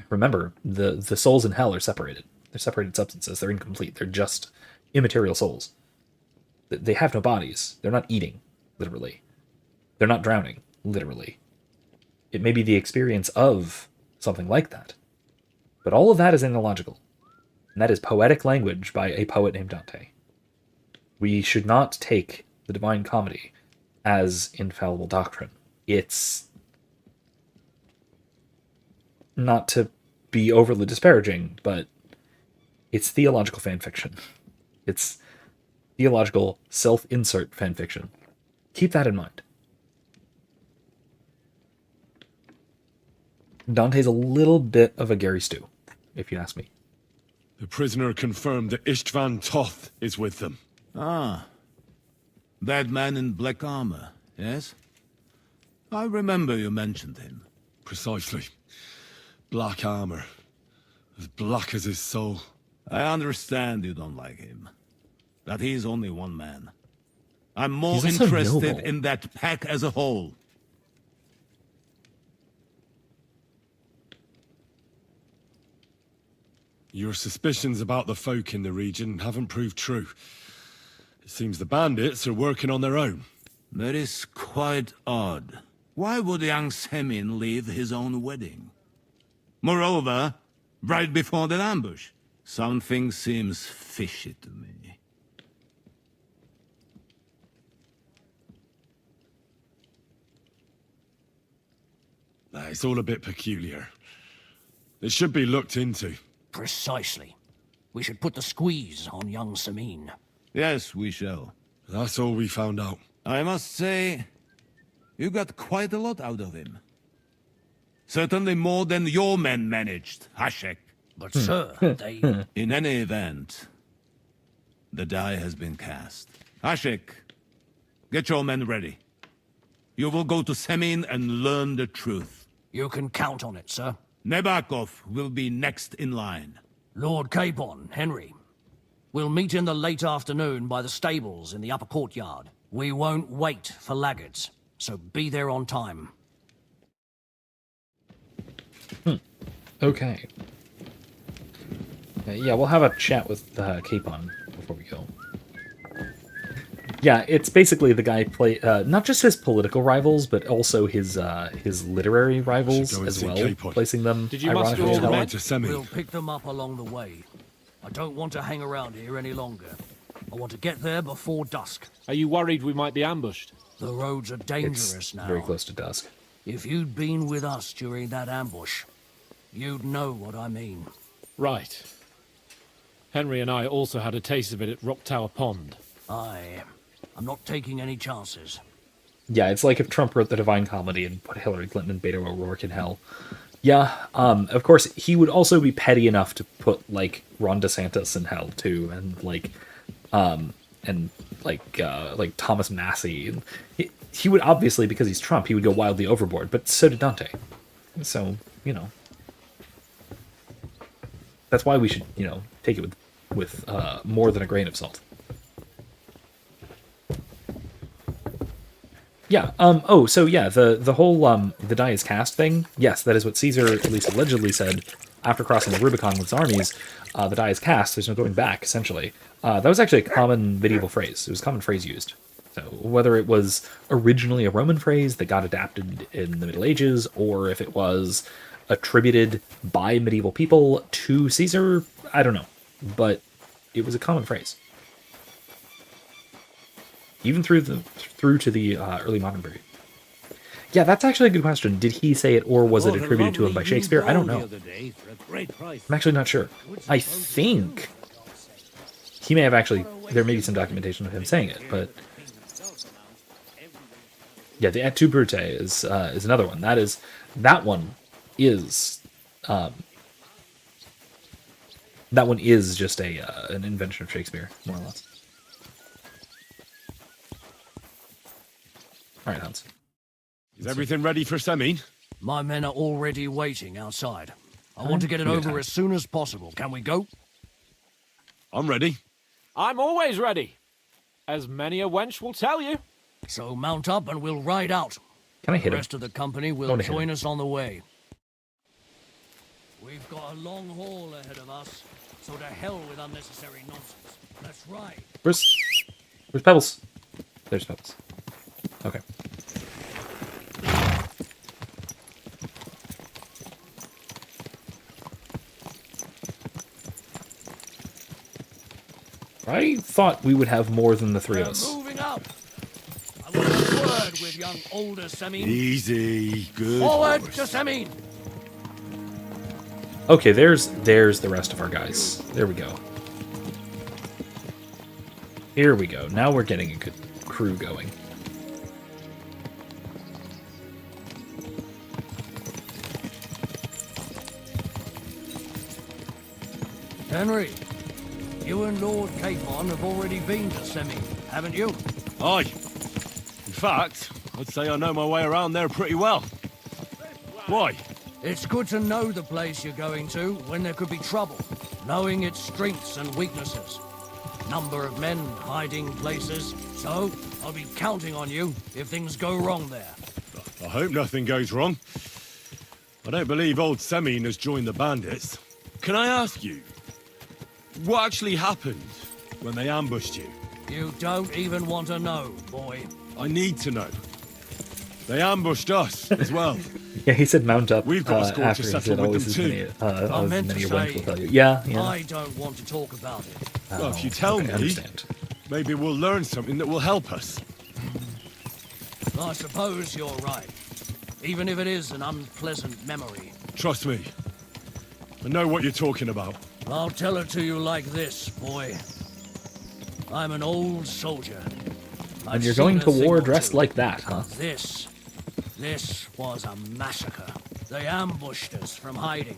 remember, the souls in hell are separated. They're separated substances. They're incomplete. They're just immaterial souls. They have no bodies. They're not eating, literally. They're not drowning, literally. It may be the experience of something like that. But all of that is analogical. And that is poetic language by a poet named Dante. We should not take the Divine Comedy as infallible doctrine. It's not to be overly disparaging, but it's theological fan fiction. It's theological self-insert fan fiction. Keep that in mind. Dante's a little bit of a Gary Stew, if you ask me. The prisoner confirmed that Istvan Toth is with them. Ah. That man in black armor, yes? I remember you mentioned him. Precisely. Black armor. As black as his soul. I understand you don't like him. That he's only one man. I'm more He's also interested noble. in that pack as a whole. Your suspicions about the folk in the region haven't proved true. It seems the bandits are working on their own. That is quite odd. Why would young Semin leave his own wedding? Moreover, right before that ambush, something seems fishy to me. It's all a bit peculiar. It should be looked into. Precisely. We should put the squeeze on young Samin. Yes, we shall. That's all we found out. I must say, you got quite a lot out of him. Certainly more than your men managed, Hashek. But sir, they... In any event, the die has been cast. Hashek, get your men ready. You will go to Semin and learn the truth. You can count on it, sir. Nebakov will be next in line. Lord Capon, Henry. We'll meet in the late afternoon by the stables in the upper courtyard. We won't wait for laggards, so be there on time. Okay. Yeah, we'll have a chat with Capon before we go. Yeah, it's basically the guy play not just his political rivals, but also his literary rivals as well, placing them. Did you muster all the men? We'll pick them up along the way. I don't want to hang around here any longer. I want to get there before dusk. Are you worried we might be ambushed? The roads are dangerous It's now. very close to dusk. If you'd been with us during that ambush, you'd know what I mean. Right. Henry and I also had a taste of it at Rock Tower Pond. I'm not taking any chances. Yeah, it's like if Trump wrote the Divine Comedy and put Hillary Clinton and Beto O'Rourke in hell. Yeah, of course, he would also be petty enough to put, like, Ron DeSantis in hell, too, and, like Thomas Massey. He would, obviously, because he's Trump, he would go wildly overboard, but so did Dante. So, you know. That's why we should, you know, take it with more than a grain of salt. Yeah, so yeah, the whole, the die is cast thing, yes, that is what Caesar at least allegedly said after crossing the Rubicon with his armies. The die is cast, there's no going back, essentially. That was actually a common medieval phrase. It was a common phrase used. So whether it was originally a Roman phrase that got adapted in the Middle Ages, or if it was attributed by medieval people to Caesar, I don't know. But it was a common phrase. Even through to the early modern period. Yeah, that's actually a good question. Did he say it, or was it attributed to him by Shakespeare? I don't know. I'm actually not sure. I think he may have actually... There may be some documentation of him saying it, but... Yeah, the Et tu, Brute is another one. That one is just an invention of Shakespeare, more or less. All right, Hans. Is everything ready for Semin? My men are already waiting outside. I want to get it over as soon as possible. Can we go? I'm ready. I'm always ready. As many a wench will tell you. So mount up and we'll ride out. Can I hit him? The rest of the company will join us on the way. We've got a long haul ahead of us, so to hell with unnecessary nonsense. That's right. Where's Pebbles? There's Pebbles. Okay. I thought we would have more than the three of us. Moving up. I want a word with young older Semin. Easy, good. Forward to Semin. Okay, there's the rest of our guys. There we go. Here we go. Now we're getting a good crew going. Henry, you and Lord Capon have already been to Semin, haven't you? Aye. In fact, I'd say I know my way around there pretty well. Why? It's good to know the place you're going to when there could be trouble, knowing its strengths and weaknesses. Number of men, hiding places, so I'll be counting on you if things go wrong there. I hope nothing goes wrong. I don't believe old Semin has joined the bandits. Can I ask you, what actually happened when they ambushed you? You don't even want to know, boy. I need to know. They ambushed us as well. Yeah, he said mount up. We've got a score after to he settle said always with as them many, too. I as meant many to events say, will tell you. Yeah, yeah. I don't want to talk about it. Well, if you tell okay, I me, understand. maybe we'll learn something that will help us. I suppose you're right. Even if it is an unpleasant memory. Trust me. I know what you're talking about. I'll tell it to you like this, boy. I'm an old soldier. And you're going to war dressed like that, huh? This was a massacre. They ambushed us from hiding.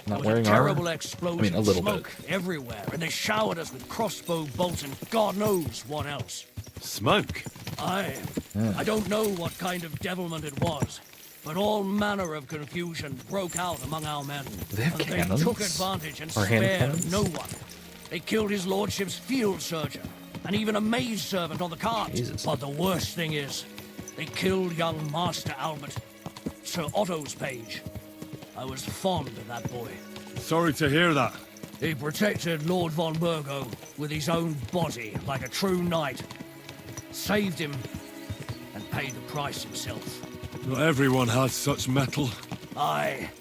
Not There was wearing a armor? terrible explosion, I mean, a little smoke everywhere, and they showered us with crossbow bolts and God knows what else. Smoke? I don't know what kind of devilment it was, but all manner of confusion broke out among our men. They have and cannons? They took advantage and Or hand spared cannons? no one. They killed his lordship's field surgeon, and even a maid servant on the cart. Jesus. But the worst thing is, they killed young Master Albert, Sir Otto's page. I was fond of that boy. Sorry to hear that. He protected Lord von Burgo with his own body like a true knight. Saved him and paid the price himself. Not everyone has such metal. Aye.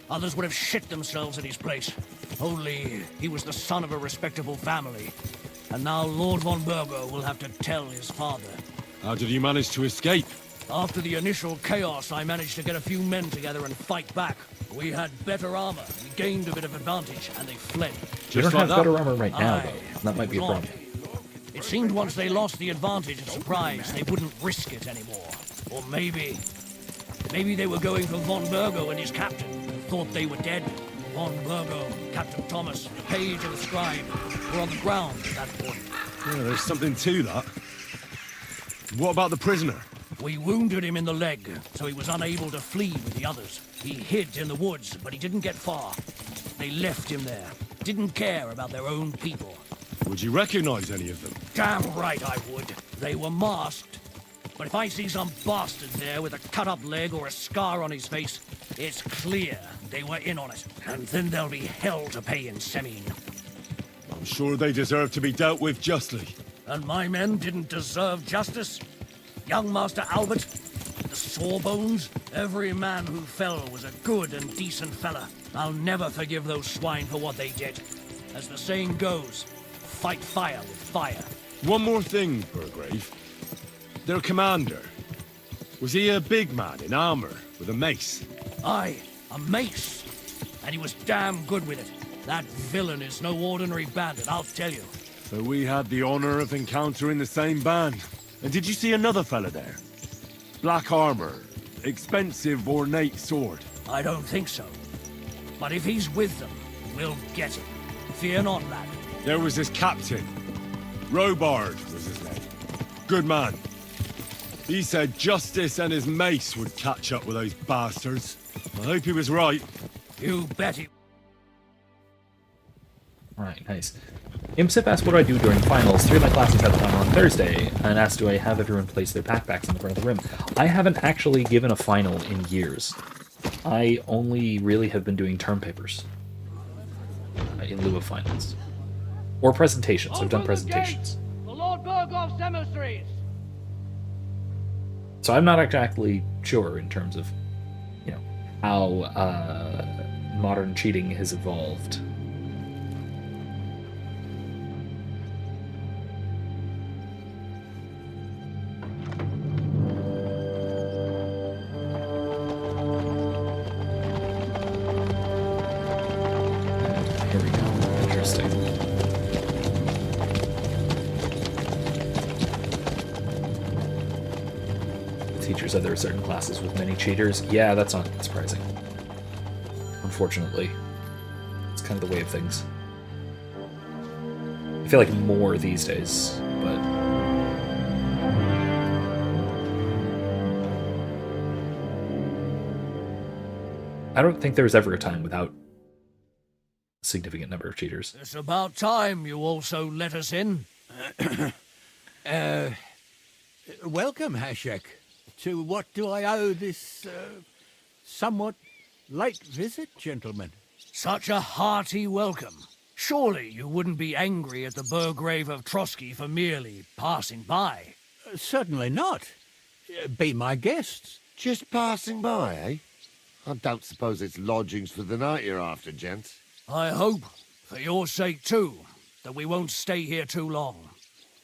Others would have shit themselves in his place. Only he was the son of a respectable family. And now Lord von Burgo will have to tell his father. How did you manage to escape? After the initial chaos, I managed to get a few men together and fight back. We had better armor, we gained a bit of advantage, and they fled. We don't have better armor right now, Aye. though. That might be a problem. It seemed once they lost the advantage of surprise, they wouldn't risk it anymore. Or maybe they were going for von Burgo and his captain, and thought they were dead. Von Burgo, Captain Thomas, Page, and the Scribe were on the ground at that point. Yeah, there's something to that. What about the prisoner? We wounded him in the leg, so he was unable to flee with the others. He hid in the woods, but he didn't get far. They left him there. Didn't care about their own people. Would you recognize any of them? Damn right I would. They were masked. But if I see some bastard there with a cut-up leg or a scar on his face, it's clear they were in on it. And then there'll be hell to pay in Semin. I'm sure they deserve to be dealt with justly. And my men didn't deserve justice? Young Master Albert, the Sawbones, every man who fell was a good and decent fella. I'll never forgive those swine for what they did. As the saying goes, fight fire with fire. One more thing, Burgrave. Their commander. Was he a big man in armor with a mace? Aye, a mace. And he was damn good with it. That villain is no ordinary bandit, I'll tell you. So we had the honor of encountering the same band. And did you see another fella there? Black armor, expensive ornate sword. I don't think so. But if he's with them, we'll get him. Fear not, lad. There was his captain. Robard was his name. Good man. He said justice and his mace would catch up with those bastards. I hope he was right. You bet he... Alright, nice. Imsip asked what do I do during finals. 3 of my classes had a final on Thursday, and asked do I have everyone place their backpacks in the front of the room. I haven't actually given a final in years. I only really have been doing term papers in lieu of finals. Or presentations. I've done presentations. The Lord Burgov's demonstrates. So I'm not exactly sure in terms of, you know, how modern cheating has evolved. Teacher said there are certain classes with many cheaters. Yeah, that's not surprising. Unfortunately. It's kind of the way of things. I feel like more these days, but... I don't think there was ever a time without a significant number of cheaters. It's about time you also let us in. Welcome, Hashek. To what do I owe this, somewhat late visit, gentlemen? Such a hearty welcome. Surely you wouldn't be angry at the Burgrave of Trotsky for merely passing by? Certainly not. Be my guests. Just passing by, eh? I don't suppose it's lodgings for the night you're after, gents. I hope, for your sake too, that we won't stay here too long.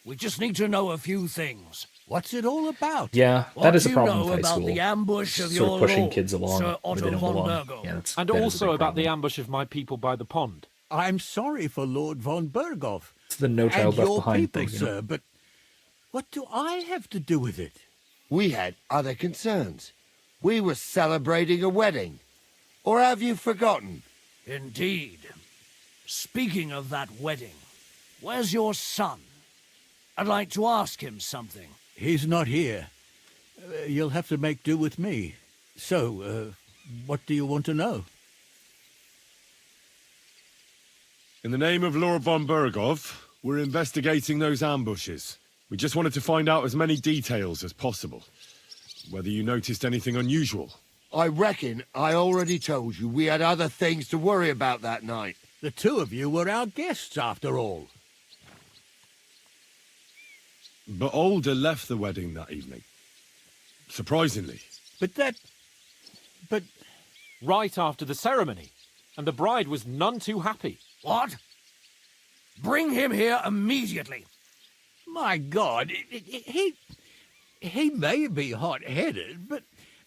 We just need to know a few things. What's it all about? Yeah, that is a problem What do you with know high about school. the ambush of Sort your of pushing lord, kids along Sir where Otto they don't von belong. Burgo? Yeah, that's, And that is a also big about problem. the ambush of my people by the pond. I'm sorry for Lord von Burgov. It's the no child and left your behind people, thing. You know? sir, but what do I have to do with it? We had other concerns. We were celebrating a wedding. Or have you forgotten? Indeed. Speaking of that wedding, where's your son? I'd like to ask him something. He's not here. You'll have to make do with me. So, what do you want to know? In the name of Lord von Burgov, we're investigating those ambushes. We just wanted to find out as many details as possible. Whether you noticed anything unusual. I reckon I already told you we had other things to worry about that night. The two of you were our guests, after all. But Older left the wedding that evening. Surprisingly. But... Right after the ceremony. And the bride was none too happy. What? Bring him here immediately. My God, he may be hot-headed, but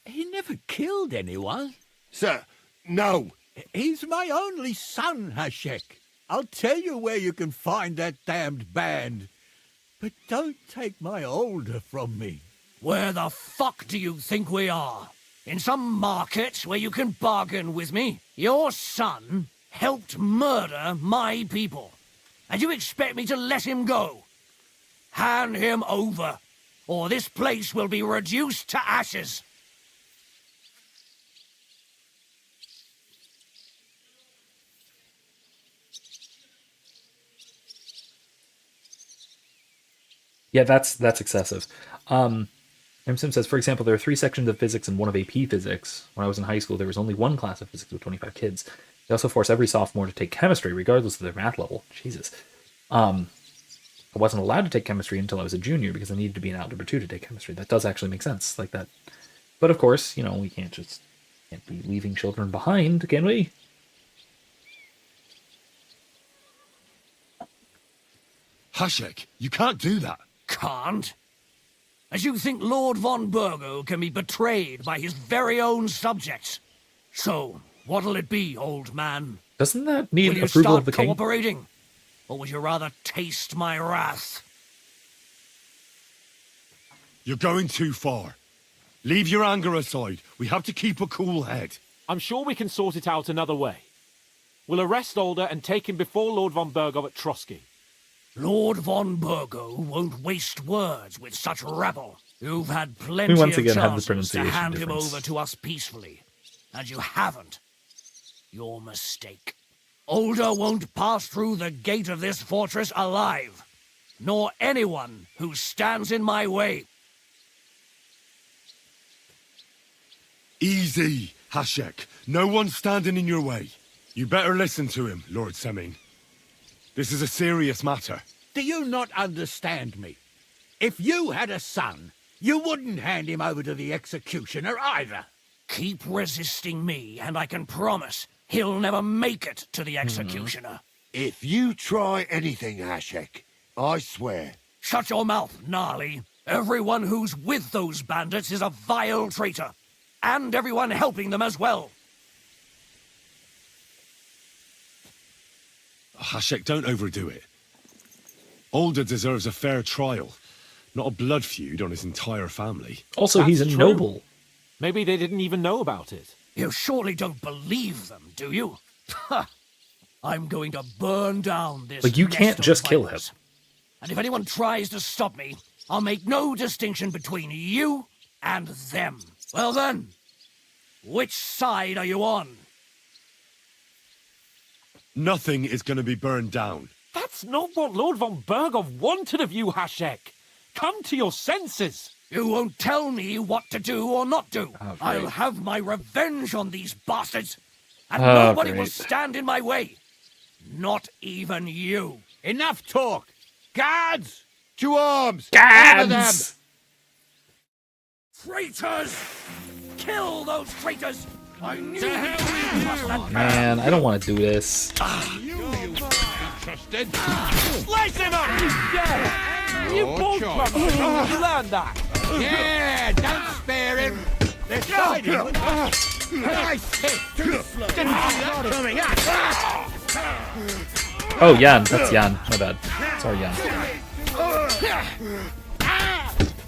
he never killed anyone. Sir, no. He's my only son, Hashek. I'll tell you where you can find that damned band. But don't take my Older from me. Where the fuck do you think we are? In some market where you can bargain with me? Your son helped murder my people. And you expect me to let him go? Hand him over, or this place will be reduced to ashes. Yeah, that's excessive. Sim says, for example, there are 3 sections of physics and 1 of AP physics. When I was in high school, there was only 1 class of physics with 25 kids. They also force every sophomore to take chemistry, regardless of their math level. Jesus. I wasn't allowed to take chemistry until I was a junior because I needed to be in Algebra 2 to take chemistry. That does actually make sense, like that. But of course, you know, we can't be leaving children behind, can we? Hashek, you can't do that. Can't? As you think Lord von Burgo can be betrayed by his very own subjects. So, what'll it be, old man? Doesn't that need Will you approval start of the king? cooperating? Or would you rather taste my wrath? You're going too far. Leave your anger aside. We have to keep a cool head. I'm sure we can sort it out another way. We'll arrest Older and take him before Lord von Burgov at Trotsky. Lord von Burgo won't waste words with such rabble. You've had plenty once of again had the chances to pronunciation hand him difference. over to us peacefully, and you haven't. Your mistake. Older won't pass through the gate of this fortress alive, nor anyone who stands in my way. Easy, Hashek. No one's standing in your way. You better listen to him, Lord Seming. This is a serious matter. Do you not understand me? If you had a son, you wouldn't hand him over to the executioner either. Keep resisting me, and I can promise he'll never make it to the executioner. If you try anything, Hashek, I swear. Shut your mouth, Gnarly. Everyone who's with those bandits is a vile traitor. And everyone helping them as well. Hashek, don't overdo it. Older deserves a fair trial. Not a blood feud on his entire family. Also, That's he's a true. noble. Maybe they didn't even know about it. You surely don't believe them, do you? I'm going to burn down this Like, you nest can't of just kill him. vipers. And if anyone tries to stop me, I'll make no distinction between you and them. Well then, which side are you on? Nothing is going to be burned down. That's not what Lord von Bergov wanted of you, Hashek. Come to your senses. You won't tell me what to do or not do. Oh, I'll have my revenge on these bastards. And Oh, nobody will great. stand in my way. Not even you. Enough talk! Guards! To arms! Gads! Traitors! Kill those traitors! I knew you must have Man, I don't want to do this. Trusted. Slice him up! You both brothers, you learned that. Yeah, don't spare him. They're fighting. Nice hit. Too slow. Didn't see that coming. Oh, Jan. That's Jan. My bad. Sorry, Jan.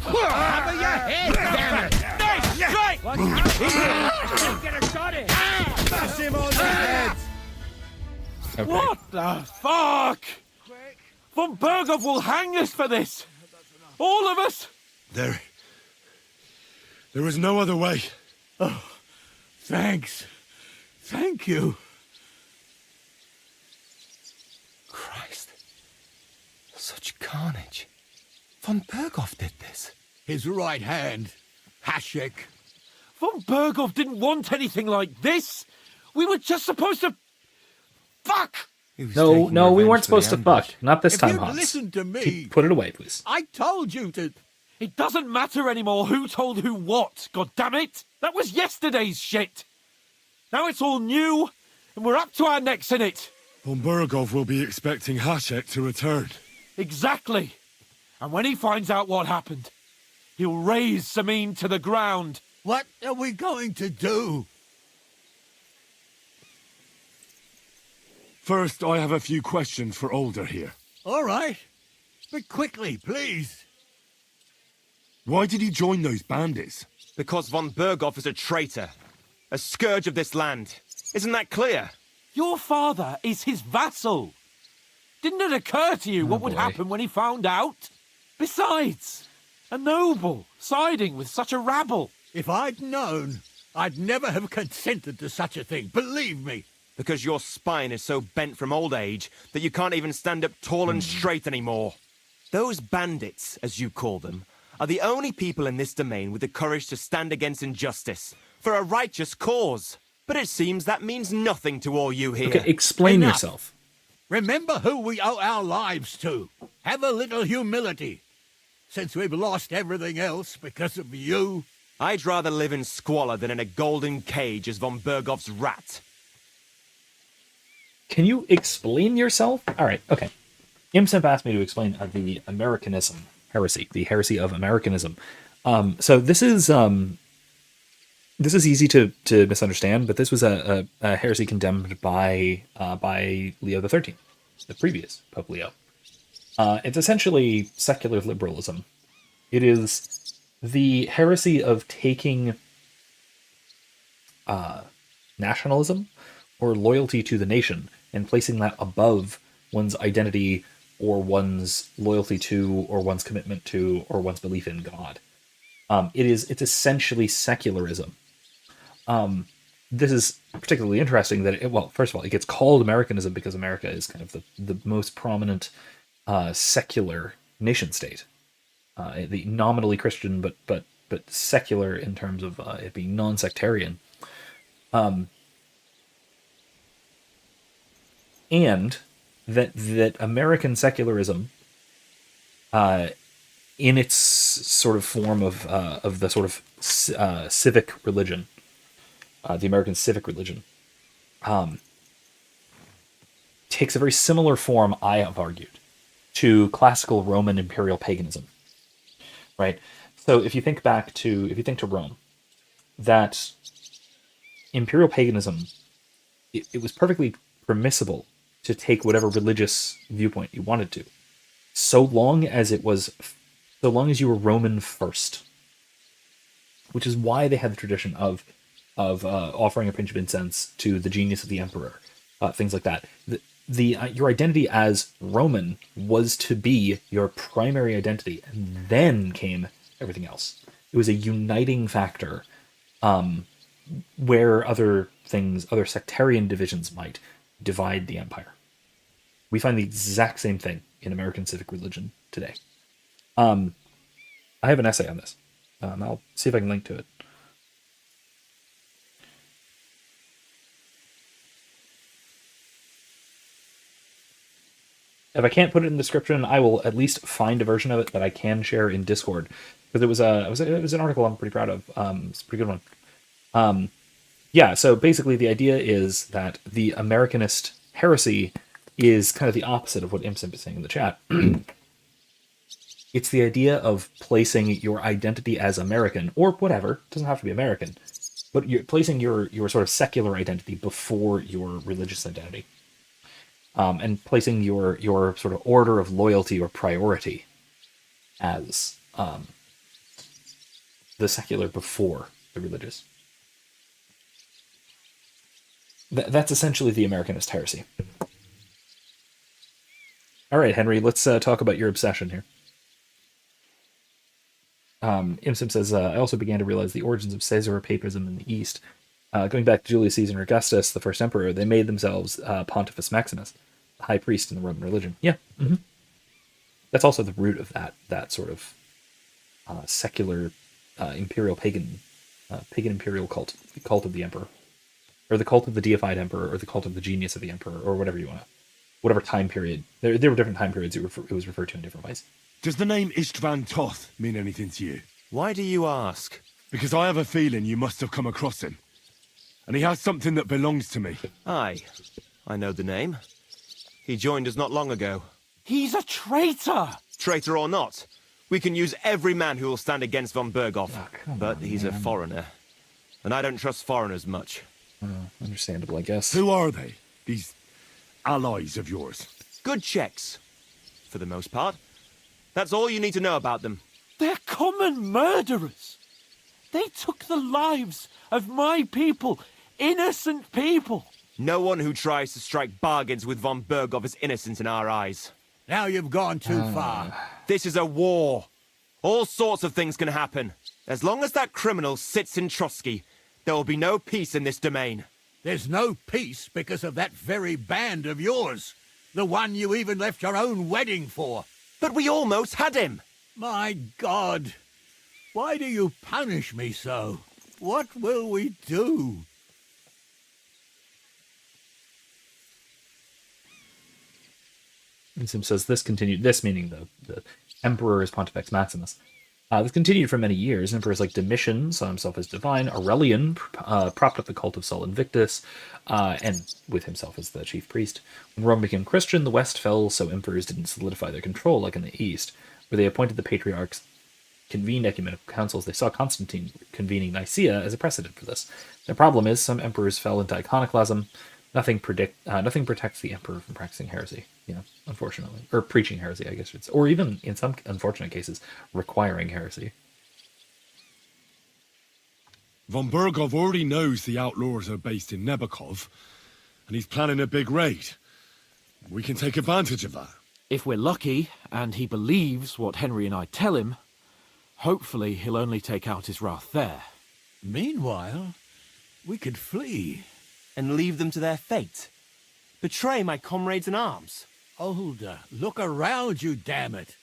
Cover your head, damn it. Nice strike! Get a shot in. Bash him on the head. Okay. What the fuck? Von Bergov will hang us for this. All of us. There was no other way. Oh, thanks. Thank you. Christ. Such carnage. Von Bergov did this. His right hand, Hashek. Von Bergov didn't want anything like this. We were just supposed to... Fuck! No, we weren't supposed to fuck. Not this If time, you'd Hans. listened to me, Put it away, please. I told you to. It doesn't matter anymore who told who what, God damn it! That was yesterday's shit! Now it's all new, and we're up to our necks in it. Von Bergov will be expecting Hashek to return. Exactly. And when he finds out what happened, he'll raise Samin to the ground. What are we going to do? First, I have a few questions for Older here. All right. But quickly, please. Why did he join those bandits? Because von Bergov is a traitor. A scourge of this land. Isn't that clear? Your father is his vassal. Didn't it occur to you what would happen when he found out? Besides, a noble siding with such a rabble. If I'd known, I'd never have consented to such a thing. Believe me. Because your spine is so bent from old age that you can't even stand up tall and straight anymore. Those bandits, as you call them, are the only people in this domain with the courage to stand against injustice for a righteous cause. But it seems that means nothing to all you here. Okay, explain Enough. yourself. Remember who we owe our lives to. Have a little humility. Since we've lost everything else because of you. I'd rather live in squalor than in a golden cage as von Bergov's rat. Can you explain yourself? All right, okay. Imsimp asked me to explain the Americanism heresy, the heresy of Americanism. So this is easy to misunderstand, but this was a heresy condemned by Leo XIII, the previous Pope Leo. It's essentially secular liberalism. It is the heresy of taking nationalism or loyalty to the nation and placing that above one's identity or one's loyalty to or one's commitment to or one's belief in God. It's essentially secularism. This is particularly interesting that first of all, it gets called Americanism because America is kind of the most prominent secular nation state. The nominally Christian, but secular in terms of it being non-sectarian. And that American secularism, in its sort of form of the sort of civic religion, the American civic religion, takes a very similar form, I have argued, to classical Roman imperial paganism. Right? So if you think to Rome, that imperial paganism, it was perfectly permissible to take whatever religious viewpoint you wanted to, so long as it was so long as you were Roman first, which is why they had the tradition of offering a pinch of incense to the genius of the emperor, things like that. Your identity as Roman was to be your primary identity, and then came everything else. It was a uniting factor, where other sectarian divisions might divide the empire. We find the exact same thing in American civic religion today. I have an essay on this. I'll see if I can link to it. If I can't put it in the description, I will at least find a version of it that I can share in Discord, because it was an article I'm pretty proud of. It's a pretty good one. Yeah, so basically the idea is that the Americanist heresy is kind of the opposite of what Imsimp is saying in the chat. It's the idea of placing your identity as American, or whatever, it doesn't have to be American, but you're placing your sort of secular identity before your religious identity. And placing your sort of order of loyalty or priority as the secular before the religious. That's essentially the Americanist heresy. All right, Henry, let's talk about your obsession here. Imsim says, I also began to realize the origins of Caesar papism in the East. Going back to Julius Caesar and Augustus, the first emperor, they made themselves Pontifex Maximus, the high priest in the Roman religion. Yeah. Mm-hmm. That's also the root of that sort of secular imperial pagan imperial cult, the cult of the emperor, or the cult of the deified emperor, or the cult of the genius of the emperor, or whatever you want to, whatever time period. There were different time periods it was referred to in different ways. Does the name Istvan Toth mean anything to you? Why do you ask? Because I have a feeling you must have come across him. And he has something that belongs to me. Aye, I know the name. He joined us not long ago. He's a traitor! Traitor or not, we can use every man who will stand against von Berghoff. But he's a foreigner. And I don't trust foreigners much. Understandable, I guess. Who are they? These allies of yours? Good checks. For the most part. That's all you need to know about them. They're common murderers. They took the lives of my people, innocent people. No one who tries to strike bargains with von Berghoff is innocent in our eyes. Now you've gone too far. This is a war. All sorts of things can happen. As long as that criminal sits in Trotsky, there will be no peace in this domain. There's no peace because of that very band of yours. The one you even left your own wedding for. But we almost had him. My God. Why do you punish me so? What will we do? Imsim says this continued, this meaning the emperor is Pontifex Maximus. This continued for many years. Emperors like Domitian saw himself as divine. Aurelian propped up the cult of Sol Invictus, and with himself as the chief priest. When Rome became Christian, the West fell, so emperors didn't solidify their control like in the East, where they appointed the patriarchs, convened ecumenical councils. They saw Constantine convening Nicaea as a precedent for this. The problem is some emperors fell into iconoclasm. Nothing protects the emperor from practicing heresy, unfortunately. Or preaching heresy, I guess it's, or even, in some unfortunate cases, requiring heresy. Von Berghoff already knows the outlaws are based in Nebakov, and he's planning a big raid. We can take advantage of that. If we're lucky, and he believes what Henry and I tell him, hopefully he'll only take out his wrath there. Meanwhile, we could flee. And leave them to their fate. Betray my comrades in arms. Older, look around you, damn it.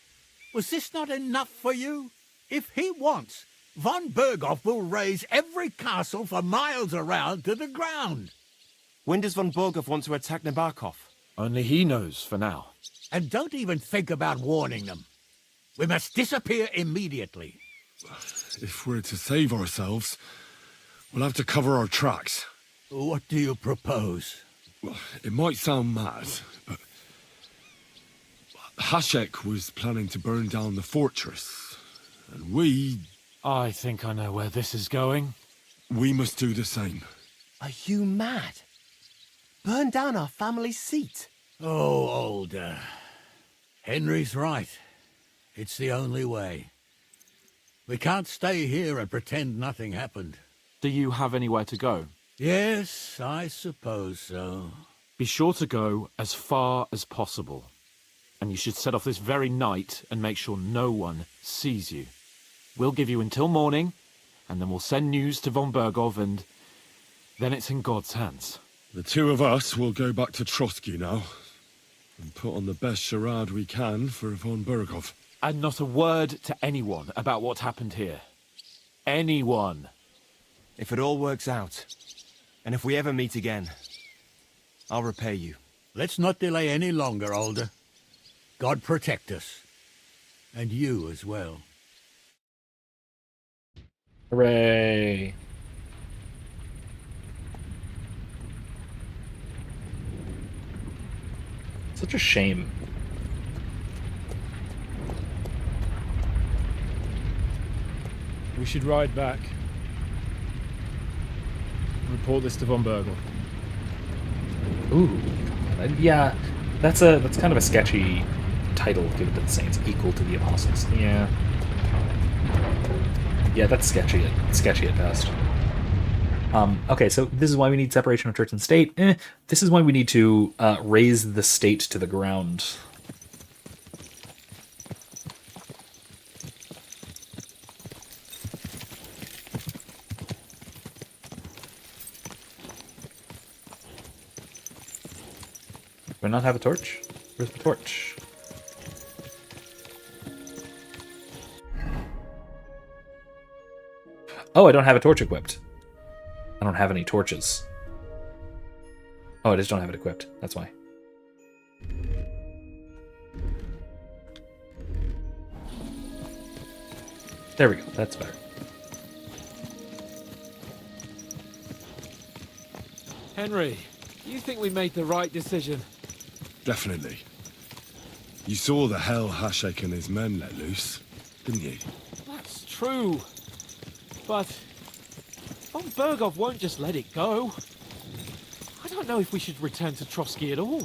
Was this not enough for you? If he wants, von Berghoff will raise every castle for miles around to the ground. When does von Berghoff want to attack Nabokov? Only he knows for now. And don't even think about warning them. We must disappear immediately. If we're to save ourselves, we'll have to cover our tracks. What do you propose? Well, it might sound mad, but Hashek was planning to burn down the fortress, and we... I think I know where this is going. We must do the same. Are you mad? Burn down our family seat? Oh, Older. Henry's right. It's the only way. We can't stay here and pretend nothing happened. Do you have anywhere to go? Yes, I suppose so. Be sure to go as far as possible. And you should set off this very night and make sure no one sees you. We'll give you until morning, and then we'll send news to von Bergov, and then it's in God's hands. The two of us will go back to Trotsky now and put on the best charade we can for von Bergov. And not a word to anyone about what happened here. Anyone. If it all works out, and if we ever meet again, I'll repay you. Let's not delay any longer, Alder. God protect us. And you as well. Hooray. Such a shame. We should ride back. Report this to von Bergel. Ooh, yeah, that's kind of a sketchy title given to the saints, equal to the apostles. Yeah, that's sketchy at best. Okay, so this is why we need separation of church and state. This is why we need to raise the state to the ground. Do I not have a torch? Where's the torch? Oh, I don't have a torch equipped. I don't have any torches. Oh, I just don't have it equipped. That's why. There we go. That's better. Henry, you think we made the right decision? Definitely. You saw the hell Hashek and his men let loose, didn't you? That's true. But von Bergov won't just let it go. I don't know if we should return to Trotsky at all.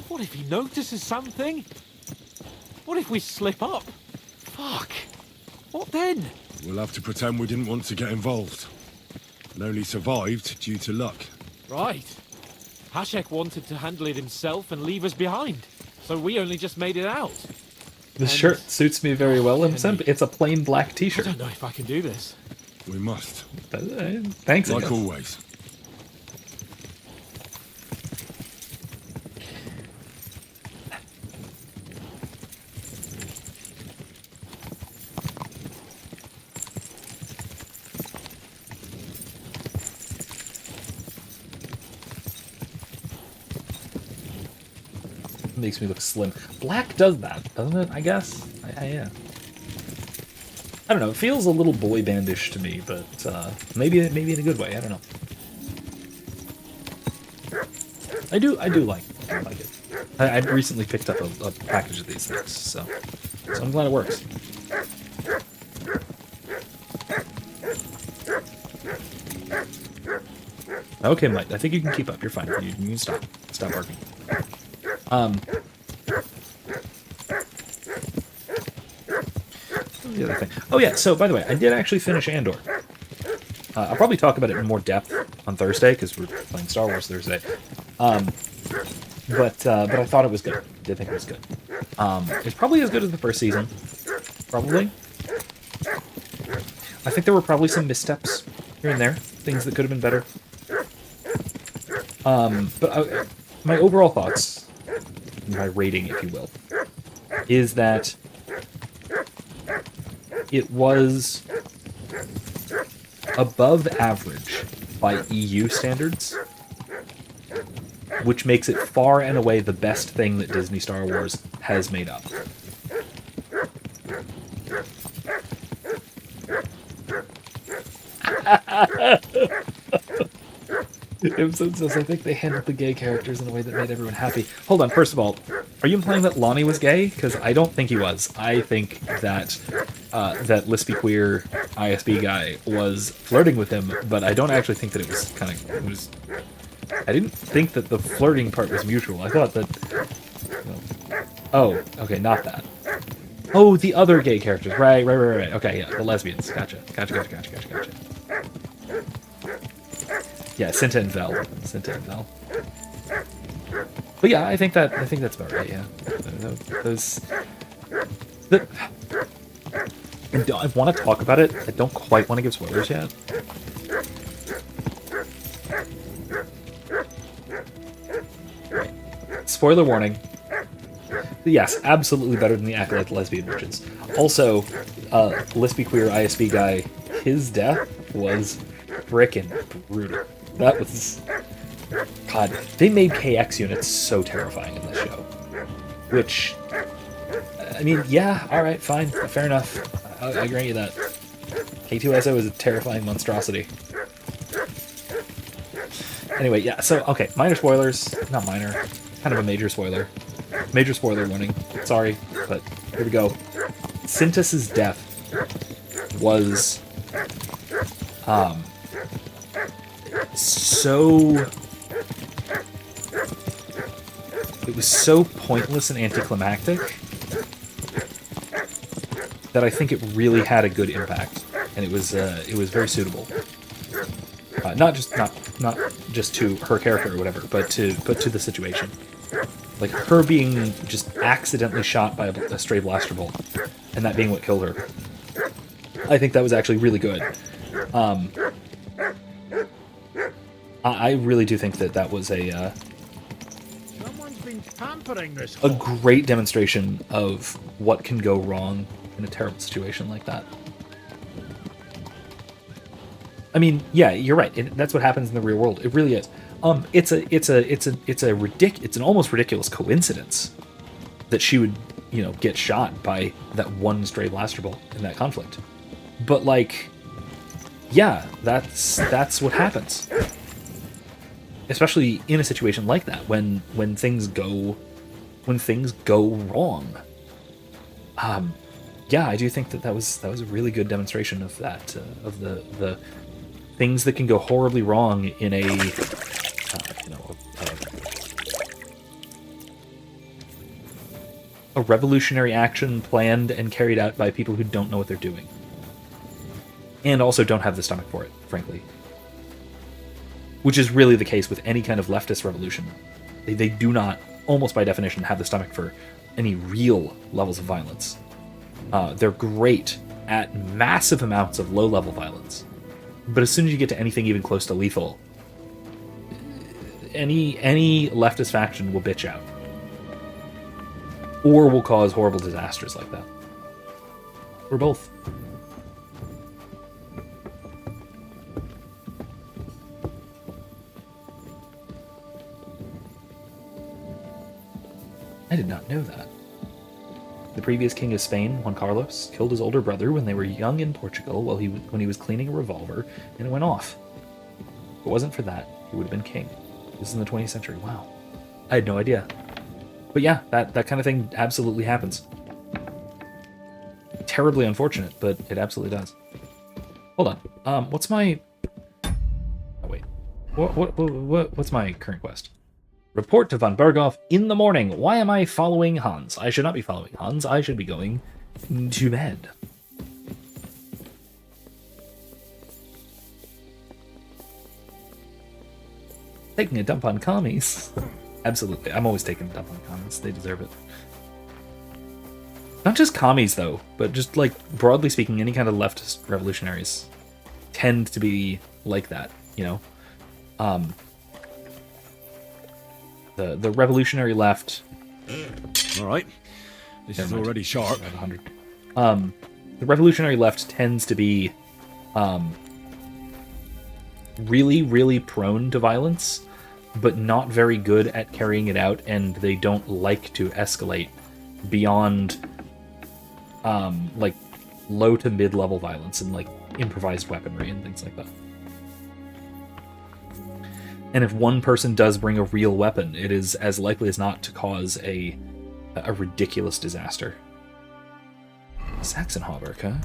What if he notices something? What if we slip up? Fuck. What then? We'll have to pretend we didn't want to get involved. And only survived due to luck. Right. Hashek wanted to handle it himself and leave us behind. So we only just made it out. This shirt suits me very well, Imsemp. It's a plain black t-shirt. I don't know if I can do this. We must. Thanks. Like always. Makes me look slim. Black does that, doesn't it? I guess. Yeah. I don't know. It feels a little boy bandish to me, but maybe in a good way. I don't know. I do like it. I recently picked up a package of these things, so I'm glad it works. Okay, Mike. I think you can keep up. You're fine. You can stop working. The other thing. Oh yeah, so by the way, I did actually finish Andor. I'll probably talk about it in more depth on Thursday, because we're playing Star Wars Thursday. But I thought it was good. I did think it was good. It's probably as good as the first season. Probably. I think there were probably some missteps here and there. Things that could have been better. But my overall thoughts, my rating, if you will, is that it was above average by EU standards, which makes it far and away the best thing that Disney Star Wars has made up. Ibsen says, I think they handled the gay characters in a way that made everyone happy. Hold on, first of all, are you implying that Lonnie was gay? Because I don't think he was. I think that that lispy queer ISB guy was flirting with him, but I don't actually think that it was I didn't think that the flirting part was mutual. I thought that... Oh, okay, not that. Oh, the other gay characters. Right. Okay, yeah, the lesbians. Gotcha. Yeah, Cinta and Vel. But yeah, I think that's about right. Yeah, I want to talk about it. I don't quite want to give spoilers yet. Spoiler warning. Yes, absolutely better than the Acolyte lesbian witches. Also, lesbian queer ISB guy, his death was frickin' brutal. That was... God, they made KX units so terrifying in this show. Which, I mean, yeah, alright, fine, fair enough. I grant you that. K2SO is a terrifying monstrosity. Anyway, yeah, so, okay, minor spoilers. Not minor. Kind of a major spoiler. Major spoiler warning. Sorry, but here we go. Syntas's death was it was so pointless and anticlimactic that I think it really had a good impact, and it was very suitable. Not just to her character or whatever, but to the situation. Like, her being just accidentally shot by a stray blaster bolt, and that being what killed her. I think that was actually really good. I really do think that was a Someone's been pampering this a great demonstration of what can go wrong in a terrible situation like that. I mean, yeah, you're right. That's what happens in the real world. It really is. It's an almost ridiculous coincidence that she would, get shot by that one stray blaster bolt in that conflict. But like, yeah, that's what happens. Especially in a situation like that, when things go wrong. Yeah, I do think that was a really good demonstration of that, of the things that can go horribly wrong in a revolutionary action planned and carried out by people who don't know what they're doing. And also don't have the stomach for it, frankly. Which is really the case with any kind of leftist revolution. They do not, almost by definition, have the stomach for any real levels of violence. They're great at massive amounts of low-level violence. But as soon as you get to anything even close to lethal, any leftist faction will bitch out. Or will cause horrible disasters like that. Or both. I did not know that. The previous king of Spain, Juan Carlos, killed his older brother when they were young in Portugal when he was cleaning a revolver, and it went off. If it wasn't for that, he would have been king. This is in the 20th century. Wow. I had no idea. But yeah, that kind of thing absolutely happens. Terribly unfortunate, but it absolutely does. Hold on. What's my... Oh, wait. What's my current quest? Report to von Berghoff in the morning. Why am I following Hans? I should not be following Hans. I should be going to bed. Taking a dump on commies. Absolutely. I'm always taking a dump on commies. They deserve it. Not just commies, though, but just, like, broadly speaking, any kind of leftist revolutionaries tend to be like that, The revolutionary left. All right, this is already sharp. The revolutionary left tends to be really, really prone to violence, but not very good at carrying it out, and they don't like to escalate beyond like low to mid-level violence and like improvised weaponry and things like that. And if one person does bring a real weapon, it is as likely as not to cause a ridiculous disaster. Saxon hauberk, huh?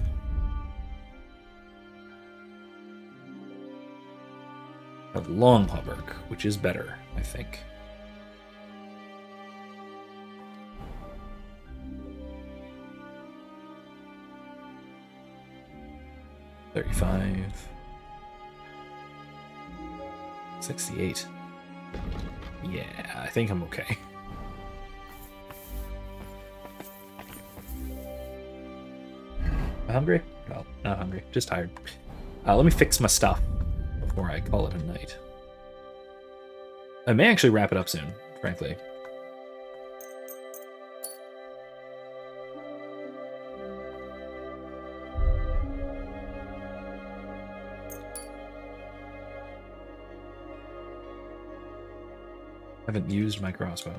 A long hauberk, which is better, I think. 35. 68. Yeah, I think I'm okay. Am I hungry? No, not hungry. Just tired. Let me fix my stuff before I call it a night. I may actually wrap it up soon, frankly. Haven't used my crossbow.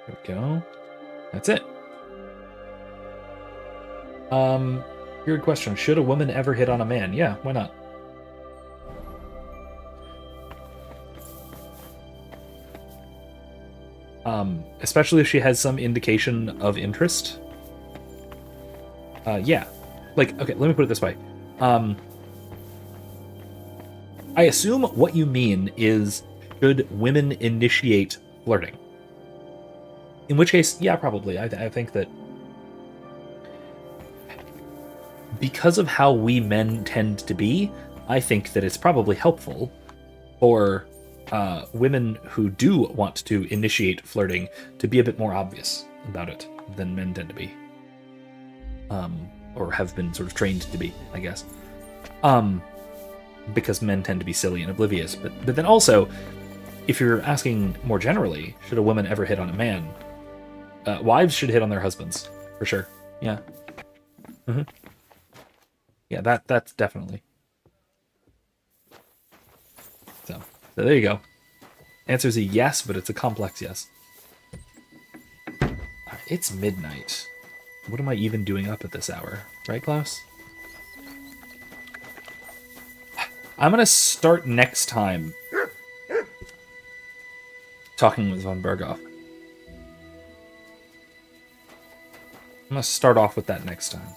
There we go. That's it. Weird question. Should a woman ever hit on a man? Yeah, why not? Especially if she has some indication of interest. Yeah. Like, okay, let me put it this way. I assume what you mean is, should women initiate flirting? In which case, yeah, probably. I think that because of how we men tend to be, I think that it's probably helpful for women who do want to initiate flirting to be a bit more obvious about it than men tend to be. Or have been sort of trained to be, I guess. Because men tend to be silly and oblivious. But then also, if you're asking more generally, should a woman ever hit on a man? Wives should hit on their husbands, for sure. Yeah. Mm-hmm. Yeah, that's definitely. So there you go. Answer is a yes, but it's a complex yes. It's midnight. What am I even doing up at this hour? Right, Klaus? I'm going to start next time talking with von Berghoff. I'm going to start off with that next time.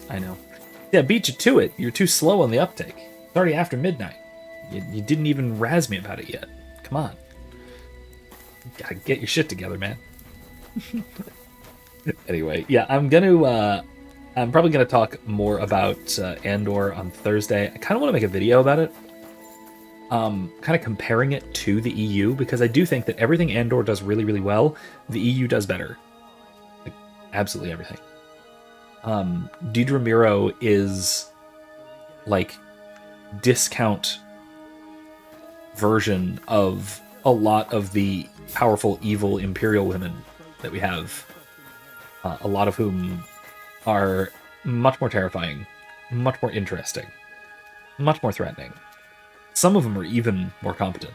I know. Yeah, beat you to it. You're too slow on the uptake. It's already after midnight. You didn't even razz me about it yet. Come on. You gotta get your shit together, man. Anyway, yeah, I'm probably gonna talk more about Andor on Thursday. I kind of want to make a video about it. Kind of comparing it to the EU, because I do think that everything Andor does really, really well, the EU does better. Like, absolutely everything. Deidre Miro is like discount version of a lot of the powerful evil imperial women that we have, a lot of whom are much more terrifying, much more interesting, much more threatening. Some of them are even more competent.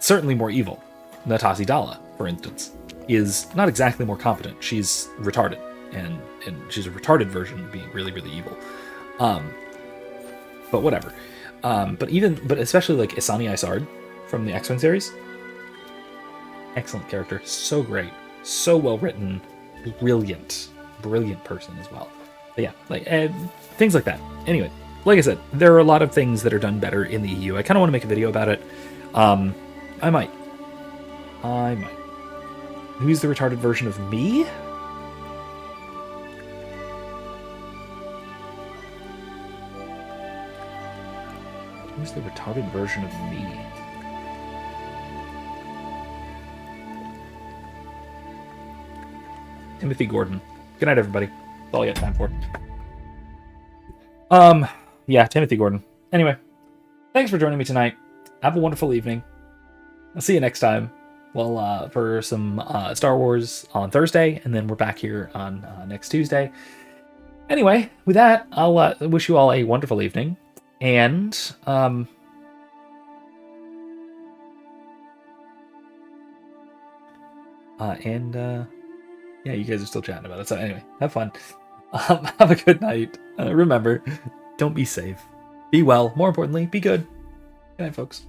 Certainly more evil. Natasi Dala, for instance, is not exactly more competent. She's retarded, and she's a retarded version of being really, really evil. But whatever. But especially like Isani Isard from the X-Men series. Excellent character, so great, so well written, brilliant person as well. But yeah, like things like that. Anyway, like I said, there are a lot of things that are done better in the EU. I kind of want to make a video about it. I might. Who's the retarded version of me? Who's the retarded version of me? Timothy Gordon. Good night, everybody. That's all I got time for. Yeah, Timothy Gordon. Anyway, thanks for joining me tonight. Have a wonderful evening. I'll see you next time. Well, for some Star Wars on Thursday, and then we're back here on next Tuesday. Anyway, with that, I'll wish you all a wonderful evening, and yeah, you guys are still chatting about it. So anyway, have fun. Have a good night. Remember, don't be safe. Be well. More importantly, be good. Good night, folks.